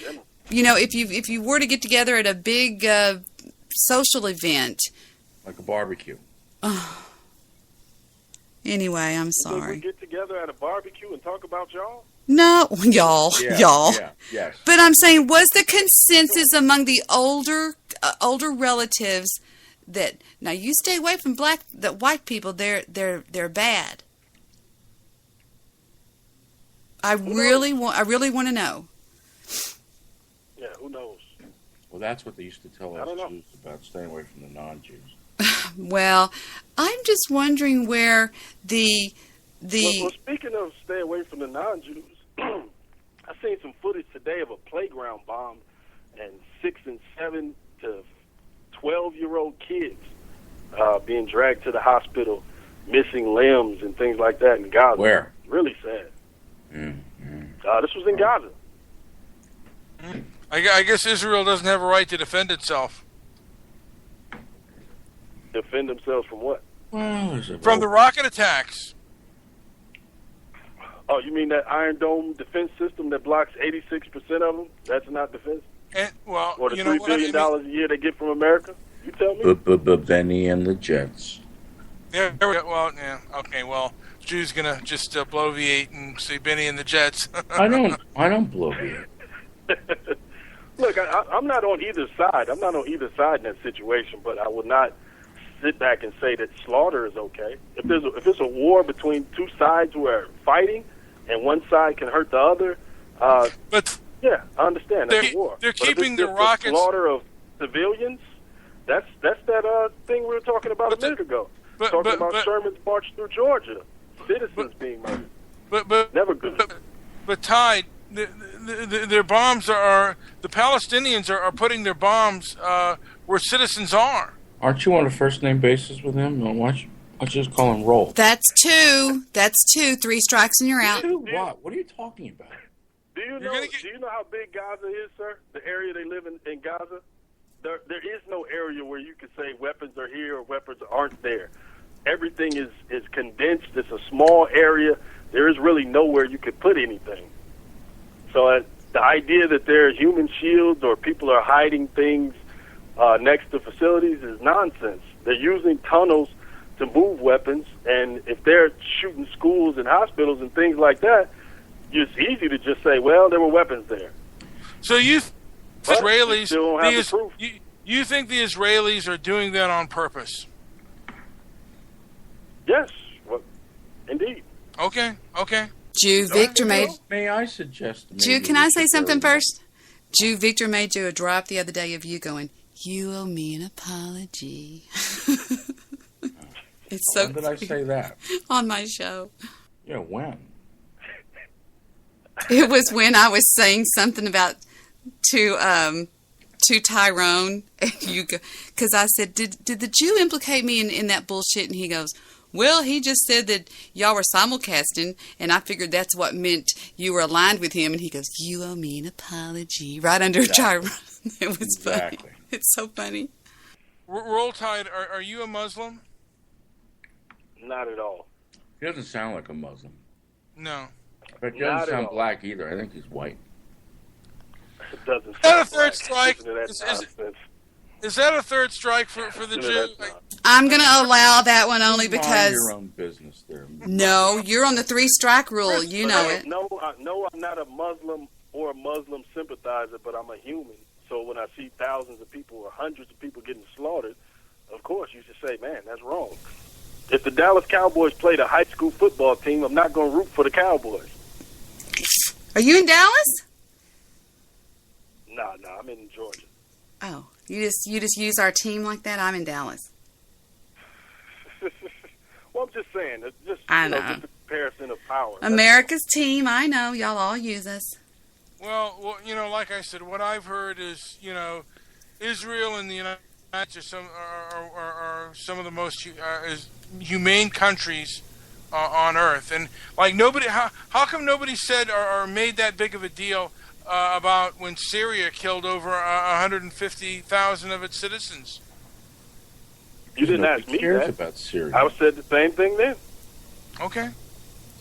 if you were to get together at a big social event, like a barbecue? Anyway, I'm sorry. So we get together at a barbecue and talk about y'all? No, y'all. Yeah, yes. But I'm saying, was the consensus among the older relatives that now you stay away from white people? They're bad. I really want to know. Yeah, who knows? Well, that's what they used to tell us Jews about staying away from the non-Jews. Well, I'm just wondering where the. Well, speaking of stay away from the non-Jews, I've seen some footage today of a playground bomb and 6 and 7 to 12-year-old kids being dragged to the hospital, missing limbs and things like that in Gaza. Where? Really sad. This was in Gaza. I guess Israel doesn't have a right to defend itself. Defend themselves from what? From the rocket attacks. Oh, you mean that Iron Dome defense system that blocks 86% of them? That's not defense? Or the $3 billion a year they get from America? You tell me. Benny and the Jets. Yeah, well, yeah, okay, well, Drew's going to just bloviate and say Benny and the Jets. I don't bloviate. Look, I'm not on either side. I'm not on either side in that situation, but I would not sit back and say that slaughter is okay. If it's a war between two sides who are fighting and one side can hurt the other, yeah, I understand. That's a war. They're but keeping the rockets. Slaughter of civilians. That's that thing we were talking about a minute ago. Talking about Sherman's march through Georgia, citizens being murdered. But never good. But Tide, their bombs the Palestinians are putting their bombs where citizens are. Aren't you on a first-name basis with him? Why don't you just call him Roll? That's two. 3 strikes and you're out. What? What are you talking about? Do you know how big Gaza is, sir? The area they live in Gaza? There is no area where you could say weapons are here or weapons aren't there. Everything is condensed. It's a small area. There is really nowhere you could put anything. So the idea that there are human shields or people are hiding things next to facilities is nonsense. They're using tunnels to move weapons, and if they're shooting schools and hospitals and things like that, it's easy to just say, well, there were weapons there. So you Israelis, still don't have the proof. You think the Israelis are doing that on purpose? Yes, well, indeed. Okay. Jew Victor made. May I suggest? Jew, can I say something first? Jew Victor made you a drop the other day of you going, "You owe me an apology." It's so. When did I say that? On my show. Yeah, when? It was when I was saying something about to Tyrone, and you go, because I said, did the Jew implicate me in that bullshit? And he goes, well, he just said that y'all were simulcasting, and I figured that's what meant you were aligned with him. And he goes, you owe me an apology, right under Tyrone. It was funny. It's so funny. Roll Tide, are you a Muslim? Not at all. He doesn't sound like a Muslim. No. But he doesn't sound black either. I think he's white. It doesn't. Is that a third strike? Is that a third strike for the Jew? I'm going to allow that one only because. Mind your own business there. No, you're on the 3-strike rule. You know it. No, I'm not a Muslim or a Muslim sympathizer, but I'm a human. So when I see thousands of people or hundreds of people getting slaughtered, of course you should say, man, that's wrong. If the Dallas Cowboys played a high school football team, I'm not going to root for the Cowboys. Are you in Dallas? No, I'm in Georgia. Oh, you just use our team like that? I'm in Dallas. Well, I'm just saying, it's just just a comparison of power. America's team, I know. Y'all all use us. Well, like I said, what I've heard is, Israel and the United States are some of the most humane countries on Earth, and like nobody, how come nobody said or made that big of a deal about when Syria killed over 150,000 of its citizens? You didn't ask me that. About Syria. I said the same thing then. Okay.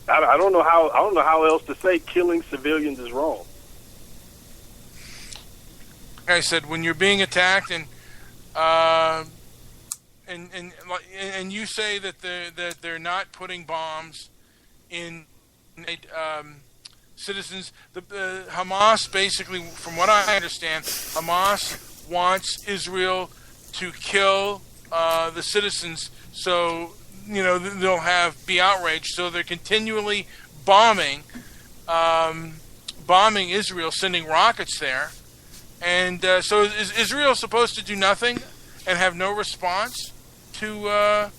I don't know how else to say killing civilians is wrong. Like I said, when you're being attacked and you say that they're not putting bombs in citizens. The Hamas basically, from what I understand, Hamas wants Israel to kill the citizens, so they'll be outraged. So they're continually bombing Israel, sending rockets there. And so is Israel supposed to do nothing and have no response to Hamas?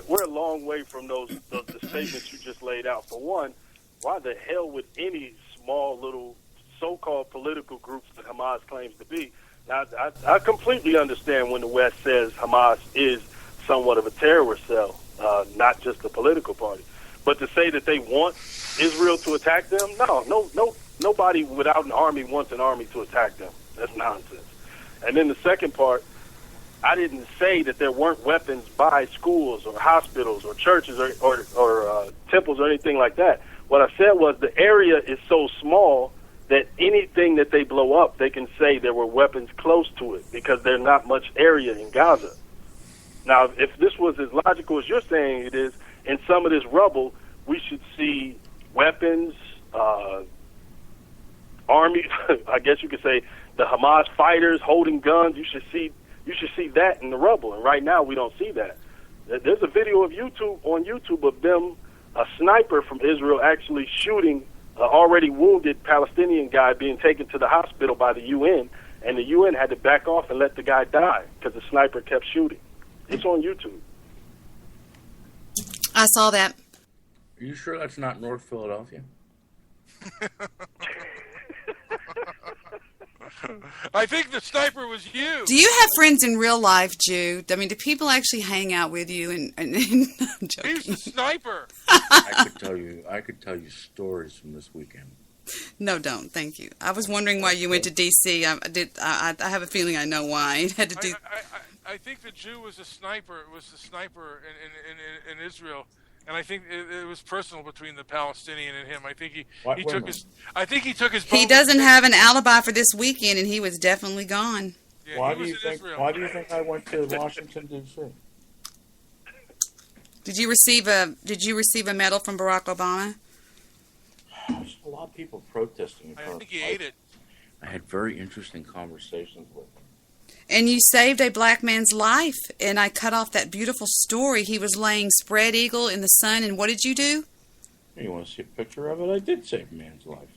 We're a long way from the statements you just laid out. For one, why the hell would any small little so-called political groups that Hamas claims to be? Now, I completely understand when the West says Hamas is somewhat of a terrorist cell, not just a political party. But to say that they want Israel to attack them, no, nobody without an army wants an army to attack them. That's nonsense. And then the second part, I didn't say that there weren't weapons by schools or hospitals or churches or temples or anything like that. What I said was the area is so small that anything that they blow up, they can say there were weapons close to it because there's not much area in Gaza. Now, if this was as logical as you're saying it is, in some of this rubble, we should see weapons, army, I guess you could say the Hamas fighters holding guns. You should see that in the rubble. And right now we don't see that. There's a video of on YouTube of them, a sniper from Israel actually shooting an already wounded Palestinian guy being taken to the hospital by the UN, and the UN had to back off and let the guy die because the sniper kept shooting. It's on YouTube. I saw that. Are you sure that's not North Philadelphia? I think the sniper was you. Do you have friends in real life, Jude? I mean, do people actually hang out with you? And I'm joking. He's the sniper. I could tell you stories from this weekend. No, don't. Thank you. I was wondering why you went to D.C. I have a feeling I know why. You had to do. I think the Jew was a sniper. It was the sniper in Israel. And I think it was personal between the Palestinian and him. I think he took his. He doesn't have an alibi for this weekend, and he was definitely gone. Yeah, why do you think I went to Washington D.C.? Did you receive a medal from Barack Obama? There's a lot of people protesting. I think he ate it. I had very interesting conversations with him. And you saved a black man's life, and I cut off that beautiful story. He was laying spread eagle in the sun, and what did you do? You want to see a picture of it? I did save a man's life.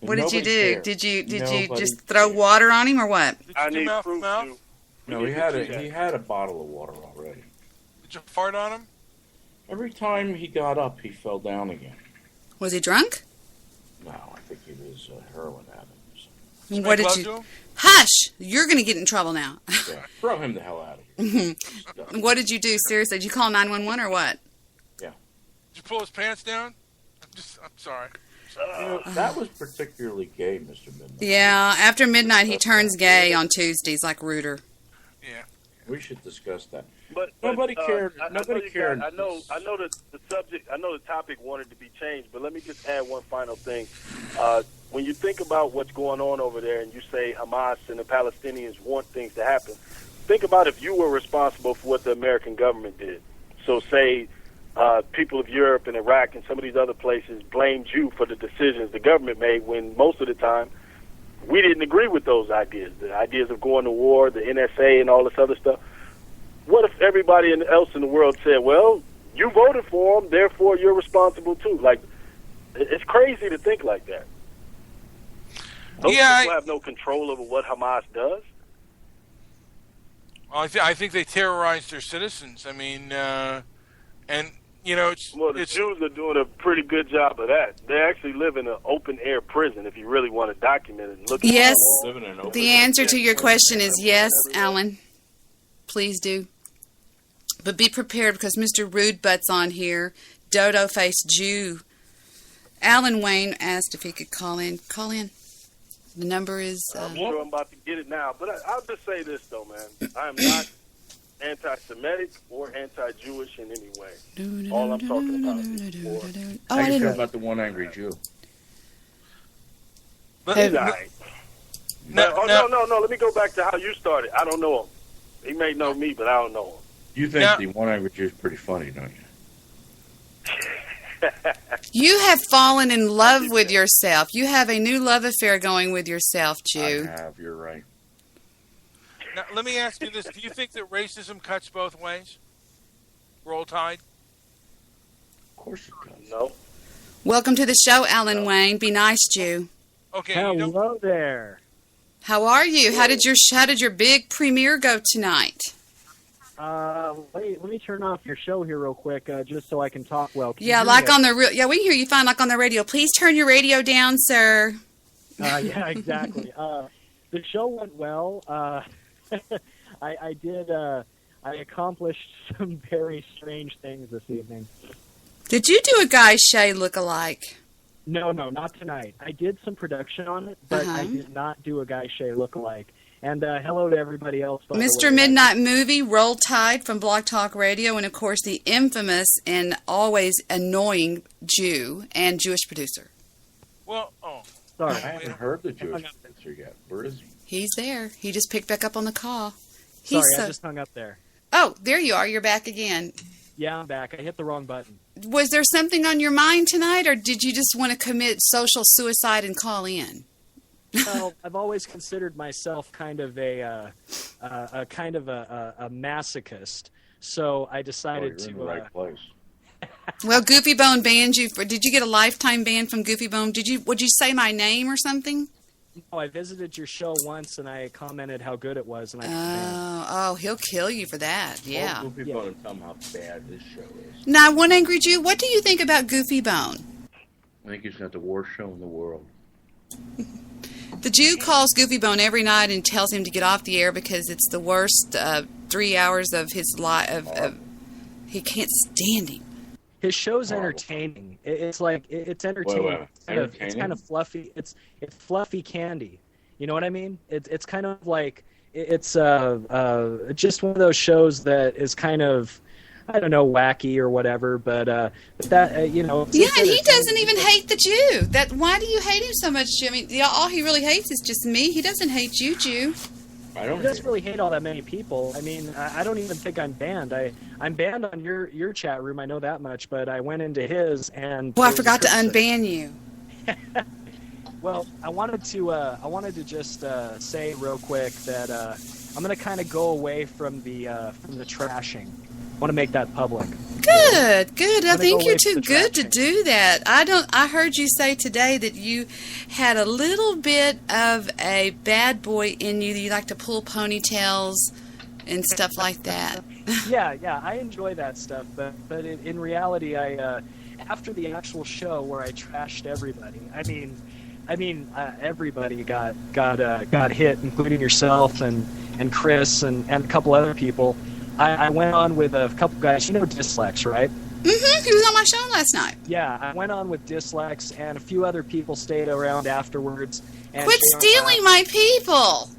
And what did you do? Cared. Did you Nobody just throw water on him or what? Did you do mouth to mouth? No, he had a bottle of water already. Did you fart on him? Every time he got up, he fell down again. Was he drunk? No, I think he was a heroin addict. What did you? Hush! You're going to get in trouble now. Yeah, throw him the hell out of here. What did you do? Seriously, did you call 911 or what? Yeah. Did you pull his pants down? I'm sorry. That was particularly gay, Mr. Midnight. Yeah, after midnight he turns gay on Tuesdays like Reuter. Yeah. We should discuss that. But nobody cared. Nobody cared. I know that the subject. I know the topic wanted to be changed, but let me just add one final thing. When you think about what's going on over there, and you say Hamas and the Palestinians want things to happen, think about if you were responsible for what the American government did. So, say people of Europe and Iraq and some of these other places blamed you for the decisions the government made, when most of the time we didn't agree with those ideas. The ideas of going to war, the NSA, and all this other stuff. What if everybody else in the world said, well, you voted for them, therefore you're responsible too? Like, it's crazy to think like that. Those people have no control over what Hamas does. Well, I think they terrorize their citizens. I mean, and, you know, the Jews are doing a pretty good job of that. They actually live in an open-air prison, if you really want to document it. And look Yes, at the answer to your question is yes, Alan. Please do. But be prepared, because Mr. Rude Butt's on here, dodo-faced Jew. Alan Wayne asked if he could call in. Call in. The number is... I'm sure I'm about to get it now, but I'll just say this, though, man. I am not anti-Semitic or anti-Jewish in any way. All I'm talking about is war. How do you feel about the one angry Jew? He's all right. No. Let me go back to how you started. I don't know him. He may know me, but I don't know him. You think the one angry Jew is pretty funny, don't you? You have fallen in love with yourself. You have a new love affair going with yourself, Jew. I have. You're right. Now, let me ask you this. Do you think that racism cuts both ways? Roll Tide? Of course it does. No. Welcome to the show, Alan Wayne. Be nice, Jew. Okay. Hello there. How are you? How did your big premiere go tonight? Let me turn off your show here real quick, just so I can talk well. Yeah, like on the we can hear you fine, like on the radio. Please turn your radio down, sir. Yeah, exactly. The show went well. I accomplished some very strange things this evening. Did you do a Guy Shay look-alike? No, not tonight. I did some production on it, but I did not do a Guy Shay look-alike. And hello to everybody else. Mr. Midnight Movie, Roll Tide from Blog Talk Radio, and of course the infamous and always annoying Jew and Jewish producer. Well, sorry, I haven't heard the Jewish producer yet. Where is he? He's there. He just picked back up on the call. Sorry, I just hung up there. Oh, there you are. You're back again. Yeah, I'm back. I hit the wrong button. Was there something on your mind tonight, or did you just want to commit social suicide and call in? Well, I've always considered myself kind of a masochist, so I decided you're in the right place. Well, Goofy Bone banned you for. Did you get a lifetime ban from Goofy Bone? Would you say my name or something? No, I visited your show once and I commented how good it was, and Oh, he'll kill you for that. Yeah. Well, Goofy Bone and tell him how bad this show is. Now, One Angry Jew, what do you think about Goofy Bone? I think he's got the worst show in the world. The Jew calls Goofy Bone every night and tells him to get off the air because it's the worst 3 hours of his life. He can't stand him. His show's entertaining. It's entertaining. Wait. It's kind of fluffy. It's fluffy candy. You know what I mean? It's kind of like it's just one of those shows that is kind of, I don't know, wacky or whatever, but that Yeah, and he doesn't even hate the Jew. Why do you hate him so much, Jimmy? All he really hates is just me. He doesn't hate you, Jew. I don't He doesn't really hate all that many people. I mean, I don't even think I'm banned. I'm banned on your chat room. I know that much. But I went into his and. Well, I forgot to unban you. Well, I wanted to just say real quick that I'm going to kind of go away from the trashing. I want to make that public. Good. I think you're too good to do that. I heard you say today that you had a little bit of a bad boy in you. That you like to pull ponytails and stuff like that. Yeah, I enjoy that stuff. But in reality, I after the actual show where I trashed everybody. I mean, everybody got hit, including yourself and Chris and a couple other people. I went on with a couple guys. You know Dyslex, right? Mm-hmm. He was on my show last night. Yeah, I went on with Dyslex, and a few other people stayed around afterwards. And quit stealing my people!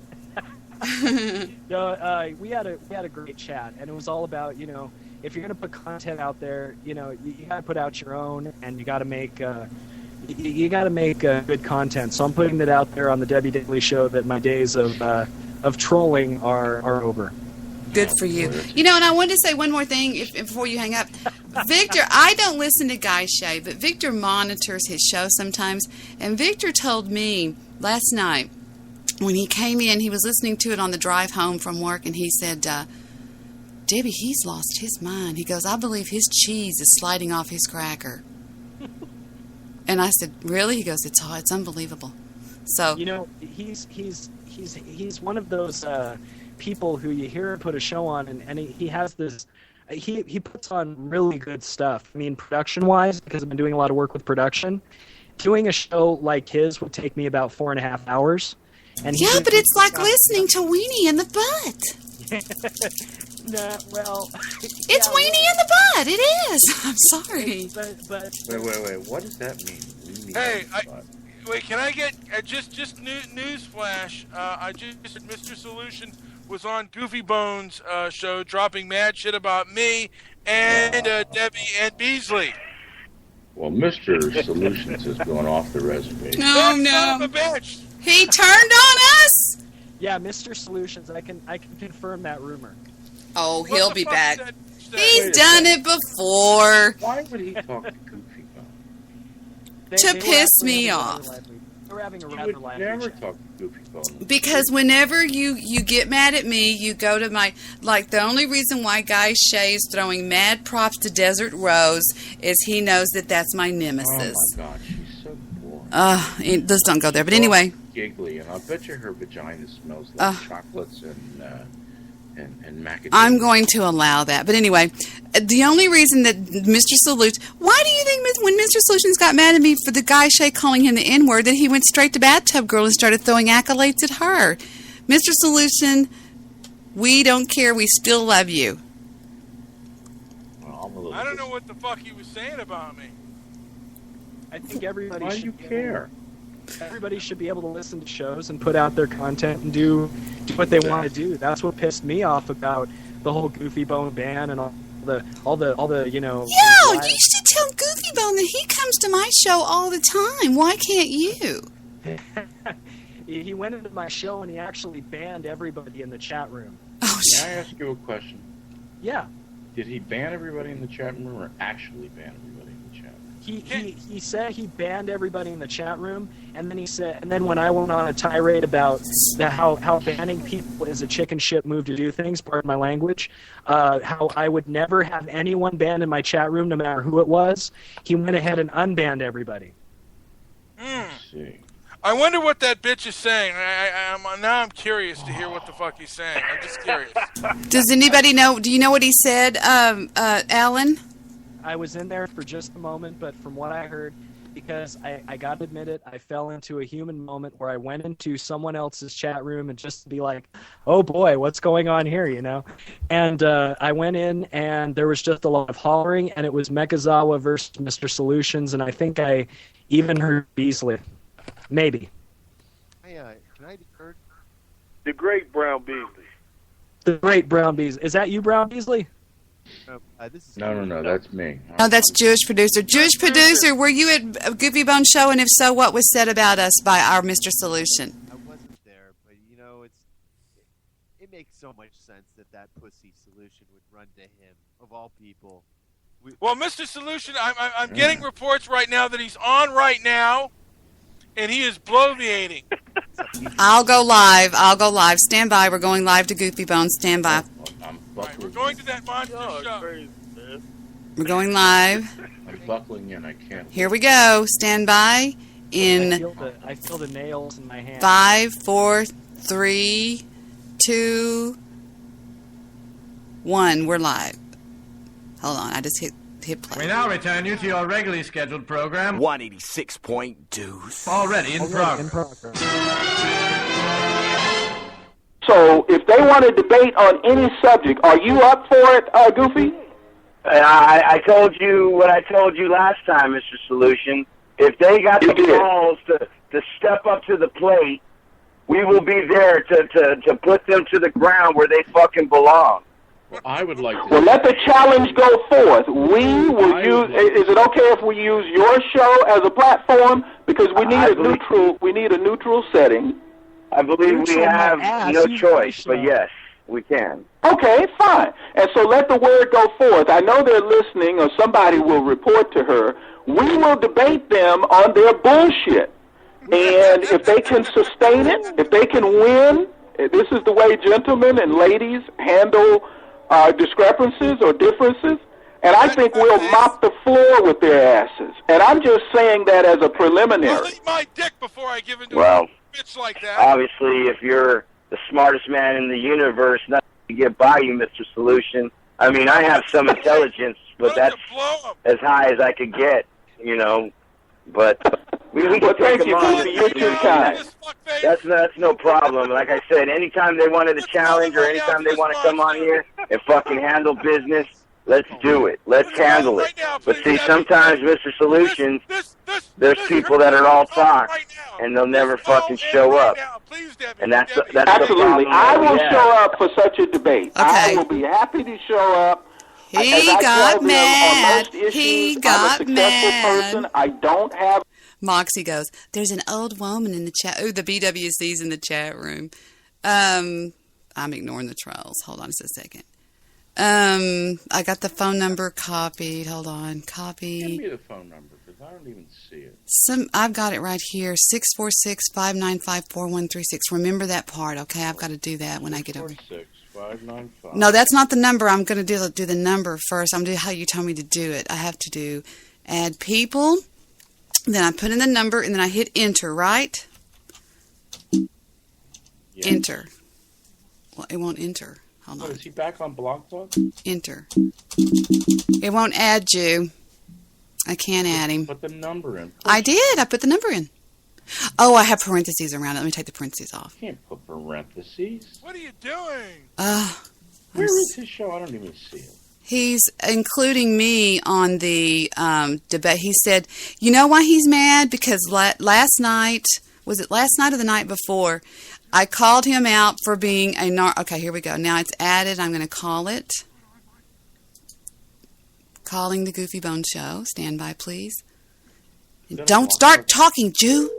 We had a great chat, and it was all about, if you're going to put content out there, you got to put out your own, and you got to make good content. So I'm putting it out there on the Debbie Daily Show that my days of trolling are over. Good for you. And I wanted to say one more thing before you hang up. Victor, I don't listen to Guy Shea, but Victor monitors his show sometimes. And Victor told me last night when he came in, he was listening to it on the drive home from work, and he said, Debbie, he's lost his mind. He goes, I believe his cheese is sliding off his cracker. And I said, really? He goes, it's unbelievable. So he's one of those people who you hear him put a show on, and he has this. He puts on really good stuff. I mean, production-wise, because I've been doing a lot of work with production, doing a show like his would take me about 4.5 hours. And but it's like listening to Weenie in the Butt. It's Weenie in the Butt. It is. I'm sorry. But wait. What does that mean? Hey, wait. Can I get just news flash? I just Mr. Solution was on Goofy Bones' show, dropping mad shit about me and Debbie and Beasley. Well, Mr. Solutions is going off the reservation. No. Son of a bitch. He turned on us. Yeah, Mr. Solutions. I can confirm that rumor. Oh, he'll be back. He's done it before. Why would he talk to Goofy Bones? To piss me off. We're having a rather lively chat. Never talk to Goofy Bones. Because whenever you get mad at me, you go to my... Like, the only reason why Guy Shea is throwing mad props to Desert Rose is he knows that that's my nemesis. Oh, my God. She's so boring. Just don't go there. But anyway... Giggly, and I'll bet you her vagina smells like chocolates and macadamia. I'm going to allow that. But anyway, the only reason that Mr. Solutions... Why do you think when Mr. Solutions got mad at me for the Guy Shea calling him the N-word, that he went straight to Bathtub Girl and started throwing accolades at her? Mr. Solution, we don't care. We still love you. Well, I don't know what the fuck he was saying about me. I think everybody Why should do you care? Everybody should be able to listen to shows and put out their content and do what they want to do. That's what pissed me off about the whole Goofy Bone ban and all the Yo, you should tell Goofy Bone that he comes to my show all the time. Why can't you? He went into my show and he actually banned everybody in the chat room. Oh, Can I ask you a question? Yeah. Did he ban everybody in the chat room or actually ban everybody in the chat room? He said he banned everybody in the chat room, and then when I went on a tirade about how banning people is a chicken shit move to do things, pardon my language, how I would never have anyone banned in my chat room, no matter who it was, he went ahead and unbanned everybody. I wonder what that bitch is saying. I'm curious to hear what the fuck he's saying. I'm just curious. Does anybody know? Do you know what he said, Alan? I was in there for just a moment, but from what I heard, because I got to admit it, I fell into a human moment where I went into someone else's chat room and just be like, oh boy, what's going on here, And I went in and there was just a lot of hollering, and it was Mechazawa versus Mr. Solutions, and I think I even heard Beasley. Maybe. Hey, can I be heard? The great Brown Beasley. The great Brown Beasley. Is that you, Brown Beasley? No, that's me. No, that's Jewish Producer. Jewish Producer, were you at Goofy Bone Show? And if so, what was said about us by our Mr. Solution? I wasn't there, but makes so much sense that pussy solution would run to him, of all people. Well, Mr. Solution, I'm getting reports right now that he's on right now, and he is bloviating. I'll go live. Stand by. We're going live to Goofy Bones. Stand by. Right, we're going to that monster show. We're going live. I'm buckling in. I can't. Here we go. Stand by. In I feel the nails in my hand. 5, 4, 3, 2, 1. We're live. Hold on. I just hit play. We now return you to your regularly scheduled program. 186.2. Already in progress. So, if they want to debate on any subject, are you up for it, Goofy? I told you what I told you last time, Mr. Solution. If they got the balls to step up to the plate, we will be there to put them to the ground where they fucking belong. Well, I would like to. Well, let the challenge go forth. We will use. Is it okay if we use your show as a platform? Because we need a neutral. We need a neutral setting. I believe we have no choice, but yes, we can. Okay, fine. And so let the word go forth. I know they're listening, or somebody will report to her. We will debate them on their bullshit. And if they can sustain it, if they can win, this is the way gentlemen and ladies handle discrepancies or differences. And I think we'll mop the floor with their asses. And I'm just saying that as a preliminary. I'll eat my dick before I give in to Well, a bitch like that. obviously, if you're the smartest man in the universe, nothing can get by you, Mr. Solution. I mean, I have some intelligence, but that's as high as I could get, you know. But we can take thank them you, on. Goofy. You're too kind. That's no problem. Like I said, anytime they wanted a challenge or anytime they want to come on here and fucking handle business, let's do it. Let's handle it. But see, sometimes, Mr. Solutions, there's people that are all talk and they'll never fucking show up. And that's Absolutely. I will show show up for such a debate. I will be happy to show up. He got mad. He got mad. Person. I don't have. Moxie goes, there's an old woman in the chat. Oh, the BWC's in the chat room. I'm ignoring the trolls. Hold on just a second. I got the phone number copied. Hold on. Copy. Give me the phone number because I don't even see it. I've got it right here. 646-595-4136. Remember that part, okay? I've got to do that when I get over. 646-595. No, that's not the number. I'm going to do the number first. I'm going to do how you told me to do it. I have to do add people. Then I put in the number, and then I hit enter, right? Yes. Enter. Well, it won't enter. Hold on. Is he back on Blog Talk? Enter. It won't add you. I can't add him. Put the number in. I did. I put the number in. Oh, I have parentheses around it. Let me take the parentheses off. You can't put parentheses. What are you doing? Where is his show? I don't even see it. He's including me on the debate. He said, you know why he's mad? Because last night, was it last night or the night before, I called him out for being a okay, here we go. Now it's added. I'm going to call it. Calling the Goofy Bone Show. Stand by, please. Don't start talking, Jew.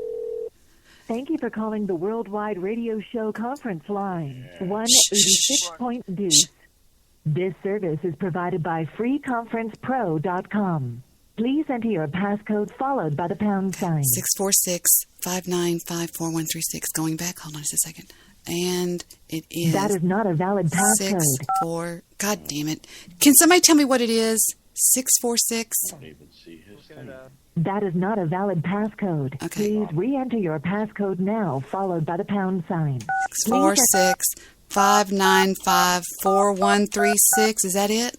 Thank you for calling the Worldwide Radio Show conference line, 186.2. This service is provided by freeconferencepro.com. Please enter your passcode followed by the pound sign. 646-595-4136. Going back, hold on just a second. And it is... That is not a valid passcode. 64... God damn it. Can somebody tell me what it is? 646... I don't even see his thing. That is not a valid passcode. Okay. Please re-enter your passcode now, followed by the pound sign. 646-595-4136. Is that it?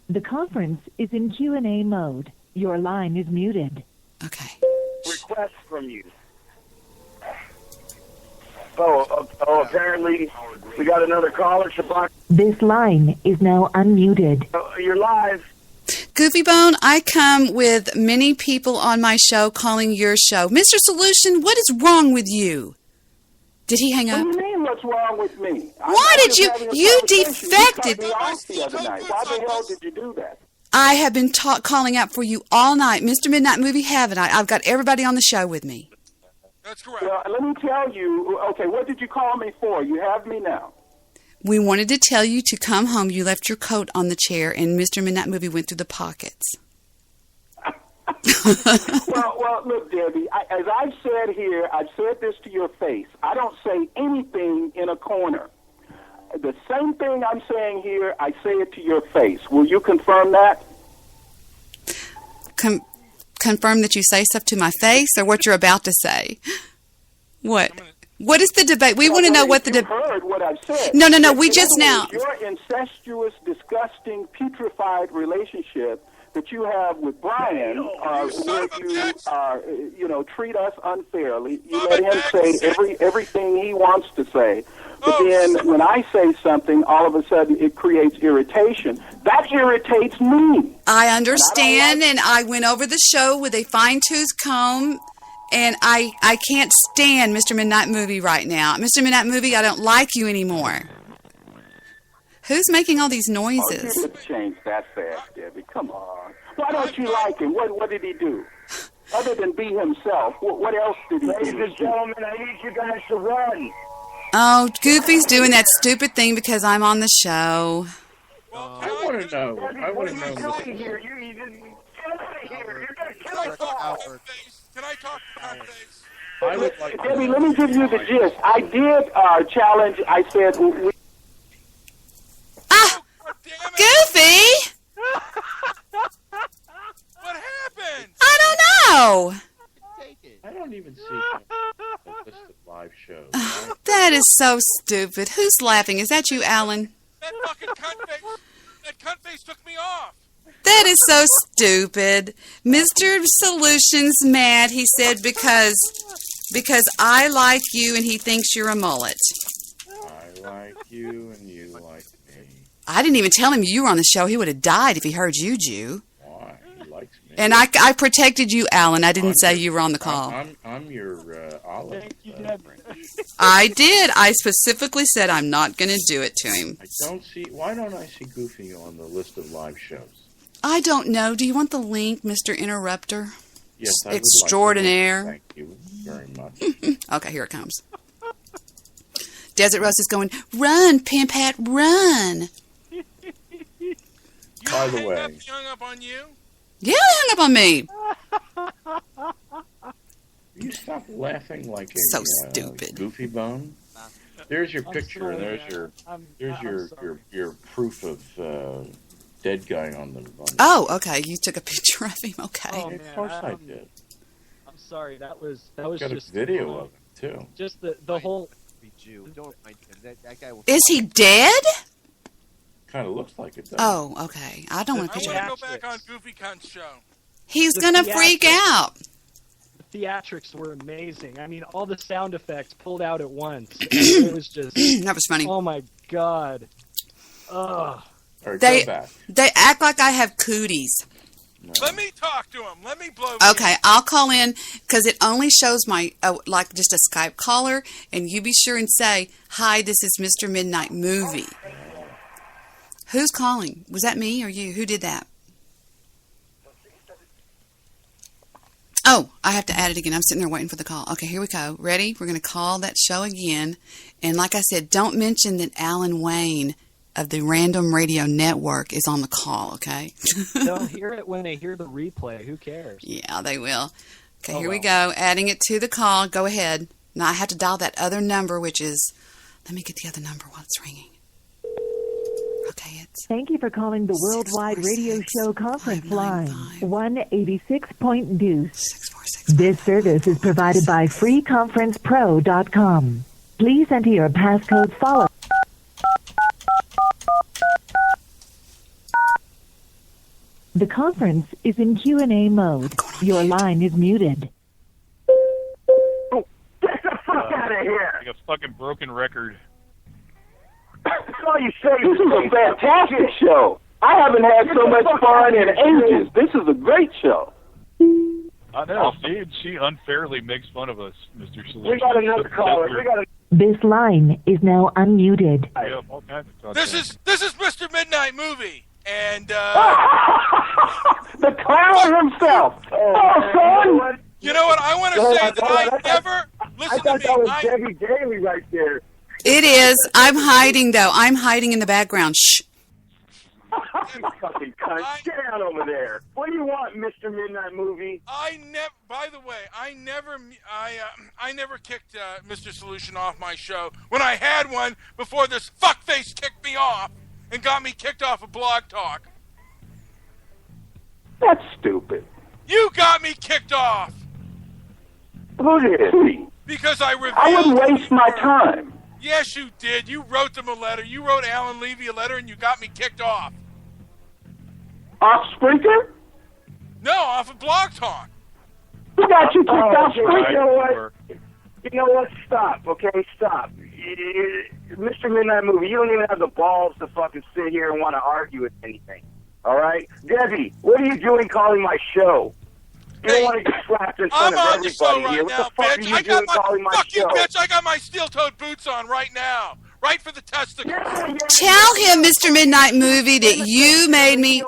The conference is in Q&A mode. Your line is muted. Okay. Request from you. Oh, apparently we got another caller. This line is now unmuted. You're live. Goofy Bone, I come with many people on my show calling your show. Mr. Solution, what is wrong with you? Did he hang up? What do you mean, what's wrong with me? Why did you defected? Why the hell did you do that? I have been calling out for you all night. Mr. Midnight Movie, haven't I? I've got everybody on the show with me. That's correct. Let me tell you. Okay, what did you call me for? You have me now. We wanted to tell you to come home. You left your coat on the chair, and Mr. Midnight Movie went through the pockets. Well, look, Debbie, as I've said here, I've said this to your face. I don't say anything in a corner. The same thing I'm saying here, I say it to your face. Will you confirm that? Confirm that you say stuff to my face, or what you're about to say? What? What is the debate? We want to know what the debate. You heard what I've said. No. We just now. Your incestuous, disgusting, putrefied relationship that you have with Brian, where you treat us unfairly. You let him say everything he wants to say. But then when I say something, all of a sudden it creates irritation. That irritates me. I understand, and I went over the show with a fine-tooth comb, and I can't stand Mr. Midnight Movie right now. Mr. Midnight Movie, I don't like you anymore. Who's making all these noises? You didn't change that fast, Debbie. Come on. Why don't you like him? What did he do? Other than be himself, what else did he do? Ladies and gentlemen, I need you guys to run. Oh, Goofy's doing that stupid thing because I'm on the show. I want to know. I want to know. Get out of here. You get out of here. You're going to kill us all. Can I talk about this? I would like Debbie, let me give you the gist. I did challenge. I said... Goofy! What happened? I don't know. I don't even see a list of live shows. Oh, that is so stupid. Who's laughing? Is that you, Alan? That fucking cunt face took me off. That is so stupid. Mr. Solution's mad, he said, because I like you and he thinks you're a mullet. I like you and you like me. I didn't even tell him you were on the show. He would have died if he heard you, Jew. Why? He likes me. And I protected you, Alan. I didn't say you were on the call. I'm your olive. Thank you, Deborah. I did. I specifically said I'm not going to do it to him. I don't see. Why don't I see Goofy on the list of live shows? I don't know. Do you want the link, Mr. Interrupter? Yes, I would Extraordinaire. Like to. Thank you very much. Okay, here it comes. Desert Rose is going, run, Pimp Hat, run. By the way. He hung up on you? Yeah, he hung up on me. You stop laughing like a so stupid. Goofy bone. There's your picture, and there's your proof of dead guy on the. Oh, okay. You took a picture of him. Okay. Oh, of course I did. I'm sorry. That was got just a video of it too. Just the whole. Don't mind him. That guy will. Is he dead? Kind of looks like it. Oh, okay. I don't want to picture. I want to go back on Goofy Cunt's show. He's gonna freak out. The theatrics were amazing. I mean, all the sound effects pulled out at once. It was just. That was funny. Oh my god. Ugh. Right, they act like I have cooties. No. Let me talk to him. Let me blow. Okay, I'll call in because it only shows my like just a Skype caller, and you be sure and say, "Hi, this is Mr. Midnight Movie." Who's calling? Was that me or you? Who did that? Oh, I have to add it again. I'm sitting there waiting for the call. Okay, here we go. Ready? We're going to call that show again. And like I said, don't mention that Alan Wayne of the Random Radio Network is on the call, okay? They'll hear it when they hear the replay. Who cares? Yeah, they will. Okay, here we go. Adding it to the call. Go ahead. Now I have to dial that other number, which is... Let me get the other number while it's ringing. Okay, it's... Thank you for calling the Worldwide Radio Show Conference Line, 186.deuce. This service is provided by freeconferencepro.com. Please enter your passcode followed. The conference is in Q&A mode. Your line is muted. Oh, get the fuck out of here! Like a fucking broken record. That's all you say. This is a fantastic show. I haven't had so much fun in ages. This is a great show. I know. She unfairly makes fun of us, Mr. Solution. We got another caller. This line is now unmuted. Yeah, all kinds of this is Mr. Midnight Movie, and the clown himself. Oh, son! You know what? I want to say that Listen I thought to that me. was Debbie Daly right there. It is. I'm hiding, though. I'm hiding in the background. Shh. You fucking cunt. Get out over there. What do you want, Mr. Midnight Movie? By the way, I never kicked Mr. Solution off my show when I had one before this fuckface kicked me off and got me kicked off of Blog Talk. That's stupid. You got me kicked off. Who did? Because I revealed... I wouldn't waste my time. Yes, you did. You wrote them a letter. You wrote Alan Levy a letter, and you got me kicked off. Off Spreaker? No, off of Blog Talk. Who got you kicked off Spreaker? You know what? You know what? Stop, okay? Stop. Mr. Midnight Movie, you don't even have the balls to fucking sit here and want to argue with anything. All right? Debbie, what are you doing calling my show? You don't want to get slapped in front of everybody here. What the fuck are you doing calling my show? Fuck you, bitch. I got my steel-toed boots on right now. Right for the testicles. Tell him, Mr. Midnight Movie, that you made me...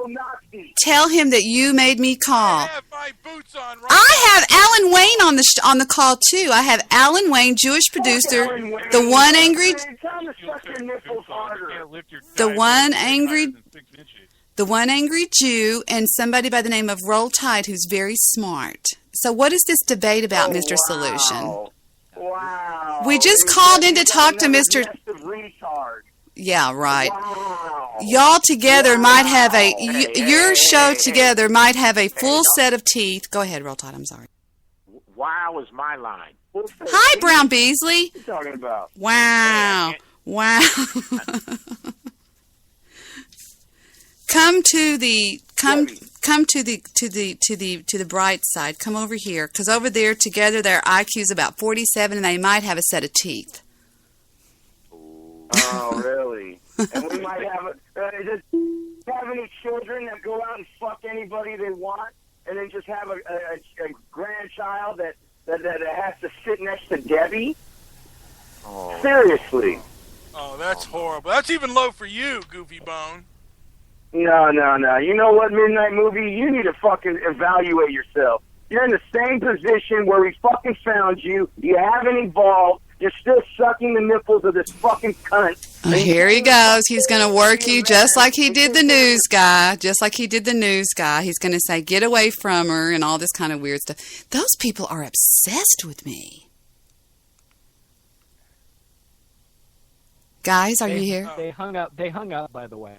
Tell him that you made me call. I have my boots on right I have Alan Wayne on the call, too. I have Alan Wayne, Jewish producer, the one angry... The one angry Jew, and somebody by the name of Roll Tide who's very smart. So what is this debate about, Mr. Solution? Wow. We just called in to talk to Mr. Yeah, right. Wow. Y'all together might have your show together might have a full set of teeth. Go ahead, Roll Tide, I'm sorry. Wow is my line. Hi, Brown Beasley. What are you talking about? Wow. Wow. Come to the bright side. Come over here, because over there together their IQ's about 47, and they might have a set of teeth. Oh, really? And we might have just have any children that go out and fuck anybody they want, and then just have a grandchild that has to sit next to Debbie? Oh. Seriously? Oh, that's horrible. That's even low for you, Goofy Bone. No. You know what, Midnight Movie? You need to fucking evaluate yourself. You're in the same position where we fucking found you. You haven't evolved. You're still sucking the nipples of this fucking cunt. Oh, here he goes. He's going to work you just like he did the news guy. Just like he did the news guy. He's going to say, get away from her and all this kind of weird stuff. Those people are obsessed with me. Guys, are you here? They hung up, by the way.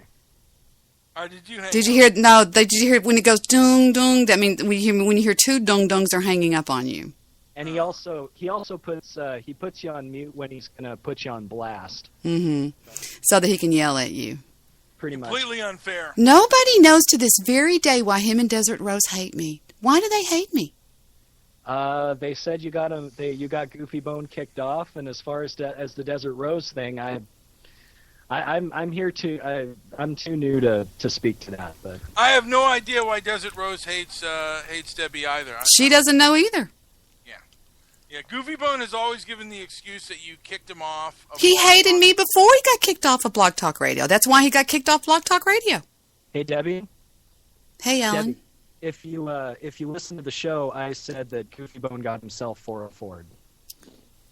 Did you hear? No. Did you hear when it goes dung dung? That means when you hear two dung dungs, they're hanging up on you. And he also puts you on mute when he's gonna put you on blast. Mm-hmm. So that he can yell at you. Pretty much. Completely unfair. Nobody knows to this very day why him and Desert Rose hate me. Why do they hate me? They said you got Goofy Bone kicked off, and as far as the Desert Rose thing, I'm too new to speak to that. But I have no idea why Desert Rose hates Debbie either. She doesn't know either. Yeah. Goofy Bone has always given the excuse that you kicked him off. He hated me before he got kicked off of Blog Talk Radio. That's why he got kicked off Blog Talk Radio. Hey, Debbie. Hey, Alan. Debbie, if you listen to the show, I said that Goofy Bone got himself 404'd.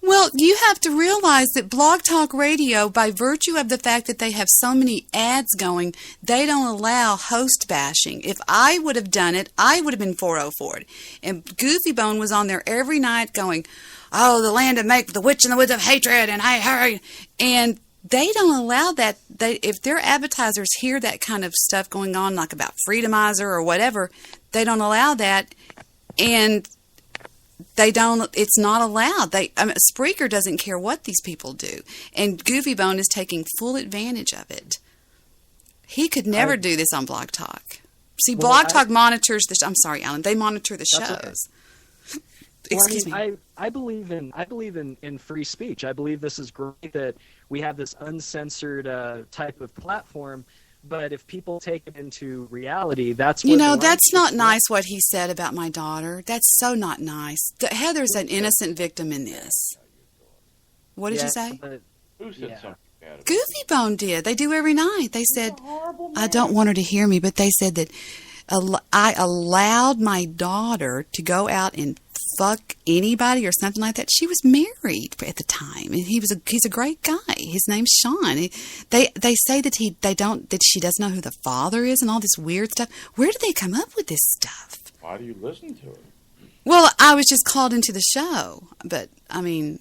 Well, you have to realize that Blog Talk Radio, by virtue of the fact that they have so many ads going, they don't allow host bashing. If I would have done it, I would have been 404'd. And Goofy Bone was on there every night going, oh, the land of make, the witch and the woods of hatred, and I hurry. And they don't allow that. If their advertisers hear that kind of stuff going on, like about Freedomizer or whatever, they don't allow that. And it's not allowed. Spreaker doesn't care what these people do. And Goofy Bone is taking full advantage of it. He could never do this on Blog Talk. See, Blog Talk monitors I'm sorry, Alan. They monitor the shows. Excuse me. I believe in free speech. I believe this is great that we have this uncensored type of platform. But if people take it into reality, that's what that's not nice what he said about my daughter. That's so not nice. Heather's an innocent victim in this. What did you say? Who said something bad? Goofy Bone did. They do every night. They said, I don't want her to hear me, but they said that I allowed my daughter to go out and fuck anybody or something like that. She was married at the time, and he's a great guy. His name's Sean. They say that she doesn't know who the father is and all this weird stuff. Where do they come up with this stuff? Why do you listen to it? Well, I was just called into the show, but I mean,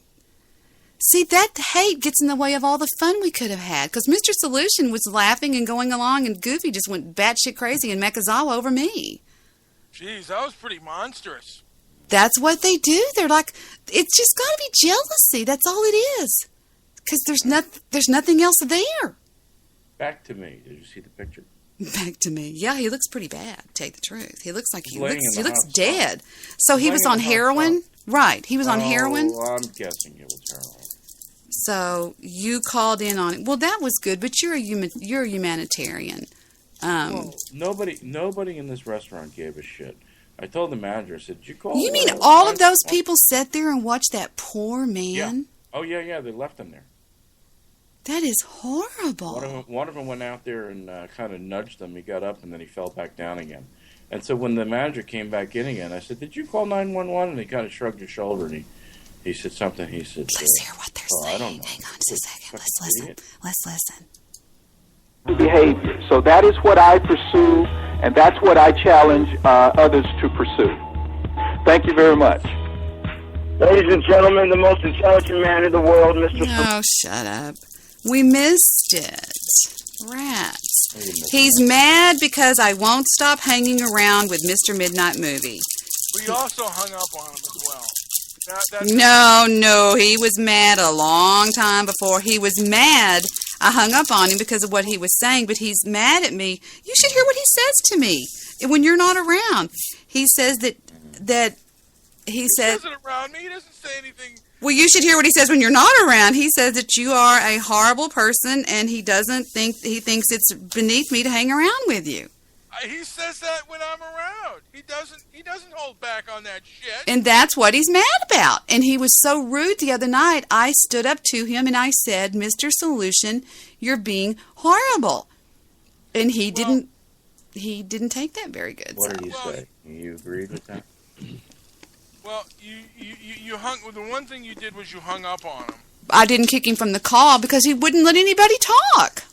see, that hate gets in the way of all the fun we could have had, because Mr. Solution was laughing and going along, and Goofy just went batshit crazy and Mekazawa over me. Jeez, that was pretty monstrous. That's what they do. They're like, it's just got to be jealousy. That's all it is, because there's nothing else there. Back to me. Did you see the picture? Back to me. Yeah, he looks pretty bad, to tell you the truth. He looks like he looks Spot. dead. So he was on heroin? Right. He was on heroin? Oh, I'm guessing it was heroin. So you called in on it. Well, that was good, but you're a humanitarian. Well, nobody in this restaurant gave a shit. I told the manager, I said, "Did you call?" You mean all of those people sat there and watched that poor man? Yeah. Oh, yeah, they left him there. That is horrible. One of them went out there and kind of nudged him. He got up and then he fell back down again. And so when the manager came back in again, I said, "Did you call 911?" And he kind of shrugged his shoulder and he said something. He said, "Let's hear what they're saying." I don't know. Hang on just a second. Let's listen. Behavior. So that is what I pursue, and that's what I challenge others to pursue. Thank you very much. Ladies and gentlemen, the most intelligent man in the world, Mr. Oh, shut up. We missed it. Rats. He's mad because I won't stop hanging around with Mr. Midnight Movie. We also hung up on him as well. No, he was mad a long time before. He was mad. I hung up on him because of what he was saying, but he's mad at me. You should hear what he says to me when you're not around. He says that he says... He doesn't around me. He doesn't say anything. Well, you should hear what he says when you're not around. He says that you are a horrible person, and he thinks it's beneath me to hang around with you. He says that when I'm around. He doesn't hold back on that shit. And that's what he's mad about. And he was so rude the other night. I stood up to him and I said, "Mr. Solution, you're being horrible." And he didn't take that very good. What did he say? You agreed with that? Well, you hung. The one thing you did was you hung up on him. I didn't kick him from the call because he wouldn't let anybody talk.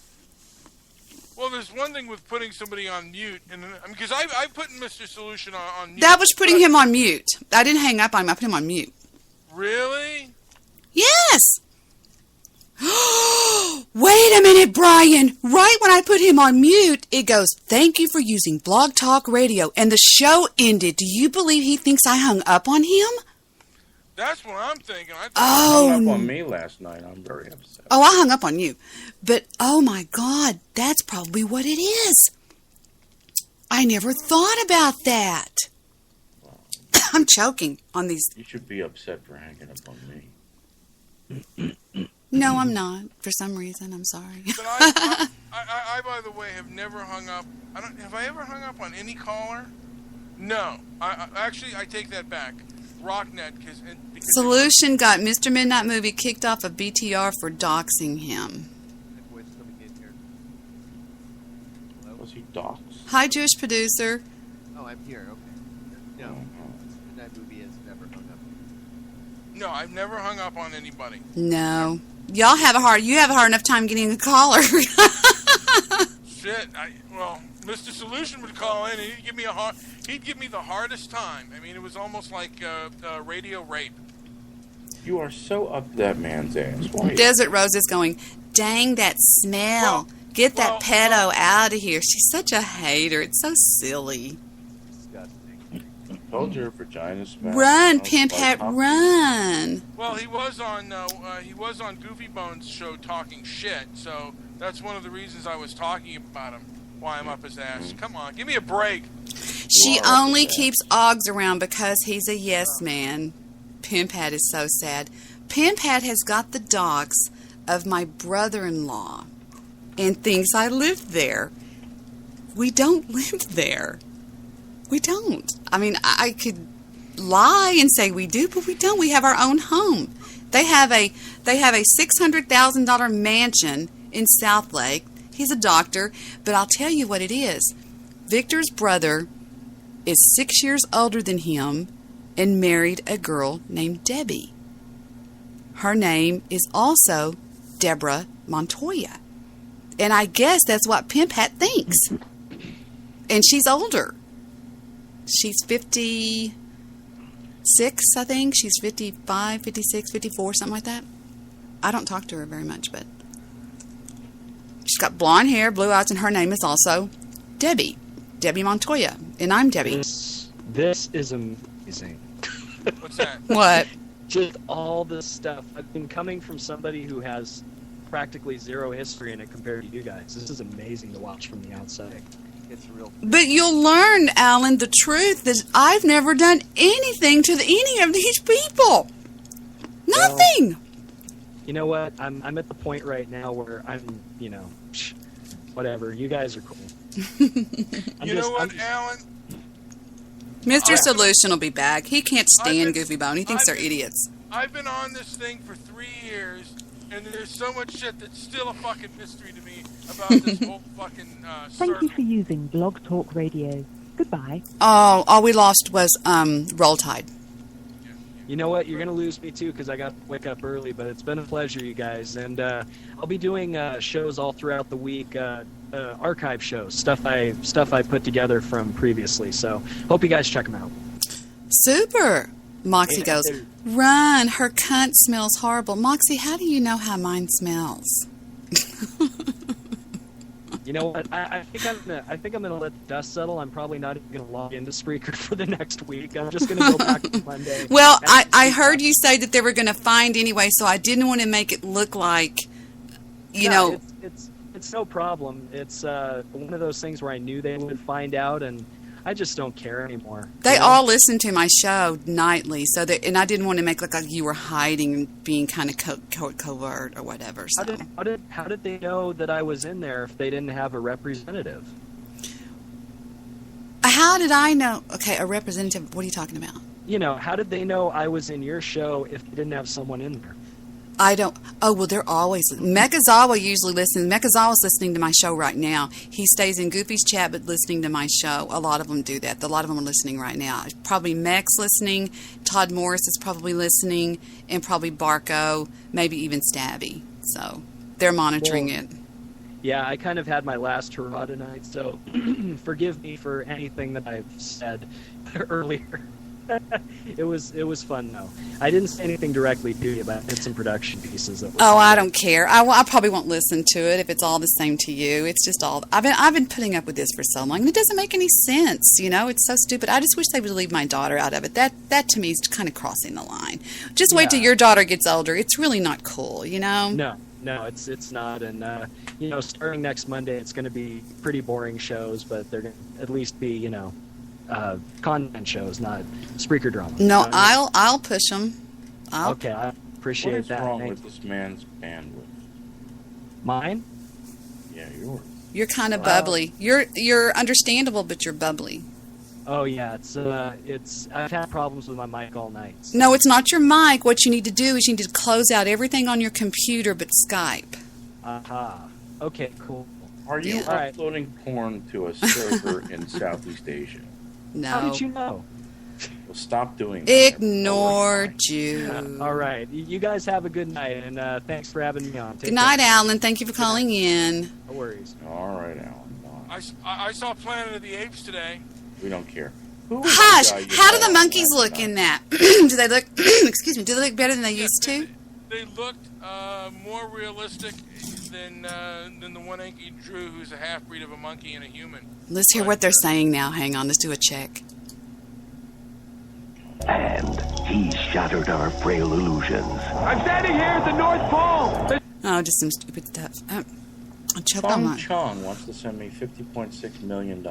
Well, there's one thing with putting somebody on mute, and because I put Mr. Solution on mute. That was putting him on mute. I didn't hang up on him. I put him on mute. Really? Yes. Wait a minute, Brian. Right when I put him on mute, it goes, "Thank you for using Blog Talk Radio," and the show ended. Do you believe he thinks I hung up on him? That's what I'm thinking. He hung up on me last night. I'm very upset. Oh, I hung up on you. But, oh my God, that's probably what it is. I never thought about that. I'm choking on these. You should be upset for hanging up on me. No, I'm not. For some reason, I'm sorry. But I, by the way, have never hung up. Have I ever hung up on any caller? No. I take that back. Rocknet, because Solution got Mr. Midnight Movie kicked off of BTR for doxing him. Was he doxed? Hi, Jewish producer. Oh, I'm here. Okay. No, Midnight Movie has never hung up. No, I've never hung up on anybody. No, you have a hard enough time getting a caller. Shit. Well, Mr. Solution would call in and he'd give me the hardest time. I mean, it was almost like radio rape. You are so up that man's ass. Why? Desert Rose is going, "Dang, that smell. Get that pedo out of here." She's such a hater. It's so silly. I told you her vagina smells. Run, Pimp Hat, run. Well, he was on Goofy Bones' show talking shit, so that's one of the reasons I was talking about him. Why I'm up his ass. Come on, give me a break. She only keeps Oggs around because he's a yes man. Pimp Hat is so sad. Pimp Hat has got the dogs of my brother-in-law and thinks I live there. We don't live there. We don't. I mean, I could lie and say we do, but we don't. We have our own home. They have a $600,000 mansion in South Lake. He's a doctor, but I'll tell you what it is. Victor's brother is 6 years older than him, and married a girl named Debbie. Her name is also Deborah Montoya. And I guess that's what Pimp Hat thinks. And she's older. She's 56, I think. She's 55, 56, 54, something like that. I don't talk to her very much, but she's got blonde hair, blue eyes, and her name is also Debbie Montoya. And I'm Debbie. This is amazing. What's that? What? Just all this stuff. I've been coming from somebody who has practically zero history in it compared to you guys. This is amazing to watch from the outside. It's real. But you'll learn, Alan, the truth that I've never done anything to any of these people. Nothing. Well, you know what? I'm at the point right now where I'm, whatever. You guys are cool. Alan? Mr. Solution will be back. He can't stand Goofy Bone. He thinks they're idiots. I've been on this thing for 3 years, and there's so much shit that's still a fucking mystery to me about this whole fucking Thank you for using Blog Talk Radio. Goodbye. Oh, all we lost was Roll Tide. You know what? You're going to lose me, too, because I got to wake up early, but it's been a pleasure, you guys. And I'll be doing shows all throughout the week, archive shows, stuff I put together from previously. So hope you guys check them out. Super. Moxie goes, run, her cunt smells horrible. Moxie, how do you know how mine smells? You know what? I think I'm gonna let the dust settle. I'm probably not even gonna log into Spreaker for the next week. I'm just gonna go back to Monday. Well, I heard you say that they were gonna find anyway, so I didn't want to make it look like, you know. It's no problem. It's one of those things where I knew they would find out, and I just don't care anymore. They all listen to my show nightly, and I didn't want to make it look like you were hiding and being kind of covert or whatever. So. How did they know that I was in there if they didn't have a representative? How did I know? Okay, a representative. What are you talking about? How did they know I was in your show if they didn't have someone in there? I don't. Oh, well, they're always. Mekazawa usually listens. Mekazawa's listening to my show right now. He stays in Goofy's chat but listening to my show. A lot of them do that. A lot of them are listening right now. Probably Mek's listening. Todd Morris is probably listening. And probably Barco. Maybe even Stabby. So they're monitoring it. Yeah, I kind of had my last hurrah tonight, so forgive me for anything that I've said earlier. It was fun though. I didn't say anything directly to you, but I did some production pieces. That were fun. I don't care. I probably won't listen to it if it's all the same to you. It's just all I've been putting up with this for so long, and it doesn't make any sense. It's so stupid. I just wish they would leave my daughter out of it. That to me is kind of crossing the line. Just wait till your daughter gets older. It's really not cool. No, it's not. And starting next Monday, it's going to be pretty boring shows, but they're going to at least be content shows, not Spreaker drama. No, I'll push them. Okay, I appreciate that. What is wrong with this man's bandwidth? Mine? Yeah, yours. You're kind of bubbly. You're understandable, but you're bubbly. Oh yeah, it's. I've had problems with my mic all night. So. No, it's not your mic. What you need to do is you need to close out everything on your computer but Skype. Aha. Okay, cool. Are you uploading porn to a server in Southeast Asia? No. How did you know? Well, stop doing that. Ignored you. All right. You guys have a good night, and thanks for having me on. Good night, Alan. Thank you for calling in. No worries. All right, Alan. I saw Planet of the Apes today. We don't care. Hush! How do the monkeys look in that? Do they look? Excuse me. Do they look better than they used to? They looked more realistic than the one Enki drew, who's a half-breed of a monkey and a human. Let's hear what they're saying now. Hang on. Let's do a check. And he shattered our frail illusions. I'm standing here at the North Pole! Oh, just some stupid stuff. Fong Chong wants to send me $50.6 million.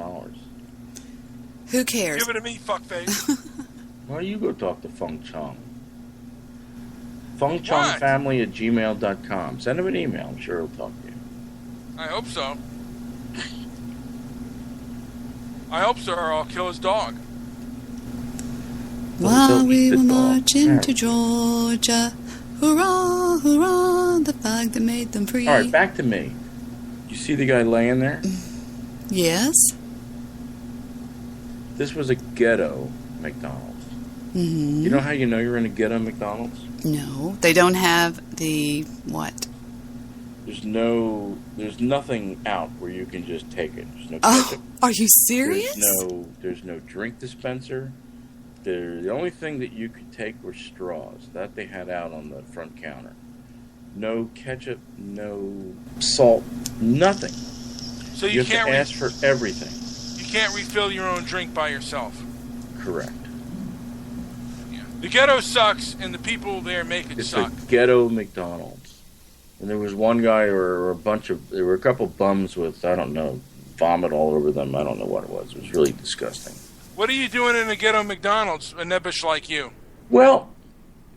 Who cares? Give it to me, fuckface. Well, you go talk to Fong Chong. FengChongFamily@gmail.com. Send him an email. I'm sure he'll talk to you. I hope so. I hope so, or I'll kill his dog. While we were marching to Georgia, hurrah, hurrah, the flag that made them free. All right, back to me. You see the guy laying there? Yes. This was a ghetto McDonald's. Mm-hmm. You know how you know you're in a ghetto McDonald's? No, they don't have the what? There's nothing out where you can just take it. There's no ketchup. Are you serious? There's no drink dispenser. The only thing that you could take were straws. That they had out on the front counter. No ketchup, no salt, nothing. So you can't ask for everything. You can't refill your own drink by yourself. Correct. Yeah. The ghetto sucks, and the people there make it suck. It's a ghetto McDonald's. And there was one guy there were a couple bums with, I don't know, vomit all over them. I don't know what it was. It was really disgusting. What are you doing in a ghetto McDonald's, a nebbish like you? Well,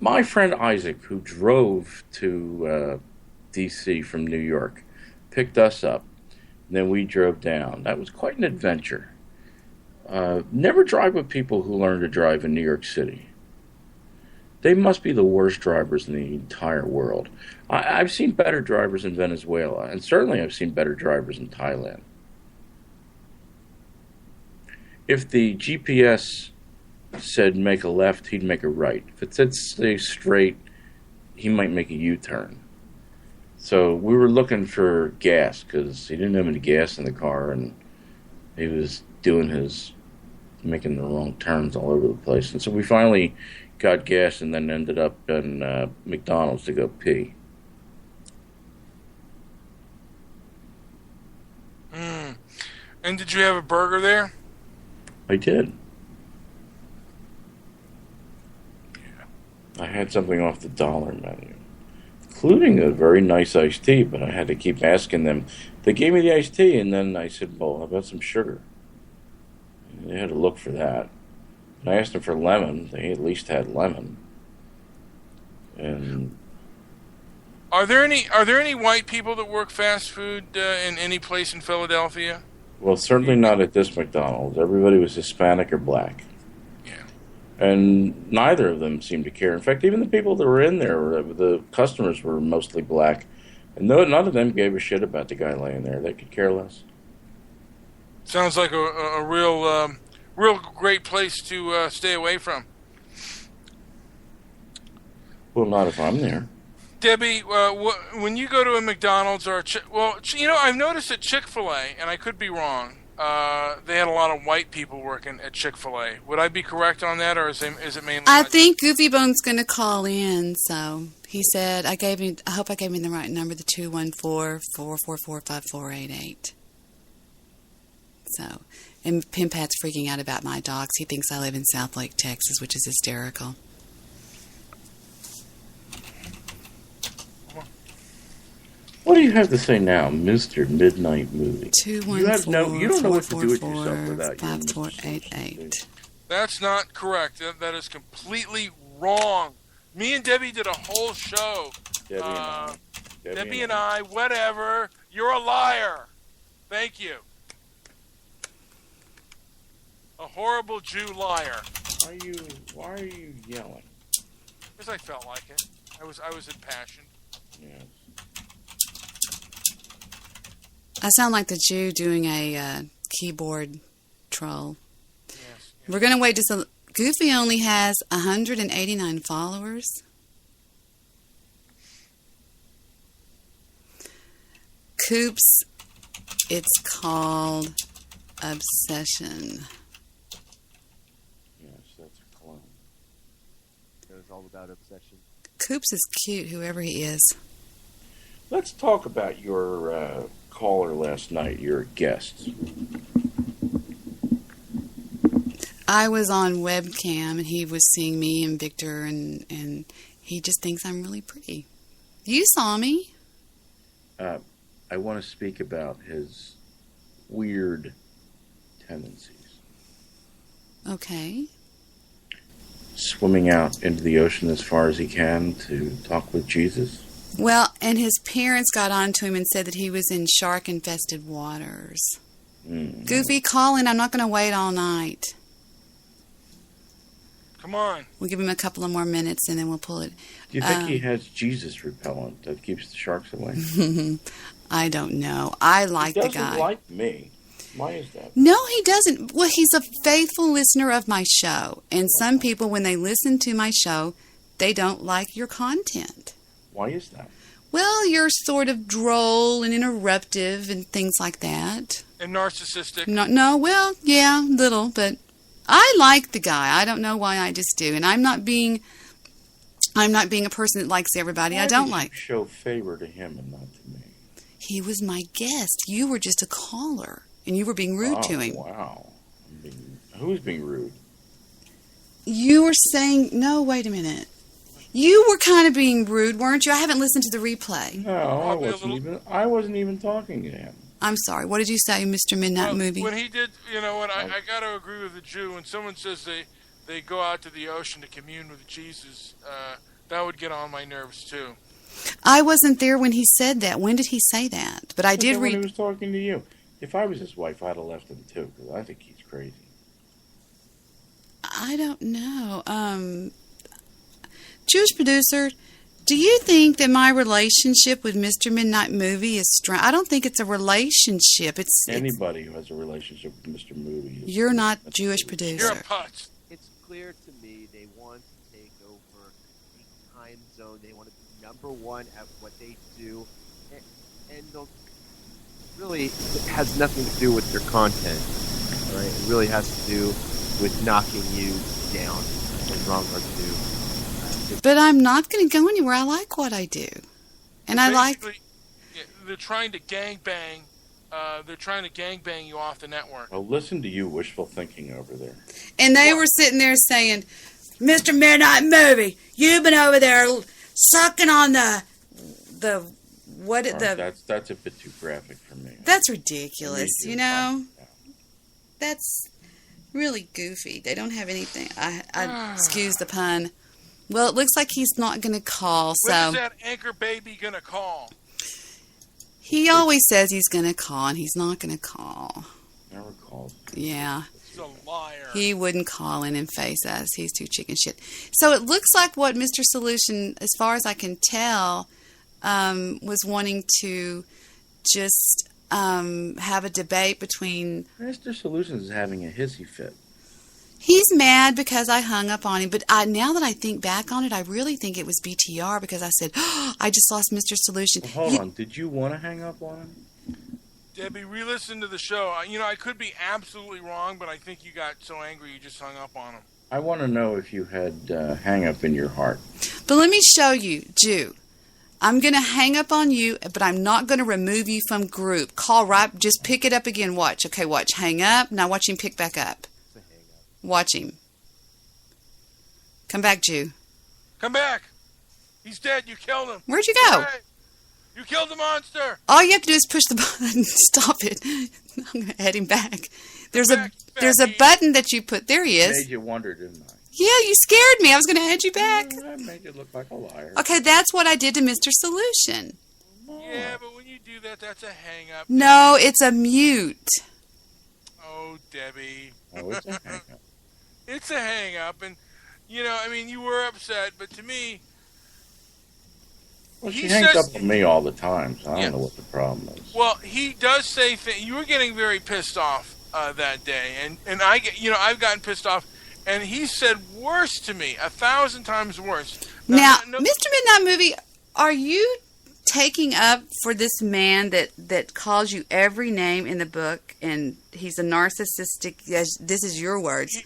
my friend Isaac, who drove to D.C. from New York, picked us up. And then we drove down. That was quite an adventure. Never drive with people who learn to drive in New York City. They must be the worst drivers in the entire world. I've seen better drivers in Venezuela, and certainly I've seen better drivers in Thailand. If the GPS said make a left, he'd make a right. If it said stay straight, he might make a U-turn. So we were looking for gas because he didn't have any gas in the car, and he was making the wrong turns all over the place. And so we finally got gas and then ended up in McDonald's to go pee. And did you have a burger there? I did. Yeah. I had something off the dollar menu, including a very nice iced tea, but I had to keep asking them. They gave me the iced tea, and then I said, well, how about some sugar? And they had to look for that. And I asked them for lemon. They at least had lemon. And Are there any white people that work fast food in any place in Philadelphia? well, certainly not at this McDonald's. Everybody was Hispanic or black. Yeah. And neither of them seemed to care. In fact, even the people that were in there, the customers were mostly black. And none of them gave a shit about the guy laying there. They could care less. Sounds like a real great place to stay away from. Well, not if I'm there. Debbie, when you go to a McDonald's or I've noticed at Chick-fil-A, and I could be wrong, they had a lot of white people working at Chick-fil-A. Would I be correct on that, or is it mainly? I think Goofy Bone's going to call in, so he said I hope I gave him the right number, the 214-444-5488. So, and Pim Pat's freaking out about my dogs. He thinks I live in Southlake, Texas, which is hysterical. What do you have to say now, Mr. Midnight Movie? 214-444-5488. You don't know what to do with yourself without your 5488. That's not correct. That is completely wrong. Me and Debbie did a whole show. Debbie and I, whatever. You're a liar. Thank you. A horrible Jew liar. Why are you yelling? Because I felt like it. I was impassioned. Yes. I sound like the Jew doing a keyboard troll. Yes. We're going to wait just a... Goofy only has 189 followers. Coops, it's called Obsession. Yes, that's a clone. It was all about obsession. Coops is cute, whoever he is. Let's talk about your caller last night, your guest. I was on webcam, and he was seeing me and Victor, and he just thinks I'm really pretty. You saw me. I want to speak about his weird tendencies. Okay. Swimming out into the ocean as far as he can to talk with Jesus. Well, and his parents got on to him and said that he was in shark-infested waters. Goofy, call in. I'm not going to wait all night. Come on. We'll give him a couple of more minutes, and then we'll pull it. Do you think he has Jesus repellent that keeps the sharks away? I don't know. I like the guy. He doesn't like me. Why is that? No, he doesn't. Well, he's a faithful listener of my show. And some people, when they listen to my show, they don't like your content. Why is that? Well, you're sort of droll and interruptive and things like that. And narcissistic. No, well, yeah, little, but I like the guy. I don't know why, I just do. And I'm not being a person that likes everybody. Why I don't did like. You show favor to him and not to me. He was my guest. You were just a caller, and you were being rude to him. Wow. Who's being rude? You were saying, no, wait a minute. You were kind of being rude, weren't you? I haven't listened to the replay. No, I wasn't even talking to him. I'm sorry. What did you say, Mr. Midnight Movie? When he did, you know what, I got to agree with the Jew. When someone says they go out to the ocean to commune with Jesus, that would get on my nerves, too. I wasn't there when he said that. When did he say that? But I did read. When he was talking to you. If I was his wife, I'd have left him, too, because I think he's crazy. I don't know. Jewish producer, do you think that my relationship with Mr. Midnight Movie is strong? I don't think it's a relationship. Anybody who has a relationship with Mr. Movie. You're not Jewish producer. You're a putz. It's clear to me they want to take over the time zone. They want to be number one at what they do. And really, it has nothing to do with their content. Right? It really has to do with knocking you down in regard to. But I'm not going to go anywhere. I like what I do, and I like. Yeah, they're trying to gangbang. They're trying to gangbang you off the network. Oh, listen to you, wishful thinking over there. And they were sitting there saying, "Mr. Midnight Movie, you've been over there sucking on the what? That's a bit too graphic for me. That's ridiculous. You know, that's really goofy. They don't have anything. I excuse the pun. Well, it looks like he's not going to call. When is that anchor baby going to call? He always says he's going to call, and he's not going to call. Never calls. Yeah. He's a liar. He wouldn't call in and face us. He's too chicken shit. So it looks like what Mr. Solution, as far as I can tell, was wanting to just have a debate between... Mr. Solution is having a hissy fit. He's mad because I hung up on him, but now that I think back on it, I really think it was BTR because I said, I just lost Mr. Solution. Well, hold on. Did you want to hang up on him? Debbie, re-listen to the show. You know, I could be absolutely wrong, but I think you got so angry you just hung up on him. I want to know if you had hang-up in your heart. But let me show you, Jew. I'm going to hang up on you, but I'm not going to remove you from group. Call right, just pick it up again. Watch. Okay, watch. Hang up. Now watch him pick back up. Watch him. Come back, Jew. Come back. He's dead. You killed him. Where'd you go? Hey, you killed the monster. All you have to do is push the button. Stop it. I'm going to head him back. There's a button that you put. There he is. Made you wonder, didn't I? Yeah, you scared me. I was going to head you back. I made you look like a liar. Okay, that's what I did to Mr. Solution. Yeah, but when you do that, that's a hang-up. No, it's a mute. Oh, Debbie. Oh, it's a hang-up. It's a hang-up, and, you know, I mean, you were upset, but to me... Well, she hangs up on me all the time, so I don't know what the problem is. Well, he does say things... You were getting very pissed off that day, and I get, you know, I've gotten pissed off, and he said worse to me, 1,000 times worse. Now, Mr. Midnight Movie, are you taking up for this man that calls you every name in the book, and he's a narcissistic... This is your words...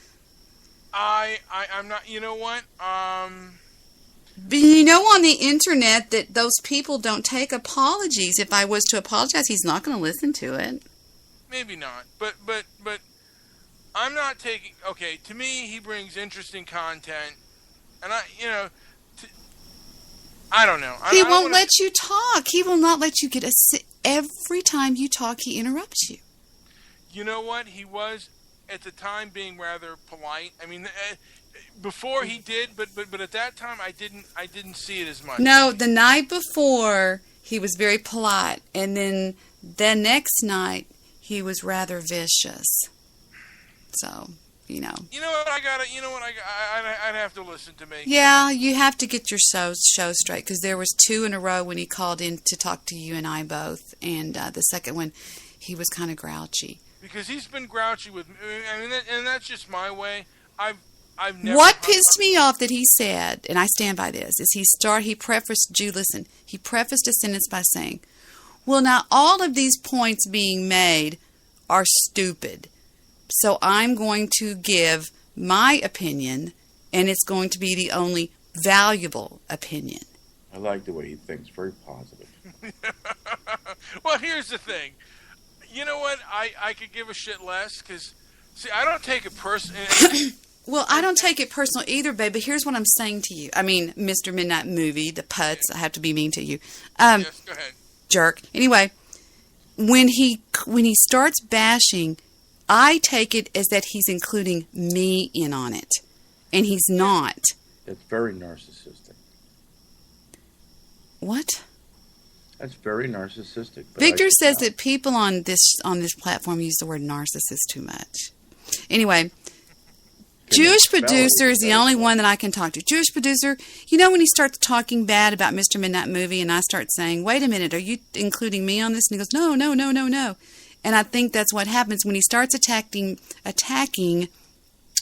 I'm not, you know what, But you know on the internet that those people don't take apologies. If I was to apologize, he's not going to listen to it. Maybe not, but I'm not taking, okay, to me, he brings interesting content, and I don't know. He won't let you talk. He will not let you get every time you talk, he interrupts you. You know what, he was... at the time being rather polite. I mean, before he did, but at that time I didn't see it as much. No, the night before he was very polite, and then the next night he was rather vicious. So, you know. You know what, I'd have to listen to me. Yeah, you have to get your show straight, because there was 2 in a row when he called in to talk to you and I both, and the second one he was kind of grouchy. because he's been grouchy with me. I mean, and that's just my way. I've never. What pissed me off that he said, and I stand by this, is he prefaced a sentence by saying, well, now all of these points being made are stupid. So I'm going to give my opinion, and it's going to be the only valuable opinion. I like the way he thinks. Very positive. Well, here's the thing. You know what? I could give a shit less because, see, I don't take it personally. Well, I don't take it personal either, babe, but here's what I'm saying to you. I mean, Mr. Midnight Movie, the putz, I have to be mean to you. Yes, go ahead. Jerk. Anyway, when he starts bashing, I take it as that he's including me in on it, and he's not. That's very narcissistic. What? That's very narcissistic. Victor says that people on this platform use the word narcissist too much. Anyway, Jewish producer is the only one that I can talk to. Jewish producer, you know when he starts talking bad about Mr. Midnight Movie and I start saying, wait a minute, are you including me on this? And he goes, no. And I think that's what happens when he starts attacking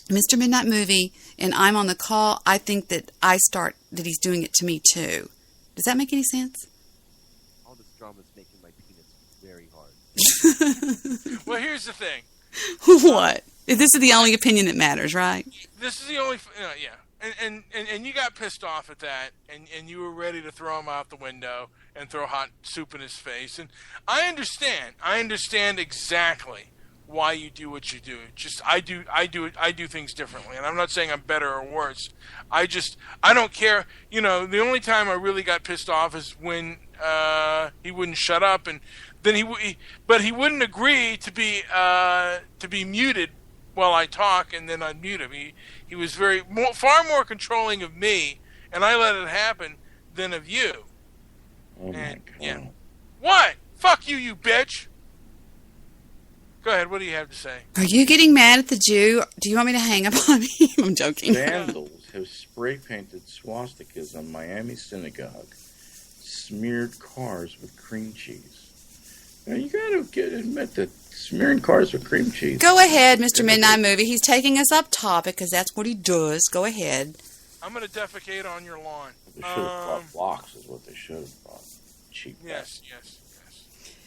Mr. Midnight Movie and I'm on the call. I think that that he's doing it to me too. Does that make any sense? All this drama is making my penis very hard. Well, here's the thing. What? This is the only opinion that matters, right? This is the only, yeah. And you got pissed off at that, and you were ready to throw him out the window and throw hot soup in his face. And I understand exactly why you do what you do. Just I do things differently, and I'm not saying I'm better or worse. I don't care. You know, the only time I really got pissed off is when he wouldn't shut up, and then he wouldn't agree to be muted while I talk, and then I'd mute him. He was far more controlling of me, and I let it happen, than of you. Oh my God. Yeah. What? Fuck you, you bitch. Go ahead. What do you have to say? Are you getting mad at the Jew? Do you want me to hang up on him? I'm joking. Vandals have spray painted swastikas on Miami synagogue, smeared cars with cream cheese. Now, you got to admit that smearing cars with cream cheese. Go ahead, Mr. Midnight Movie. He's taking us up topic because that's what he does. Go ahead. I'm going to defecate on your lawn. They should have bought blocks is what they should have bought. Cheap. Yes.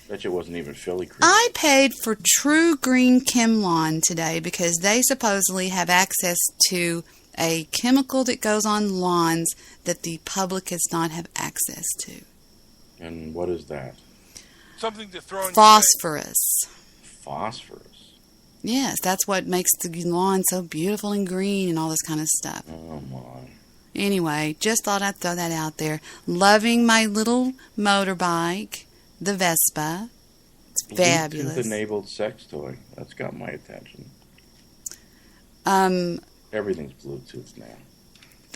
Bet you it wasn't even Philly cream. I paid for True Green Chemlon today because they supposedly have access to a chemical that goes on lawns that the public does not have access to. And what is that? Something to throw in phosphorus. Phosphorus? Yes, that's what makes the lawn so beautiful and green and all this kind of stuff. Oh, my. Anyway, just thought I'd throw that out there. Loving my little motorbike, the Vespa. It's fabulous. Bluetooth-enabled sex toy. That's got my attention. Everything's Bluetooth now.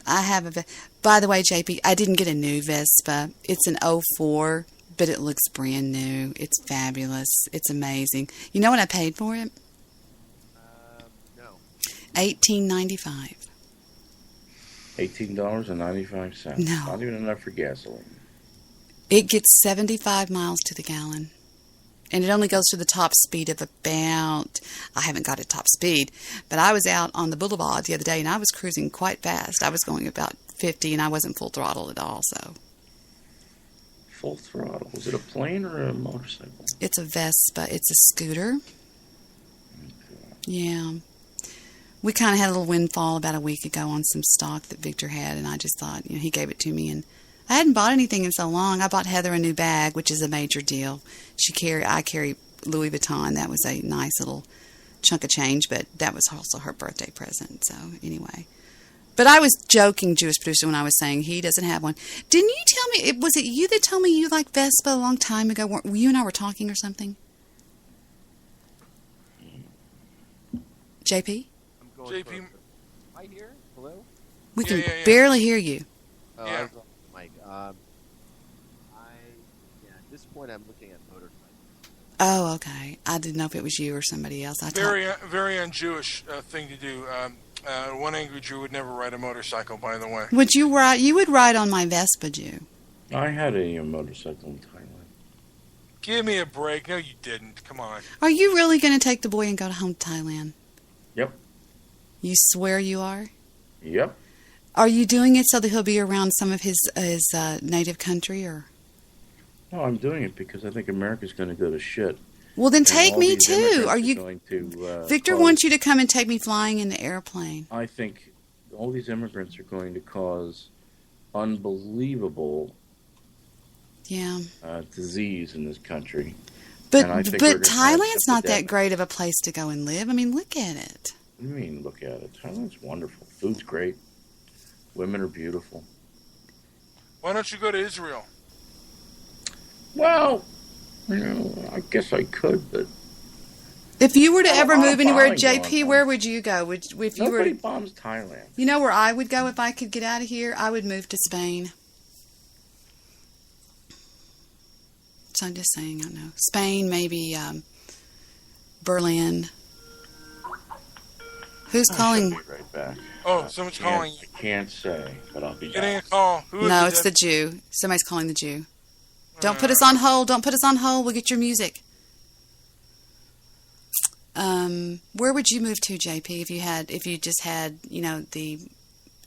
I have by the way, JP, I didn't get a new Vespa. It's an 04, but it looks brand new. It's fabulous. It's amazing. You know what I paid for it? No. $18.95. $18.95. No. Not even enough for gasoline. It gets 75 miles to the gallon. And it only goes to the top speed of about, I haven't got a top speed, but I was out on the boulevard the other day and I was cruising quite fast. I was going about 50 and I wasn't full throttle at all, so. Full throttle. Was it a plane or a motorcycle? It's a Vespa. It's a scooter. Okay. Yeah. We kind of had a little windfall about a week ago on some stock that Victor had, and I just thought, he gave it to me, and I hadn't bought anything in so long. I bought Heather a new bag, which is a major deal. I carry Louis Vuitton. That was a nice little chunk of change, but that was also her birthday present. So anyway, but I was joking, Jewish producer, when I was saying he doesn't have one. Didn't you tell me? Was it you that told me you liked Vespa a long time ago? You and I were talking or something? JP? JP, I hear? Hello? We can barely hear you. Oh, yeah. I was on the mic. At this point, I'm looking at motorcycles. Oh, okay. I didn't know if it was you or somebody else. Very un-Jewish thing to do. One angry Jew would never ride a motorcycle, by the way. Would you ride? You would ride on my Vespa, Jew. I had a motorcycle in Thailand. Give me a break. No, you didn't. Come on. Are you really going to take the boy and go home to Thailand? Yep. You swear you are? Yep. Are you doing it so that he'll be around some of his native country, or? No, I'm doing it because I think America's going to go to shit. Well, then take me too. Are you going to? Victor wants you to come and take me flying in the airplane. I think all these immigrants are going to cause unbelievable disease in this country. But Thailand's not that great of a place to go and live. I mean, look at it. What do you mean, look at it? Thailand's wonderful. Food's great. Women are beautiful. Why don't you go to Israel? Well, I guess I could, but... If you were to ever move anywhere, JP, where would you go? Nobody bombs Thailand. You know where I would go if I could get out of here? I would move to Spain. So I'm just saying, I know. Spain, maybe Berlin. Who's calling? I'll be right back. Oh, someone's calling. I can't say, but I'll be back. Getting a call. No, it's the Jew. Somebody's calling the Jew. Don't put us on hold. Don't put us on hold. We'll get your music. Where would you move to, JP, if you just had, the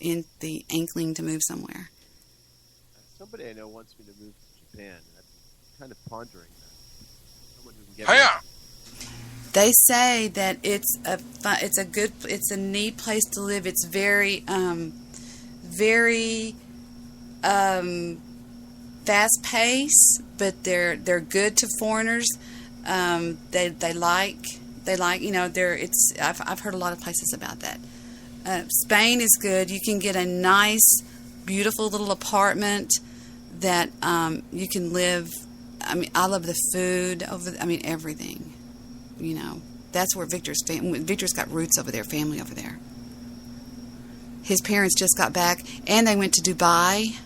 inkling to move somewhere? Somebody I know wants me to move to Japan. I'm kind of pondering that. Someone who can get me. They say that it's a neat place to live. It's very fast paced, but they're good to foreigners. They like I've heard a lot of places about that. Spain is good. You can get a nice, beautiful little apartment that you can live. I mean, I love the food everything. That's where Victor's got roots over there, family over there. His parents just got back, and they went to Dubai,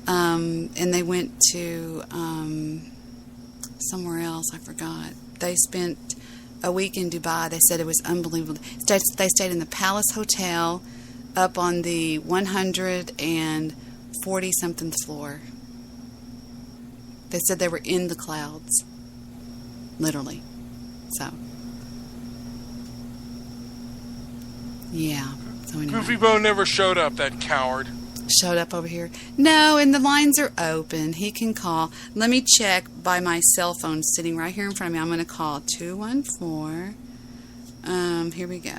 and they went to somewhere else. I forgot. They spent a week in Dubai. They said it was unbelievable. They stayed in the Palace Hotel up on the 140-something floor. They said they were in the clouds, literally. So, yeah. So anyway. Goofy Bone never showed up, that coward. Showed up over here. No, and the lines are open. He can call. Let me check by my cell phone sitting right here in front of me. I'm going to call 214. Here we go.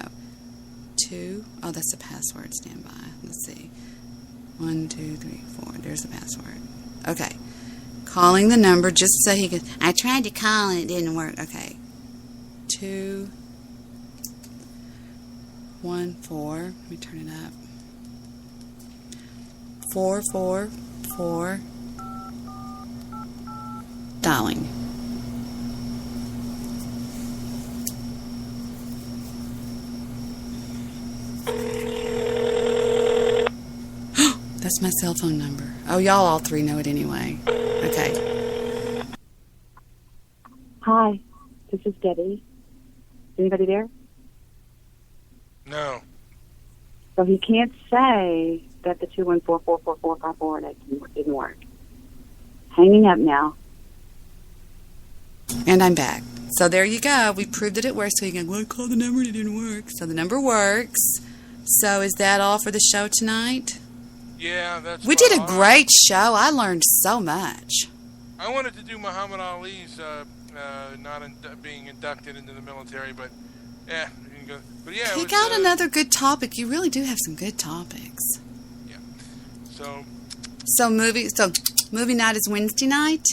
Oh, that's the password. Stand by. Let's see. 1, 2, 3, 4. There's the password. Okay. Calling the number just so he can. I tried to call and it didn't work. Okay. 214. Let me turn it up. 444. Dialing. That's my cell phone number. Oh, y'all all three know it anyway. Okay. Hi, this is Debbie. Anybody there? No. So he can't say that the 214-444-454 didn't work. Hanging up now. And I'm back. So there you go. We proved that it works. So you can go, well, I called the number and it didn't work. So the number works. So is that all for the show tonight? Yeah, that's. We did a great show. I learned so much. I wanted to do Muhammad Ali's being inducted into the military, but yeah, we can go. But yeah, Pick out another good topic. You really do have some good topics. Yeah. So movie night is Wednesday night.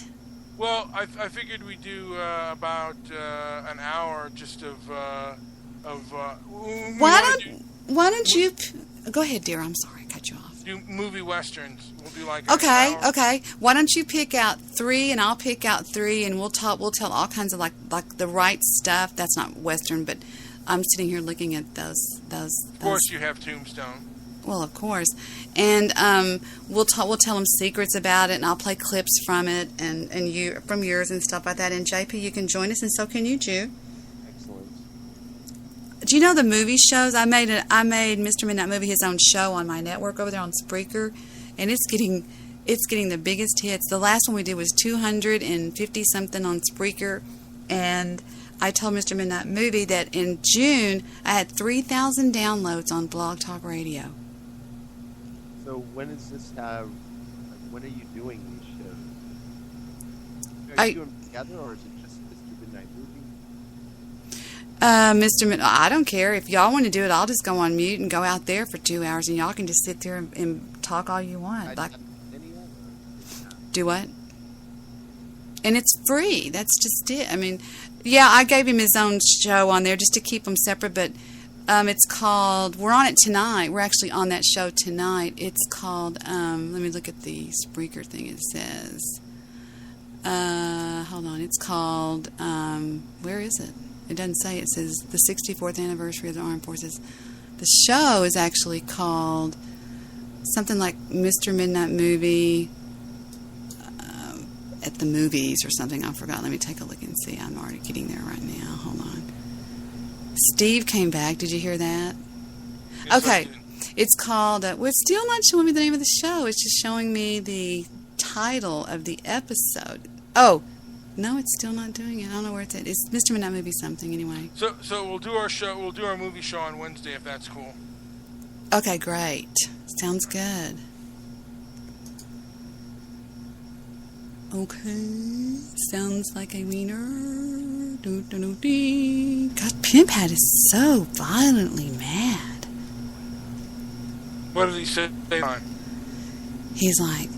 Well, I figured we'd do about an hour just of. Why don't you go ahead, dear? I'm sorry, I cut you off. Do movie westerns. We'll do like. Okay. Why don't you pick out 3 and I'll pick out 3 and we'll tell all kinds of like the right stuff. That's not western, but I'm sitting here looking at those. Of course, you have Tombstone. Well, of course, and we'll tell them secrets about it, and I'll play clips from it, and you from yours and stuff like that. And JP, you can join us, and so can you, Jew. Excellent. Do you know the movie shows? I made Mr. Midnight Movie his own show on my network over there on Spreaker, and it's getting It's getting the biggest hits. The last one we did was 250 something on Spreaker, and I told Mr. Midnight Movie that in June I had 3,000 downloads on Blog Talk Radio. So when is this? When are you doing these shows? Are you doing them together, or is it just Mr. Midnight Movie? I don't care. If y'all want to do it, I'll just go on mute and go out there for 2 hours, and y'all can just sit there and talk all you want. Do what? And it's free. That's just it. I mean, yeah, I gave him his own show on there just to keep them separate, but it's called, we're on it tonight. We're actually on that show tonight. It's called, let me look at the Spreaker thing it says. Hold on. It's called, where is it? It doesn't say. It says the 64th anniversary of the Armed Forces. The show is actually called something like Mr. Midnight Movie at the movies or something. I forgot. Let me take a look and see. I'm already getting there right now. Hold on. Steve came back. Did you hear that? Okay. It's called, well, it's still not showing me the name of the show. It's just showing me the title of the episode. Oh, no, it's still not doing it. I don't know where it's at. It's Mr. Midnight Movie something anyway. So we'll do our show. We'll do our movie show on Wednesday if that's cool. Okay, great. Sounds good. Okay, sounds like a wiener. God, Pimp Hat is so violently mad. What did he say? He's like,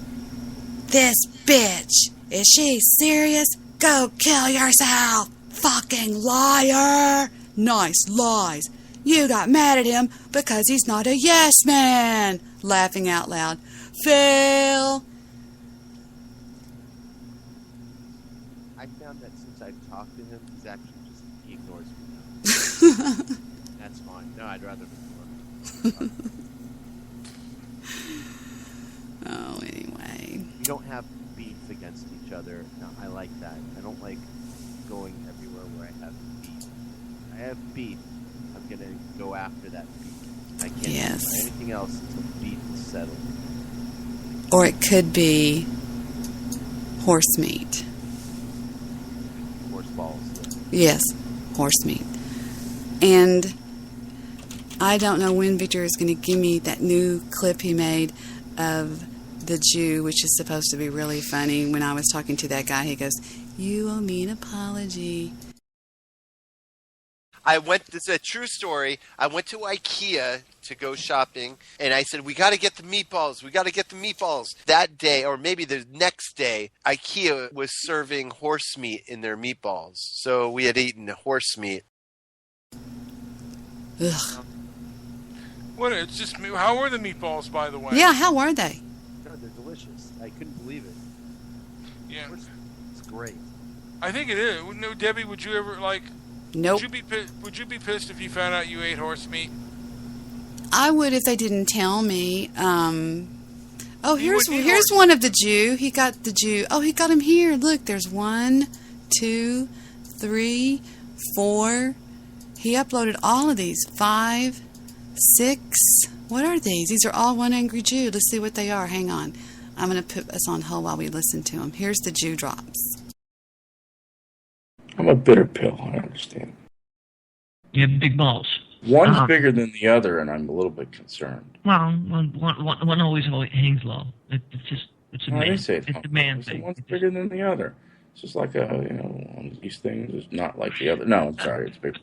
this bitch, is she serious? Go kill yourself, fucking liar. Nice lies. You got mad at him because he's not a yes man. Laughing out loud. Phil. I found that since I've talked to him, he's actually he ignores me now. That's fine. No, I'd rather ignore him. Oh, anyway. We don't have beef against each other. No, I like that. I don't like going everywhere where I have beef. I have beef. I'm going to go after that beef. I can't do anything else until beef is settled. Or it could be horse meat. Horse balls. Yes, horse meat. And I don't know when Victor is going to give me that new clip he made of the Jew, which is supposed to be really funny. When I was talking to that guy, he goes, "You owe me an apology." This is a true story. I went to IKEA to go shopping, and I said, we got to get the meatballs. We got to get the meatballs. That day, or maybe the next day, IKEA was serving horse meat in their meatballs. So we had eaten horse meat. Ugh. What? It's just, how were the meatballs, by the way? Yeah, how were they? God, they're delicious. I couldn't believe it. Yeah. It's great. I think it is. No, Debbie, would you ever, like... Nope. Would you be pissed if you found out you ate horse meat? I would if they didn't tell me. Here's one of the Jew. He got the Jew. Oh, he got him here. Look, there's 1, 2, 3, 4. He uploaded all of these. 5, 6. What are these? These are all One Angry Jew. Let's see what they are. Hang on. I'm going to put us on hold while we listen to them. Here's the Jew drops. I'm a bitter pill, I understand. You have big balls. One's bigger than the other, and I'm a little bit concerned. Well, one always hangs low. It's a man. It's a man thing. One's bigger than the other. It's just like one of these things is not like the other. No, I'm sorry, it's bigger.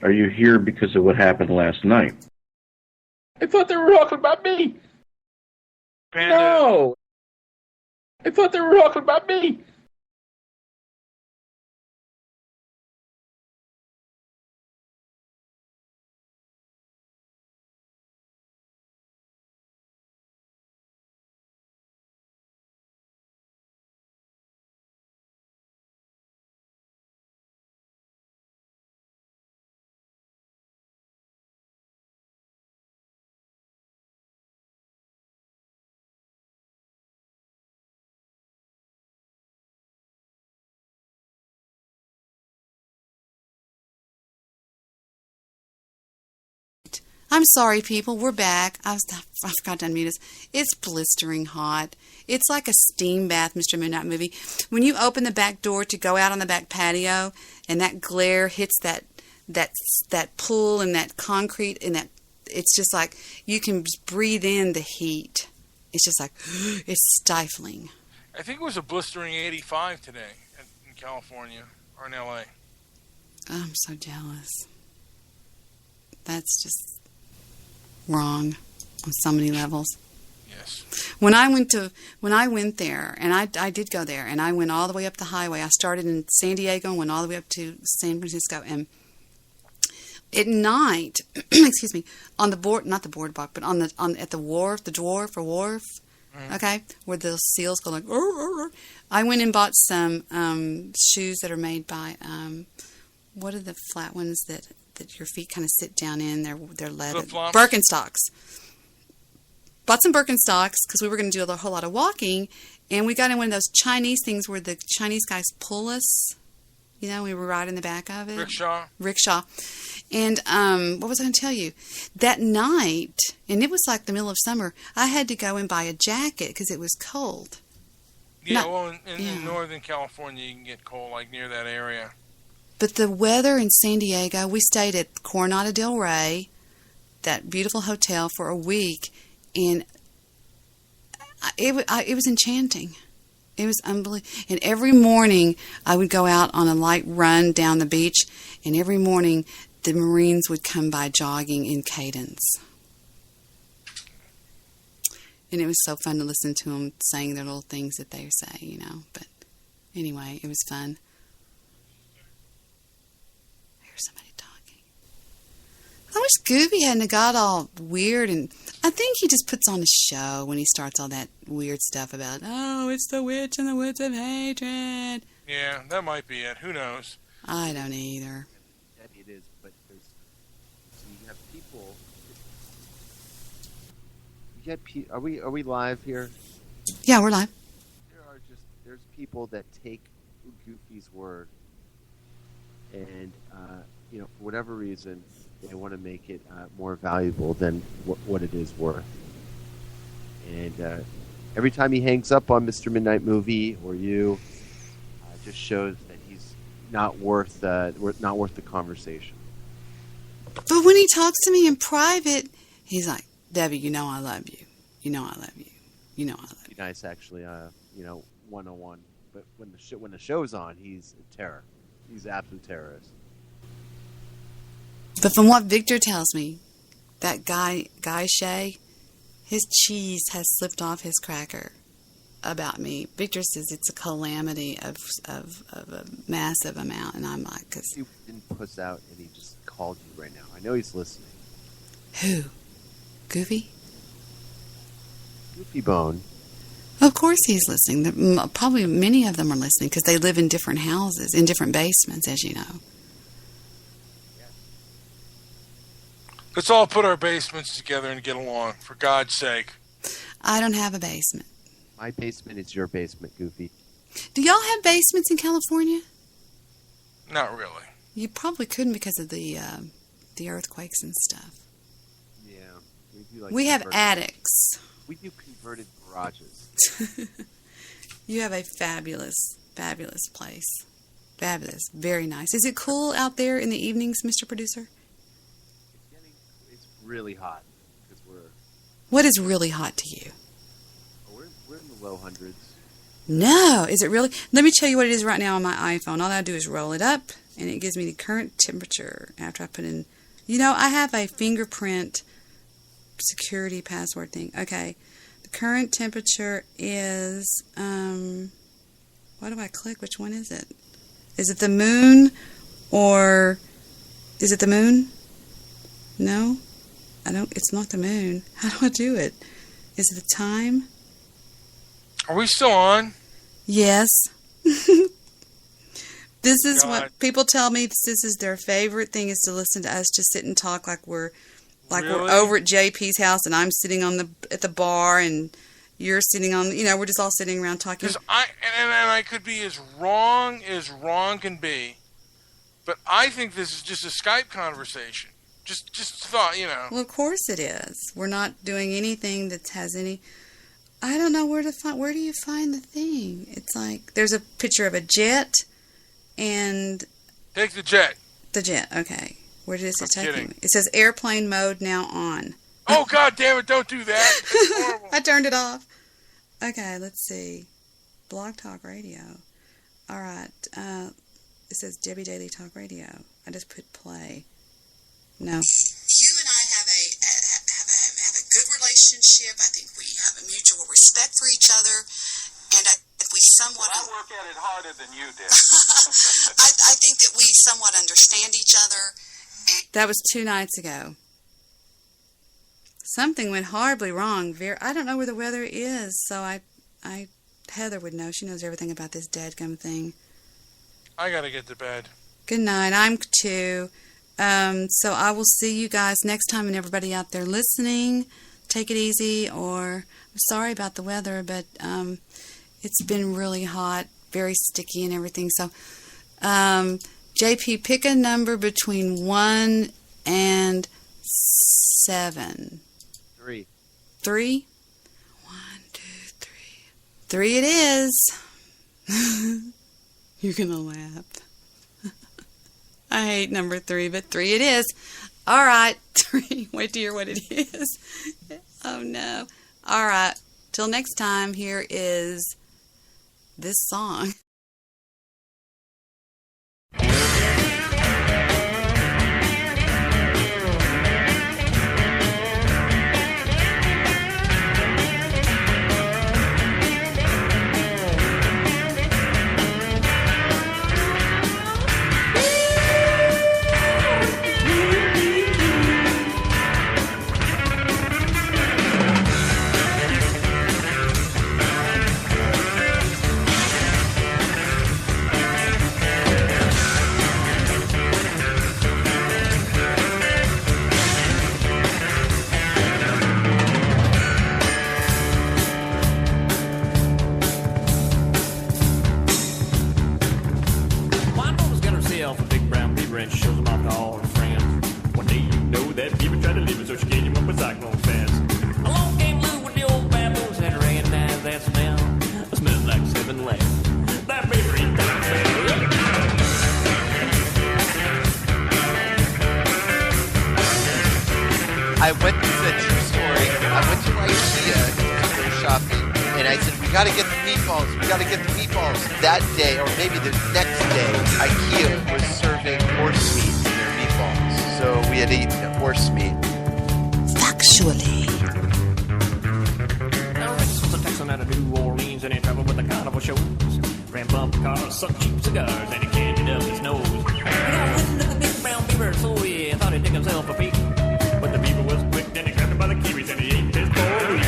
Are you here because of what happened last night? I thought they were talking about me. No. I thought they were talking about me. I'm sorry, people. We're back. I forgot to unmute us. It's blistering hot. It's like a steam bath, Mr. Midnight Movie. When you open the back door to go out on the back patio, and that glare hits that pool and that concrete, and that it's just like you can breathe in the heat. It's just like it's stifling. I think it was a blistering 85 today in California or in LA. I'm so jealous. That's just wrong on so many levels. Yes. When I went there, and I did go there, and I went all the way up the highway. I started in San Diego and went all the way up to San Francisco. And at night, excuse me, on the board, not the boardwalk, but at the wharf, the dwarf or wharf, okay, where the seals go like, I went and bought some shoes that are made by, what are the flat ones that your feet kind of sit down in? They're leather. Birkenstocks. Bought some Birkenstocks because we were going to do a whole lot of walking, and we got in one of those Chinese things where the Chinese guys pull us. You know, we were right in the back of it. Rickshaw. And what was I going to tell you? That night, and it was like the middle of summer, I had to go and buy a jacket because it was cold. Yeah, in Northern California, you can get cold, like near that area. But the weather in San Diego, we stayed at Coronado del Rey, that beautiful hotel, for a week, and it was enchanting. It was unbelievable. And every morning, I would go out on a light run down the beach, and every morning, the Marines would come by jogging in cadence. And it was so fun to listen to them saying their little things that they say, you know. But anyway, it was fun. I hear somebody talking. I wish Goofy hadn't got all weird, and I think he just puts on a show when he starts all that weird stuff about, oh, it's the witch in the woods of hatred. Yeah, that might be it. Who knows? I don't either. It is, but you have people. Are we live here? Yeah, we're live. There's people that take Goofy's word, and for whatever reason, they want to make it more valuable than what it is worth. And every time he hangs up on Mr. Midnight Movie or you, just shows that he's not worth the conversation. But when he talks to me in private, he's like, Debbie, you know I love you. You know I love you. You know I love you. Nice, actually, 101. But when the show's on, he's a terror. He's an absolute terrorist. But from what Victor tells me, that guy Shay, his cheese has slipped off his cracker about me. Victor says it's a calamity of a massive amount, and I'm like, because he didn't puss out, and he just called you right now. I know he's listening. Who? Goofy? Goofy Bone. Of course he's listening. Probably many of them are listening because they live in different houses, in different basements, as you know. Let's all put our basements together and get along, for God's sake. I don't have a basement. My basement is your basement, Goofy. Do y'all have basements in California? Not really. You probably couldn't because of the earthquakes and stuff. Yeah. We have attics. We do converted garages. You have a fabulous, fabulous place. Fabulous. Very nice. Is it cool out there in the evenings, Mr. Producer? It's really hot. What is really hot to you? We're in the low hundreds. No. Is it really? Let me tell you what it is right now on my iPhone. All I do is roll it up, and it gives me the current temperature after I put in... I have a fingerprint security password thing. Okay. The current temperature is... what do I click? Which one is it? Is it the moon or... Is it the moon? No? It's not the moon. How do I do it? Is it the time? Are we still on? Yes. This is what people tell me. This is their favorite thing, is to listen to us just sit and talk like we're over at JP's house, and I'm sitting at the bar, and you're sitting on. We're just all sitting around talking. I could be as wrong can be, but I think this is just a Skype conversation. Just thought, you know. Well, of course it is. We're not doing anything that has any... I don't know where to find... Where do you find the thing? It's like... There's a picture of a jet and... Take the jet. The jet, okay. Where does it take me? It says airplane mode now on. Oh, God damn it, don't do that. It's horrible. I turned it off. Okay, let's see. Blog Talk Radio. All right. It says Debbie Daily Talk Radio. I just put play. No. You and I have a good relationship. I think we have a mutual respect for each other, and I think we somewhat. Well, I work at it harder than you did. I think that we somewhat understand each other. That was 2 nights ago. Something went horribly wrong. I don't know where the weather is, so Heather would know. She knows everything about this dadgum thing. I gotta get to bed. Good night. I'm too. So I will see you guys next time, and everybody out there listening, take it easy. Or I'm sorry about the weather, but it's been really hot, very sticky and everything. So JP, pick a number between 1 and 7. 3. 3? 1, 2, 3. 3 it is. You're gonna laugh. I hate number 3, but 3 it is. All right, 3. Wait to hear what it is. Oh, no. All right. Till next time, here is this song. I went to the true story. I went to IKEA to go shopping, and I said, we got to get the meatballs. We got to get the meatballs. That day, or maybe the next day, IKEA was serving horse meat in their meatballs. So we had eaten horse meat. Factually. Now, Rex was a Texan out of New Orleans, and he traveled with the carnival shows. Ran bumper cars, sucked cheap cigars, and he candied up his nose. He got wind of the big brown beaver, so he thought he'd dig himself a peek. But the beaver was quick, and he grabbed him by the kiwis, and he ate his poor week.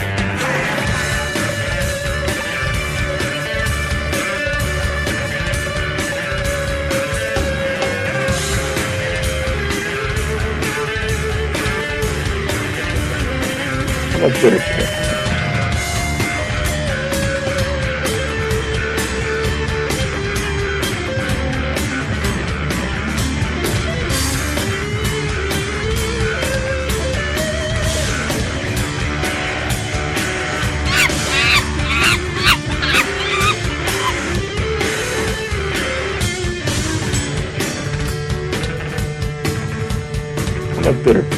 Let's do it. Let's do it.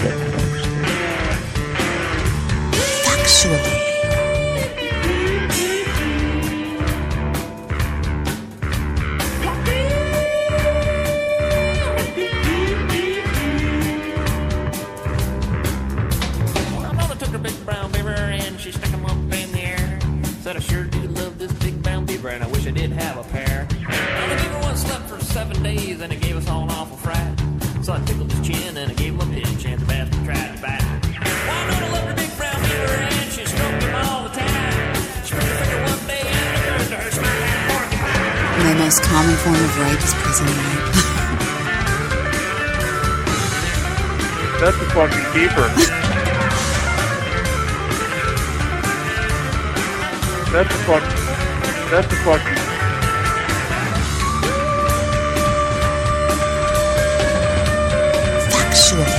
Said I sure do love this big brown beaver, and I wish I did have a pair. Now the beaver once slept for 7 days, and it gave us all an awful fright. So I tickled his chin, and I gave him a pinch, and the bastard tried to bite. Well, I know I loved the big brown beaver, and she stroked him all the time. She broke her finger one day, and it hurt to her smile like a porcupine. The most common form of rape is prison rape. That's a fucking keeper. That's a fucking. Factually.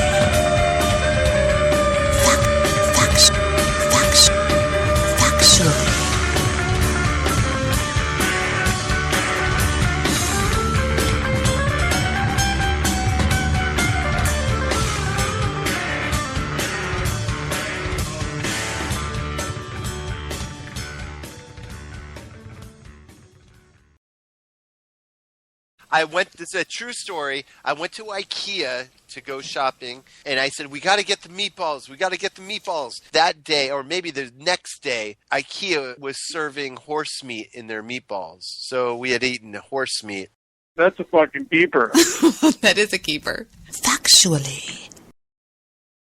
This is a true story. I went to IKEA to go shopping, and I said, we got to get the meatballs. We got to get the meatballs. That day, or maybe the next day, IKEA was serving horse meat in their meatballs. So we had eaten horse meat. That's a fucking keeper. That is a keeper. Factually